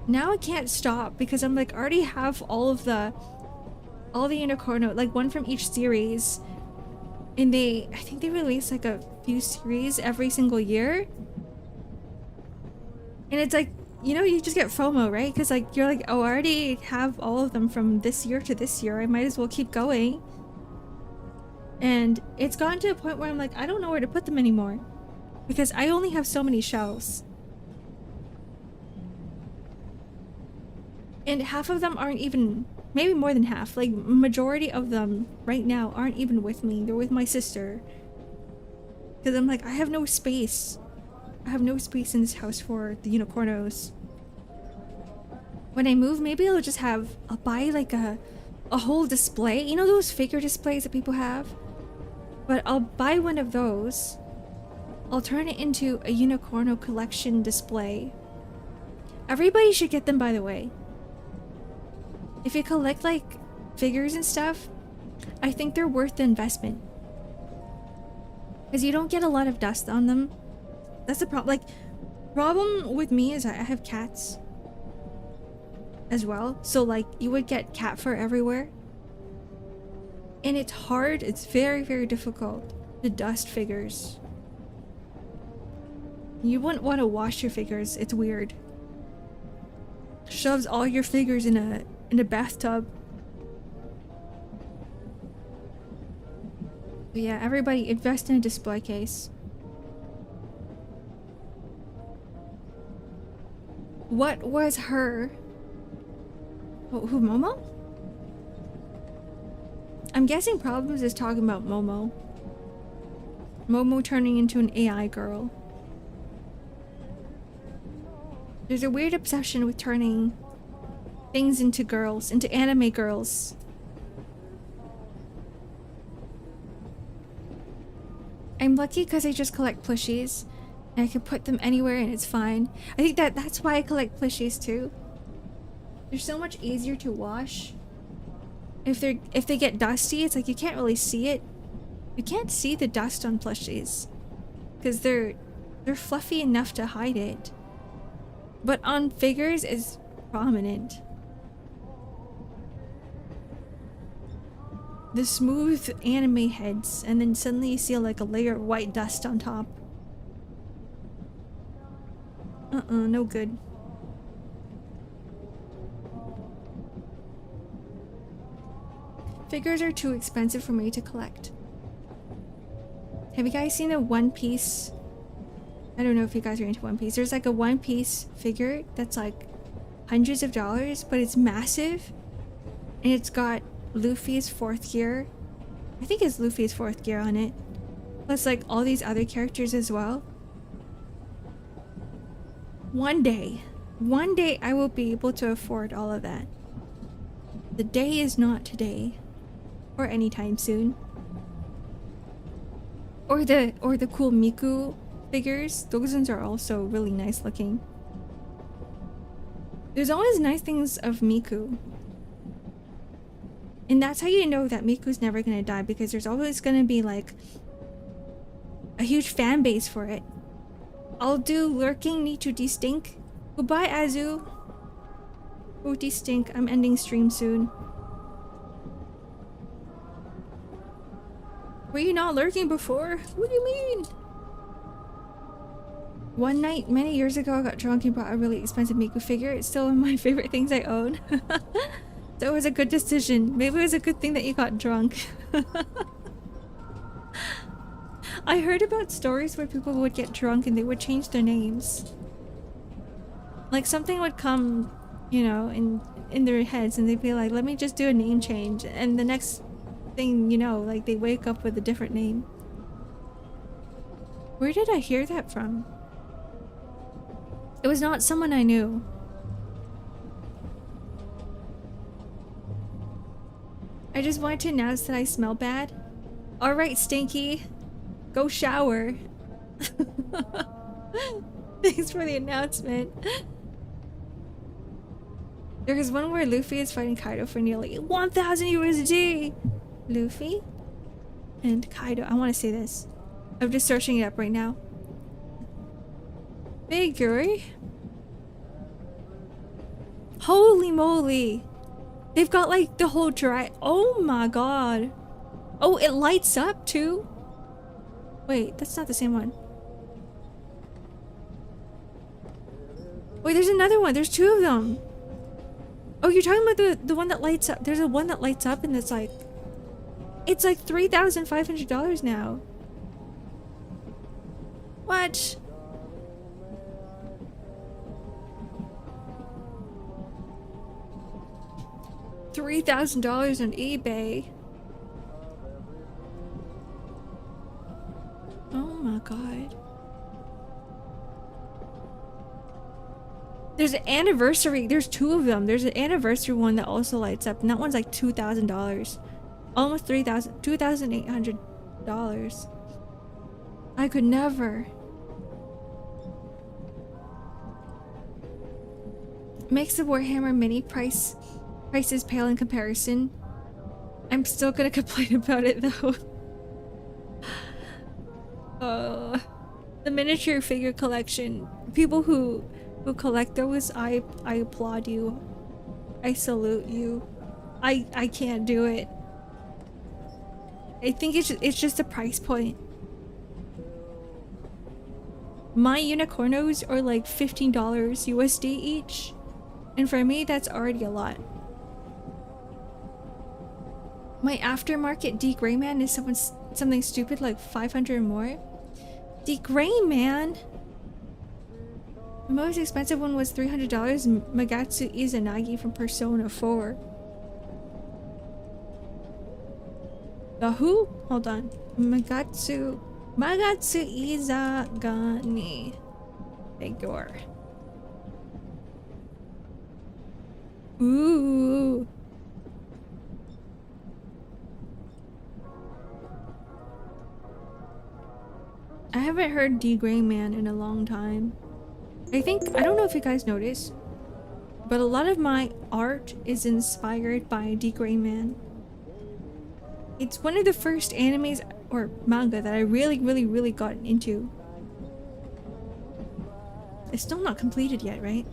Now I can't stop because I'm like, already have all the unicorno, like one from each series. And I think they release like a few series every single year. And it's like, you know, you just get FOMO, right? Because like, you're like, oh, I already have all of them from this year to this year. I might as well keep going. And it's gotten to a point where I'm like, I don't know where to put them anymore. Because I only have so many shelves. And half of them aren't even— maybe more than half, like majority of them right now aren't even with me. They're with my sister. Because I'm like, I have no space. I have no space in this house for the unicornos. When I move, maybe I'll just I'll buy like a whole display. You know those figure displays that people have? But I'll buy one of those. I'll turn it into a Unicorno collection display. Everybody should get them, by the way. If you collect like figures and stuff, I think they're worth the investment. Because you don't get a lot of dust on them. That's the problem. Like, problem with me is I have cats as well. So like you would get cat fur everywhere. And it's hard. It's very, very difficult to dust figures. You wouldn't want to wash your figures. It's weird. Shoves all your figures in a bathtub. But yeah, everybody invest in a display case. What was her? Oh, who, Momo? I'm guessing Problems is talking about Momo. Momo turning into an AI girl. There's a weird obsession with turning things into girls, into anime girls. I'm lucky because I just collect plushies and I can put them anywhere and it's fine. I think that's why I collect plushies too. They're so much easier to wash. If they get dusty, it's like you can't really see it. You can't see the dust on plushies because they're fluffy enough to hide it. But on figures it's prominent. The smooth anime heads, and then suddenly you see like a layer of white dust on top. No good. Figures are too expensive for me to collect. Have you guys seen a One Piece? I don't know if you guys are into One Piece. There's like a One Piece figure that's like hundreds of dollars, but it's massive. And it's got Luffy's 4th gear. I think it's Luffy's 4th gear on it. Plus like all these other characters as well. One day I will be able to afford all of that. The day is not today. Or anytime soon. Or the cool Miku figures. Those ones are also really nice looking. There's always nice things of Miku. And that's how you know that Miku's never gonna die, because there's always gonna be like a huge fan base for it. I'll do Lurking Need to Destink. Goodbye, Azu. Oh, Destink. I'm ending stream soon. Were you not lurking before? What do you mean? One night, many years ago, I got drunk and bought a really expensive Miku figure. It's still one of my favorite things I own. So it was a good decision. Maybe it was a good thing that you got drunk. I heard about stories where people would get drunk and they would change their names. Like something would come, you know, in their heads and they'd be like, let me just do a name change. And the next thing you know, like they wake up with a different name. Where did I hear that from? It was not someone I knew. I just wanted to announce that I smell bad. Alright, Stinky. Go shower. Thanks for the announcement. There's one where Luffy is fighting Kaido for nearly 1,000 USD. Luffy and Kaido. I want to say this. I'm just searching it up right now. Figure. Holy moly. They've got like the whole dry. Oh my god. Oh, it lights up too? Wait, that's not the same one. Wait, there's another one. There's 2 of them. Oh, you're talking about the one that lights up. There's a one that lights up and it's like $3,500 now. What? $3,000 on eBay. Oh my god. There's an anniversary. There's 2 of them. There's an anniversary one that also lights up, and that one's like $2,000. Almost $3,000. $2,800. I could never. Makes the Warhammer mini prices pale in comparison. I'm still gonna complain about it though. The miniature figure collection. People who collect those, I applaud you. I salute you. I can't do it. I think it's just a price point. My unicornos are like $15 USD each. And for me, that's already a lot. My aftermarket D Greyman is something stupid like 500 more. D Greyman? The most expensive one was $300. Magatsu Izanagi from Persona 4. The who? Hold on. Magatsu Izagani. Igor. Ooh. I haven't heard D Greyman in a long time. I don't know if you guys noticed, but a lot of my art is inspired by D Greyman. It's one of the first animes or manga that I really got into. It's still not completed yet, right?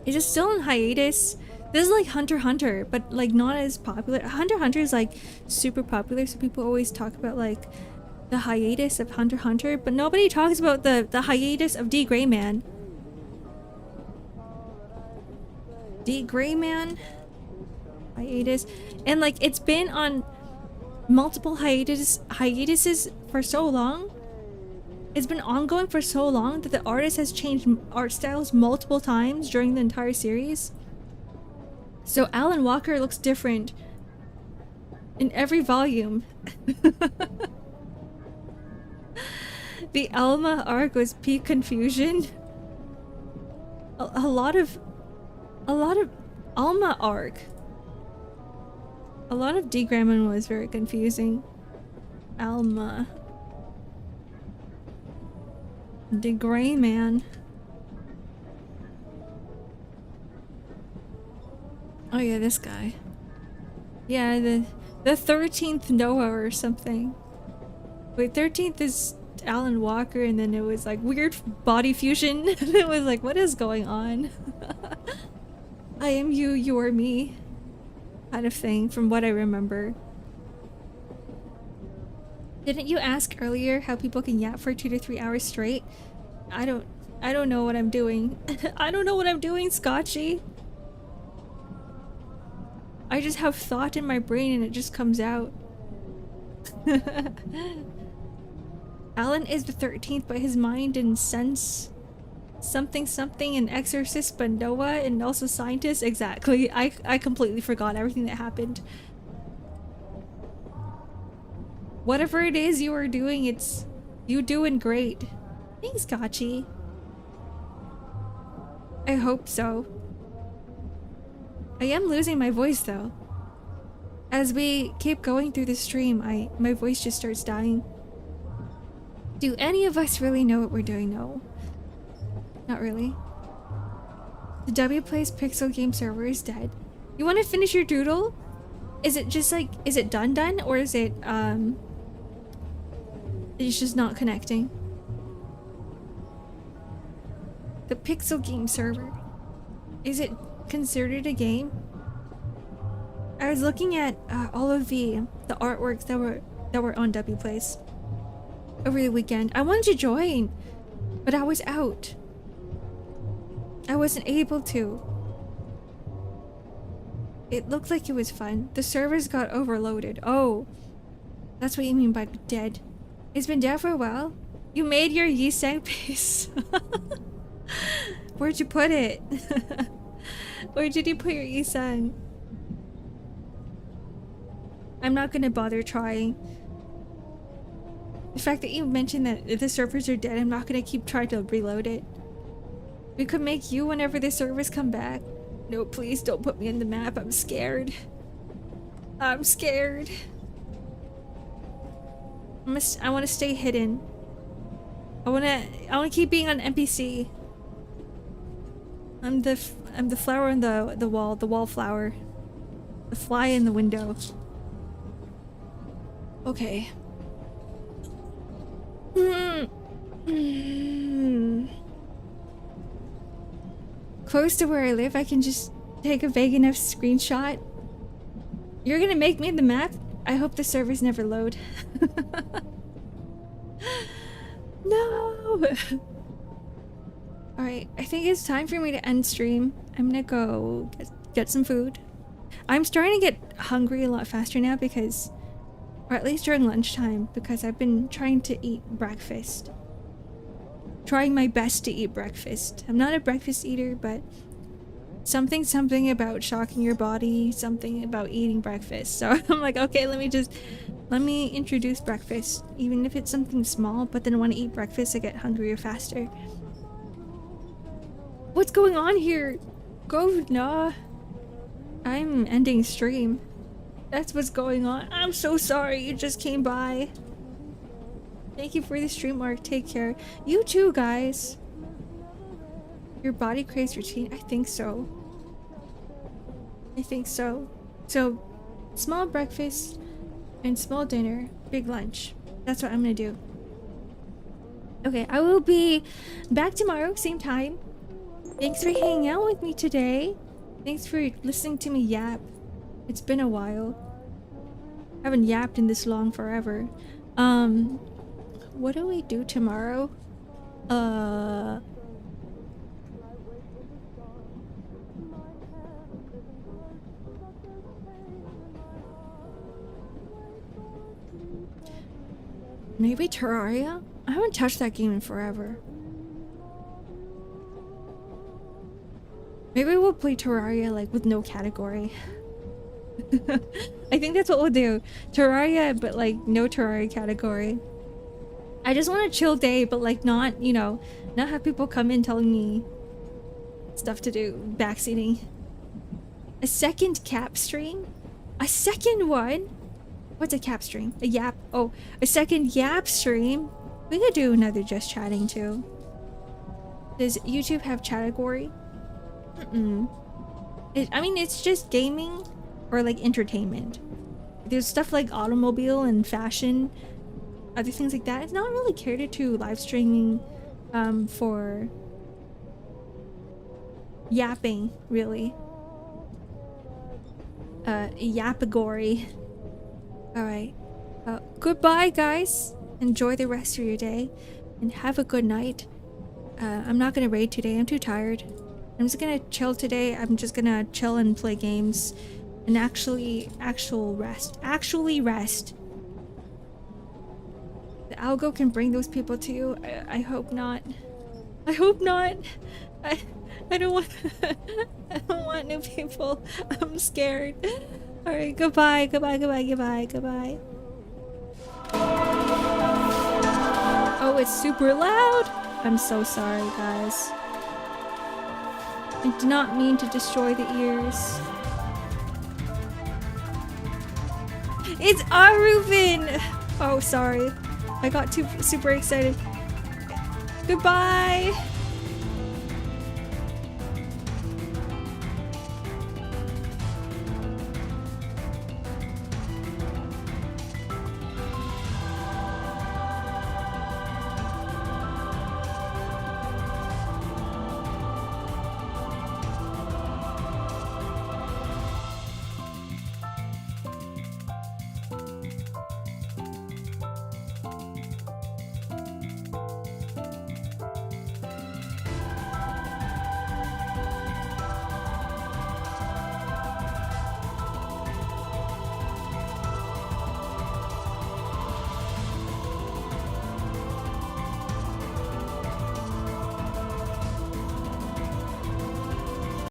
It is still in hiatus. This is like Hunter x Hunter, but like not as popular. Hunter x Hunter is like super popular, so people always talk about like the hiatus of Hunter x Hunter, but nobody talks about the hiatus of D Greyman. D Greyman hiatus, and like it's been on multiple hiatuses for so long. It's been ongoing for so long that the artist has changed art styles multiple times during the entire series. So Alan Walker looks different in every volume. The Alma arc was peak confusion. A lot of Alma arc. A lot of D Greyman was very confusing. Alma. D Greyman. Oh yeah, this guy. Yeah, the 13th Noah or something. Wait, 13th is Alan Walker, and then it was like weird body fusion. It was like, what is going on? I am you, you are me. Kind of thing, from what I remember. Didn't you ask earlier how people can yap for 2 to 3 hours straight? I don't know what I'm doing. I don't know what I'm doing, Scotchy. I just have thought in my brain and it just comes out. Alan is the 13th, but his mind didn't sense something and exorcist, but Noah, and also scientist. Exactly. I completely forgot everything that happened. Whatever it is you are doing, you doing great. Thanks, Gotchi. I hope so. I am losing my voice though. As we keep going through the stream, my voice just starts dying. Do any of us really know what we're doing? No. Not really. The WPlays Pixel Game server is dead. You want to finish your doodle? Is it just like, is it done, or is it, it's just not connecting? The Pixel Game server. Is it considered a game? I was looking at all of the artworks that were on WPlays over the weekend. I wanted to join, but I was out. I wasn't able to. It looked like it was fun. The servers got overloaded. Oh, that's what you mean by dead. It's been dead for a while. You made your Yiseng piece. Where'd you put it? Where did you put your Yiseng? I'm not gonna bother trying. The fact that you mentioned that the servers are dead, I'm not gonna keep trying to reload it. We could make you whenever the servers come back. No, please don't put me in the map. I'm scared. I'm scared. I want to stay hidden. I want to keep being an NPC. I'm the flower on the wallflower. The fly in the window. Okay. Close to where I live, I can just take a big enough screenshot. You're gonna make me the map? I hope the servers never load. No! Alright, I think it's time for me to end stream. I'm gonna go get some food. I'm starting to get hungry a lot faster now because, or at least during lunchtime, because I've been trying to eat breakfast. Trying my best to eat breakfast. I'm not a breakfast eater, but something about shocking your body, something about eating breakfast. So I'm like, okay, let me introduce breakfast. Even if it's something small, but then I want to eat breakfast, I get hungrier faster. What's going on here? Nah. I'm ending stream. That's what's going on. I'm so sorry you just came by. Thank you for the stream, Mark. Take care. You too, guys. Your body craves routine? I think so. I think so. So, small breakfast and small dinner, big lunch. That's what I'm gonna do. Okay, I will be back tomorrow, same time. Thanks for hanging out with me today. Thanks for listening to me yap. It's been a while. I haven't yapped in this long forever. What do we do tomorrow? Maybe Terraria? I haven't touched that game in forever. Maybe we'll play Terraria like with no category. I think that's what we'll do. Terraria, but like no Terraria category. I just want a chill day, but like not, you know, not have people come in telling me stuff to do, backseating. A second cap stream? A second one? What's a cap stream? A yap? Oh, a second yap stream? We could do another just chatting too. Does YouTube have category? I mean, it's just gaming or like entertainment. There's stuff like automobile and fashion, other things like that. It's not really catered to live streaming for yapping, really. Yapagory. Alright. Goodbye, guys. Enjoy the rest of your day and have a good night. I'm not gonna raid today. I'm too tired. I'm just gonna chill today. I'm just gonna chill and play games and actually rest. Actually rest. The algo can bring those people to you. I hope not. I hope not. I don't want I don't want new people. I'm scared. Alright, goodbye, goodbye, goodbye, goodbye, goodbye. Oh, it's super loud! I'm so sorry, guys. I did not mean to destroy the ears. It's Aruvin! Oh, sorry. I got super excited. Goodbye!